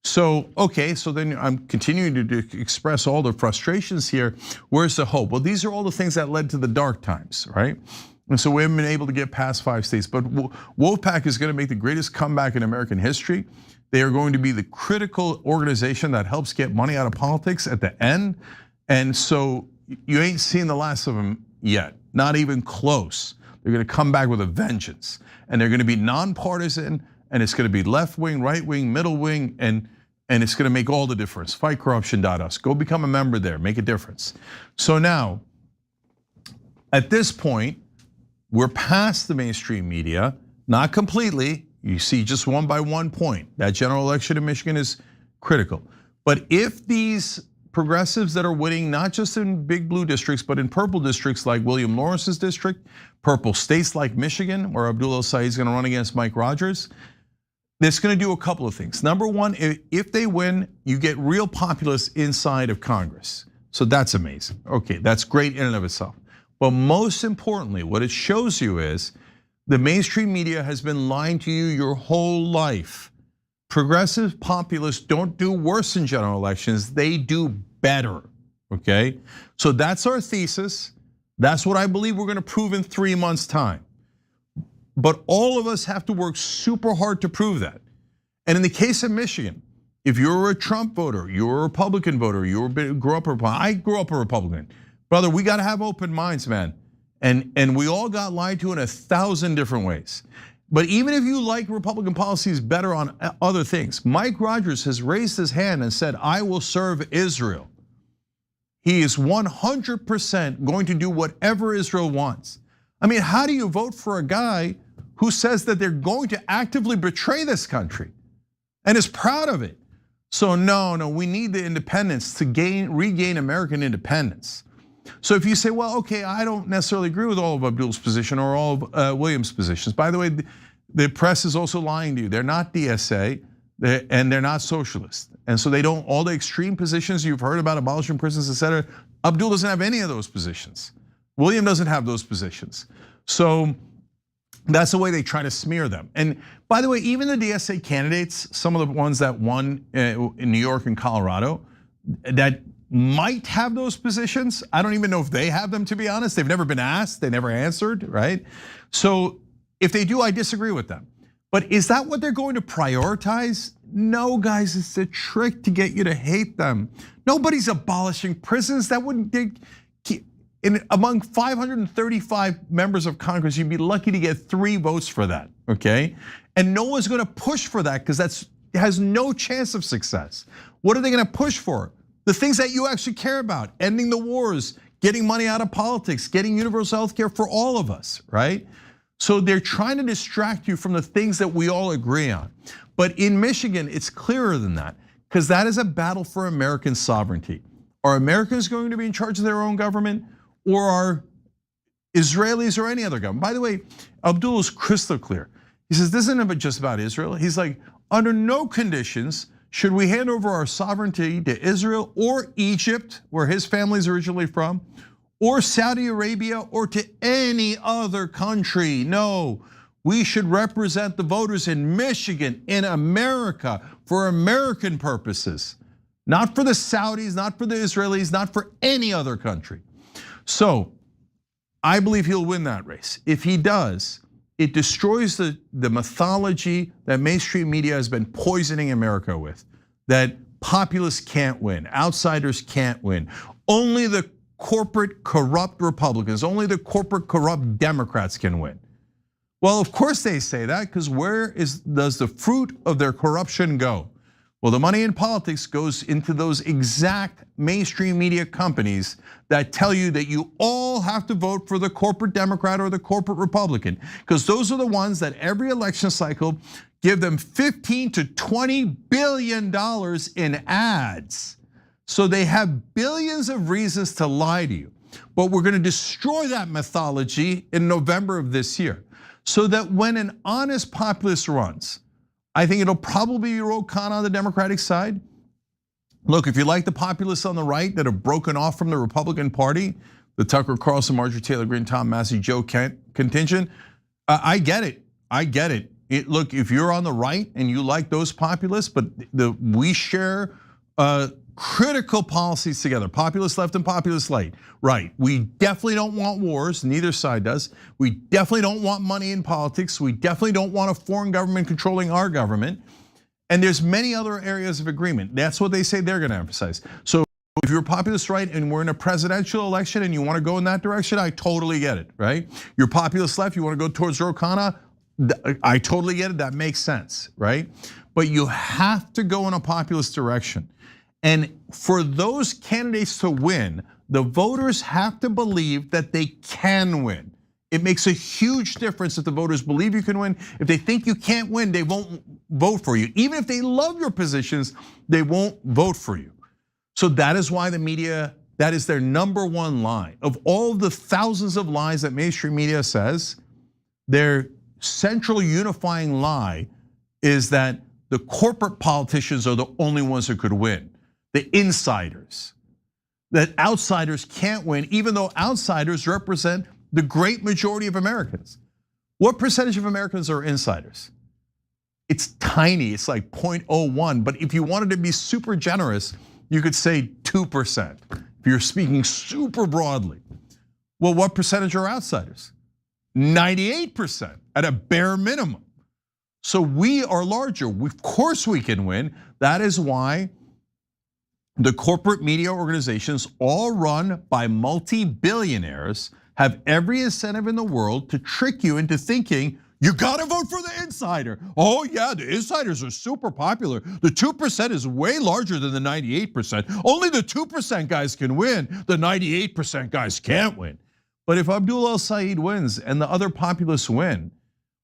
[SPEAKER 4] So, okay, so then I'm continuing to express all the frustrations here. Where's the hope? Well, these are all the things that led to the dark times, right? And so we haven't been able to get past 5 states, but Wolfpack is gonna make the greatest comeback in American history. They are going to be the critical organization that helps get money out of politics at the end. And so you ain't seen the last of them yet, not even close. They're gonna come back with a vengeance, and they're gonna be nonpartisan, and it's gonna be left wing, right wing, middle wing, and it's gonna make all the difference. Fightcorruption.us, go become a member there, make a difference. So now, at this point, we're past the mainstream media, not completely. You see just one by 1 point. That general election in Michigan is critical. But if these progressives that are winning, not just in big blue districts, but in purple districts like William Lawrence's district, purple states like Michigan, where Abdul El-Sayed is gonna run against Mike Rogers, it's gonna do a couple of things. Number one, if they win, you get real populists inside of Congress. So that's amazing. Okay, that's great in and of itself. But most importantly, what it shows you is the mainstream media has been lying to you your whole life. Progressive populists don't do worse in general elections, they do better, okay? So that's our thesis. That's what I believe we're gonna prove in 3 months' time. But all of us have to work super hard to prove that. And in the case of Michigan, if you're a Trump voter, you're a Republican voter, grew up a Republican, I grew up a Republican. Brother, we gotta have open minds, man. And we all got lied to in 1,000 different ways. But even if you like Republican policies better on other things, Mike Rogers has raised his hand and said, I will serve Israel. He is 100% going to do whatever Israel wants. I mean, how do you vote for a guy who says that they're going to actively betray this country and is proud of it? So no, we need the independence to regain American independence. So if you say, well, okay, I don't necessarily agree with all of Abdul's position or all of William's positions. By the way, the press is also lying to you. They're not DSA and they're not socialist. And so they don't, all the extreme positions you've heard about abolishing prisons, et cetera, Abdul doesn't have any of those positions. William doesn't have those positions. So that's the way they try to smear them. And by the way, even the DSA candidates, some of the ones that won in New York and Colorado, that might have those positions. I don't even know if they have them, to be honest. They've never been asked, they never answered, right? So if they do, I disagree with them. But is that what they're going to prioritize? No, guys, it's a trick to get you to hate them. Nobody's abolishing prisons. That wouldn't, among 535 members of Congress, you'd be lucky to get 3 votes for that, okay? And no one's gonna push for that because that has no chance of success. What are they gonna push for? The things that you actually care about, ending the wars, getting money out of politics, getting universal health care for all of us, right? So they're trying to distract you from the things that we all agree on. But in Michigan, it's clearer than that, because that is a battle for American sovereignty. Are Americans going to be in charge of their own government, or are Israelis or any other government? By the way, Abdul is crystal clear. He says, this isn't just about Israel. He's like, under no conditions Should we hand over our sovereignty to Israel or Egypt, where his family's originally from, or Saudi Arabia, or to any other country? No, we should represent the voters in Michigan, in America, for American purposes. Not for the Saudis, not for the Israelis, not for any other country. So I believe he'll win that race. If he does, it destroys the mythology that mainstream media has been poisoning America with, that populists can't win, outsiders can't win. Only the corporate corrupt Republicans, only the corporate corrupt Democrats can win. Well, of course they say that, because where does the fruit of their corruption go? Well, the money in politics goes into those exact mainstream media companies that tell you that you all have to vote for the corporate Democrat or the corporate Republican, because those are the ones that every election cycle give them $15 to $20 billion in ads. So they have billions of reasons to lie to you. But we're gonna destroy that mythology in November of this year, so that when an honest populist runs, I think it'll probably be Ro Khanna on the Democratic side. Look, if you like the populists on the right that have broken off from the Republican Party, the Tucker Carlson, Marjorie Taylor Greene, Tom Massey, Joe Kent contingent, I get it. I get it. Look, if you're on the right and you like those populists, but we share critical policies together, populist left and populist right. We definitely don't want wars, neither side does. We definitely don't want money in politics. We definitely don't want a foreign government controlling our government. And there's many other areas of agreement. That's what they say they're gonna emphasize. So if you're populist right and we're in a presidential election and you wanna go in that direction, I totally get it, right? You're populist left, you wanna go towards Ro Khanna, I totally get it, that makes sense, right? But you have to go in a populist direction. And for those candidates to win, the voters have to believe that they can win. It makes a huge difference if the voters believe you can win. If they think you can't win, they won't vote for you. Even if they love your positions, they won't vote for you. So that is why the media, that is their number one lie. Of all the thousands of lies that mainstream media says, their central unifying lie is that the corporate politicians are the only ones who could win. The insiders, that outsiders can't win, even though outsiders represent the great majority of Americans. What percentage of Americans are insiders? It's tiny, it's like 0.01, but if you wanted to be super generous, you could say 2%, if you're speaking super broadly. Well, what percentage are outsiders? 98% at a bare minimum. So we are larger, of course we can win. That is why the corporate media organizations, all run by multi-billionaires, have every incentive in the world to trick you into thinking you gotta vote for the insider. Oh yeah, the insiders are super popular. The 2% is way larger than the 98%. Only the 2% guys can win. The 98% guys can't win. But if Abdul El-Sayed wins and the other populists win,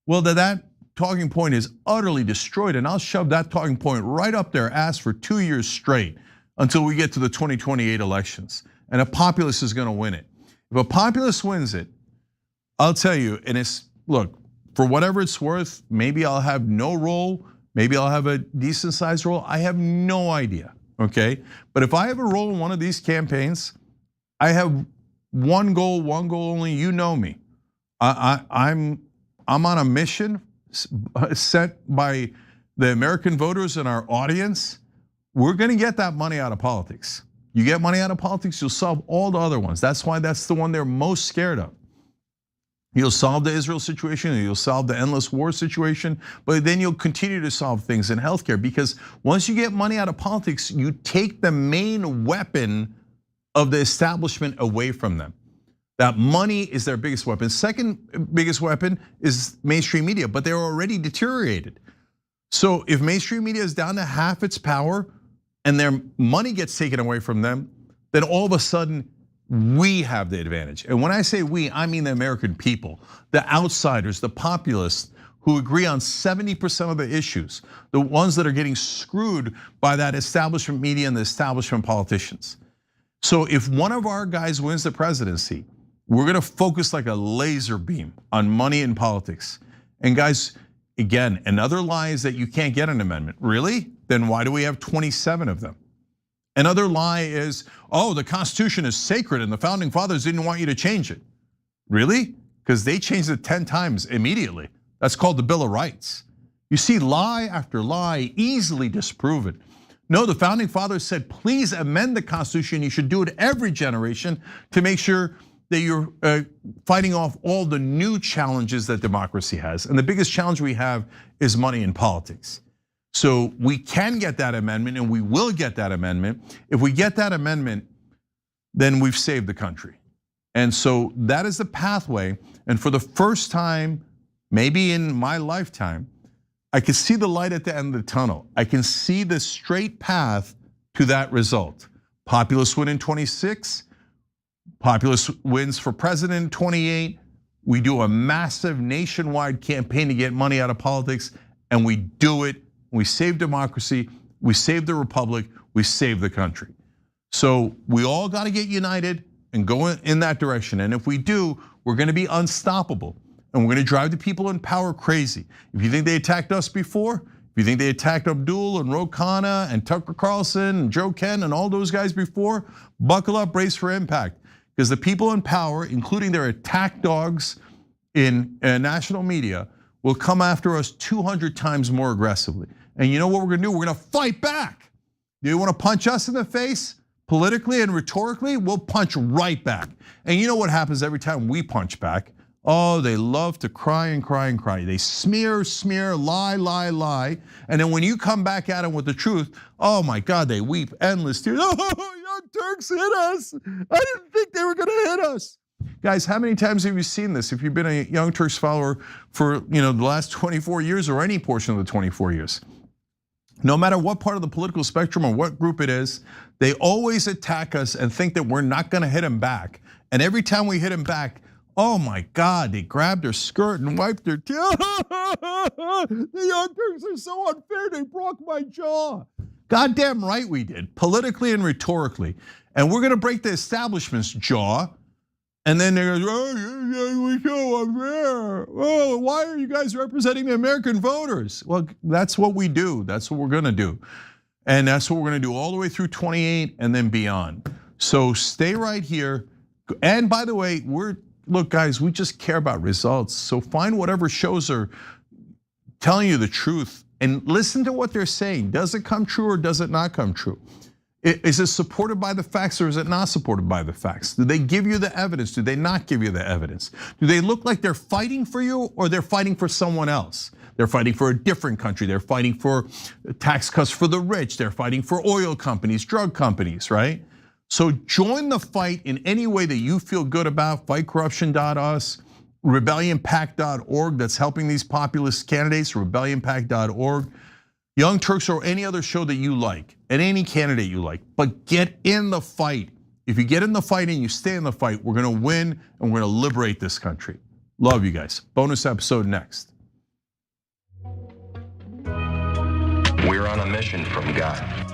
[SPEAKER 4] well, that talking point is utterly destroyed, and I'll shove that talking point right up their ass for 2 years straight, until we get to the 2028 elections, and a populist is gonna win it. If a populist wins it, I'll tell you, and it's, look, for whatever it's worth, maybe I'll have no role, maybe I'll have a decent sized role, I have no idea, okay? But if I have a role in one of these campaigns, I have one goal only, you know me. I'm on a mission set by the American voters and our audience. We're gonna get that money out of politics. You get money out of politics, you'll solve all the other ones. That's why that's the one they're most scared of. You'll solve the Israel situation, you'll solve the endless war situation, but then you'll continue to solve things in healthcare, because once you get money out of politics, you take the main weapon of the establishment away from them. That money is their biggest weapon. Second biggest weapon is mainstream media, but they're already deteriorated. So if mainstream media is down to half its power and their money gets taken away from them, then all of a sudden we have the advantage. And when I say we, I mean the American people, the outsiders, the populists who agree on 70% of the issues, the ones that are getting screwed by that establishment media and the establishment politicians. So if one of our guys wins the presidency, we're gonna focus like a laser beam on money and politics. And guys, again, another lie is that you can't get an amendment. Really? then why do we have 27 of them? Another lie is, oh, the Constitution is sacred and the founding fathers didn't want you to change it. Really? Because they changed it 10 times immediately. That's called the Bill of Rights. You see lie after lie, easily disproven. No, the founding fathers said, please amend the Constitution. You should do it every generation to make sure that you're fighting off all the new challenges that democracy has. And the biggest challenge we have is money in politics. So we can get that amendment and we will get that amendment. If we get that amendment, then we've saved the country. And so that is the pathway. And for the first time, maybe in my lifetime, I can see the light at the end of the tunnel. I can see the straight path to that result. Populists win in 26, populist wins for president in 28. We do a massive nationwide campaign to get money out of politics, and we do it. We save democracy, we save the republic, we save the country. So we all got to get united and go in that direction. And if we do, we're going to be unstoppable. And we're going to drive the people in power crazy. If you think they attacked us before, if you think they attacked Abdul and Ro Khanna and Tucker Carlson and Joe Ken and all those guys before, buckle up, brace for impact. Because the people in power, including their attack dogs in national media, will come after us 200 times more aggressively. And you know what we're gonna do? We're gonna fight back. You wanna punch us in the face politically and rhetorically? We'll punch right back. And you know what happens every time we punch back? Oh, they love to cry and cry and cry. They smear, lie, lie, lie. And then when you come back at them with the truth, oh my God, they weep endless tears. Oh, Young Turks hit us. I didn't think they were gonna hit us. Guys, how many times have you seen this? If you've been a Young Turks follower for the last 24 years or any portion of the 24 years, no matter what part of the political spectrum or what group it is, they always attack us and think that we're not gonna hit them back. And every time we hit them back, oh my God, they grab their skirt and wipe their tears. The Young Turks are so unfair, they broke my jaw. Goddamn right we did, politically and rhetorically. And we're gonna break the establishment's jaw. And then they're going, oh, we so unfair. Oh, why are you guys representing the American voters? Well, that's what we do. That's what we're gonna do. And that's what we're gonna do all the way through 28 and then beyond. So stay right here. And by the way, look guys, we just care about results. So find whatever shows are telling you the truth and listen to what they're saying. Does it come true or does it not come true? Is it supported by the facts or is it not supported by the facts? Do they give you the evidence? Do they not give you the evidence? Do they look like they're fighting for you or they're fighting for someone else? They're fighting for a different country. They're fighting for tax cuts for the rich. They're fighting for oil companies, drug companies, right? So join the fight in any way that you feel good about. Fightcorruption.us, rebellionpact.org that's helping these populist candidates, rebellionpact.org. Young Turks or any other show that you like, and any candidate you like, but get in the fight. If you get in the fight and you stay in the fight, we're gonna win and we're gonna liberate this country. Love you guys. Bonus episode next.
[SPEAKER 3] We're on a mission from God.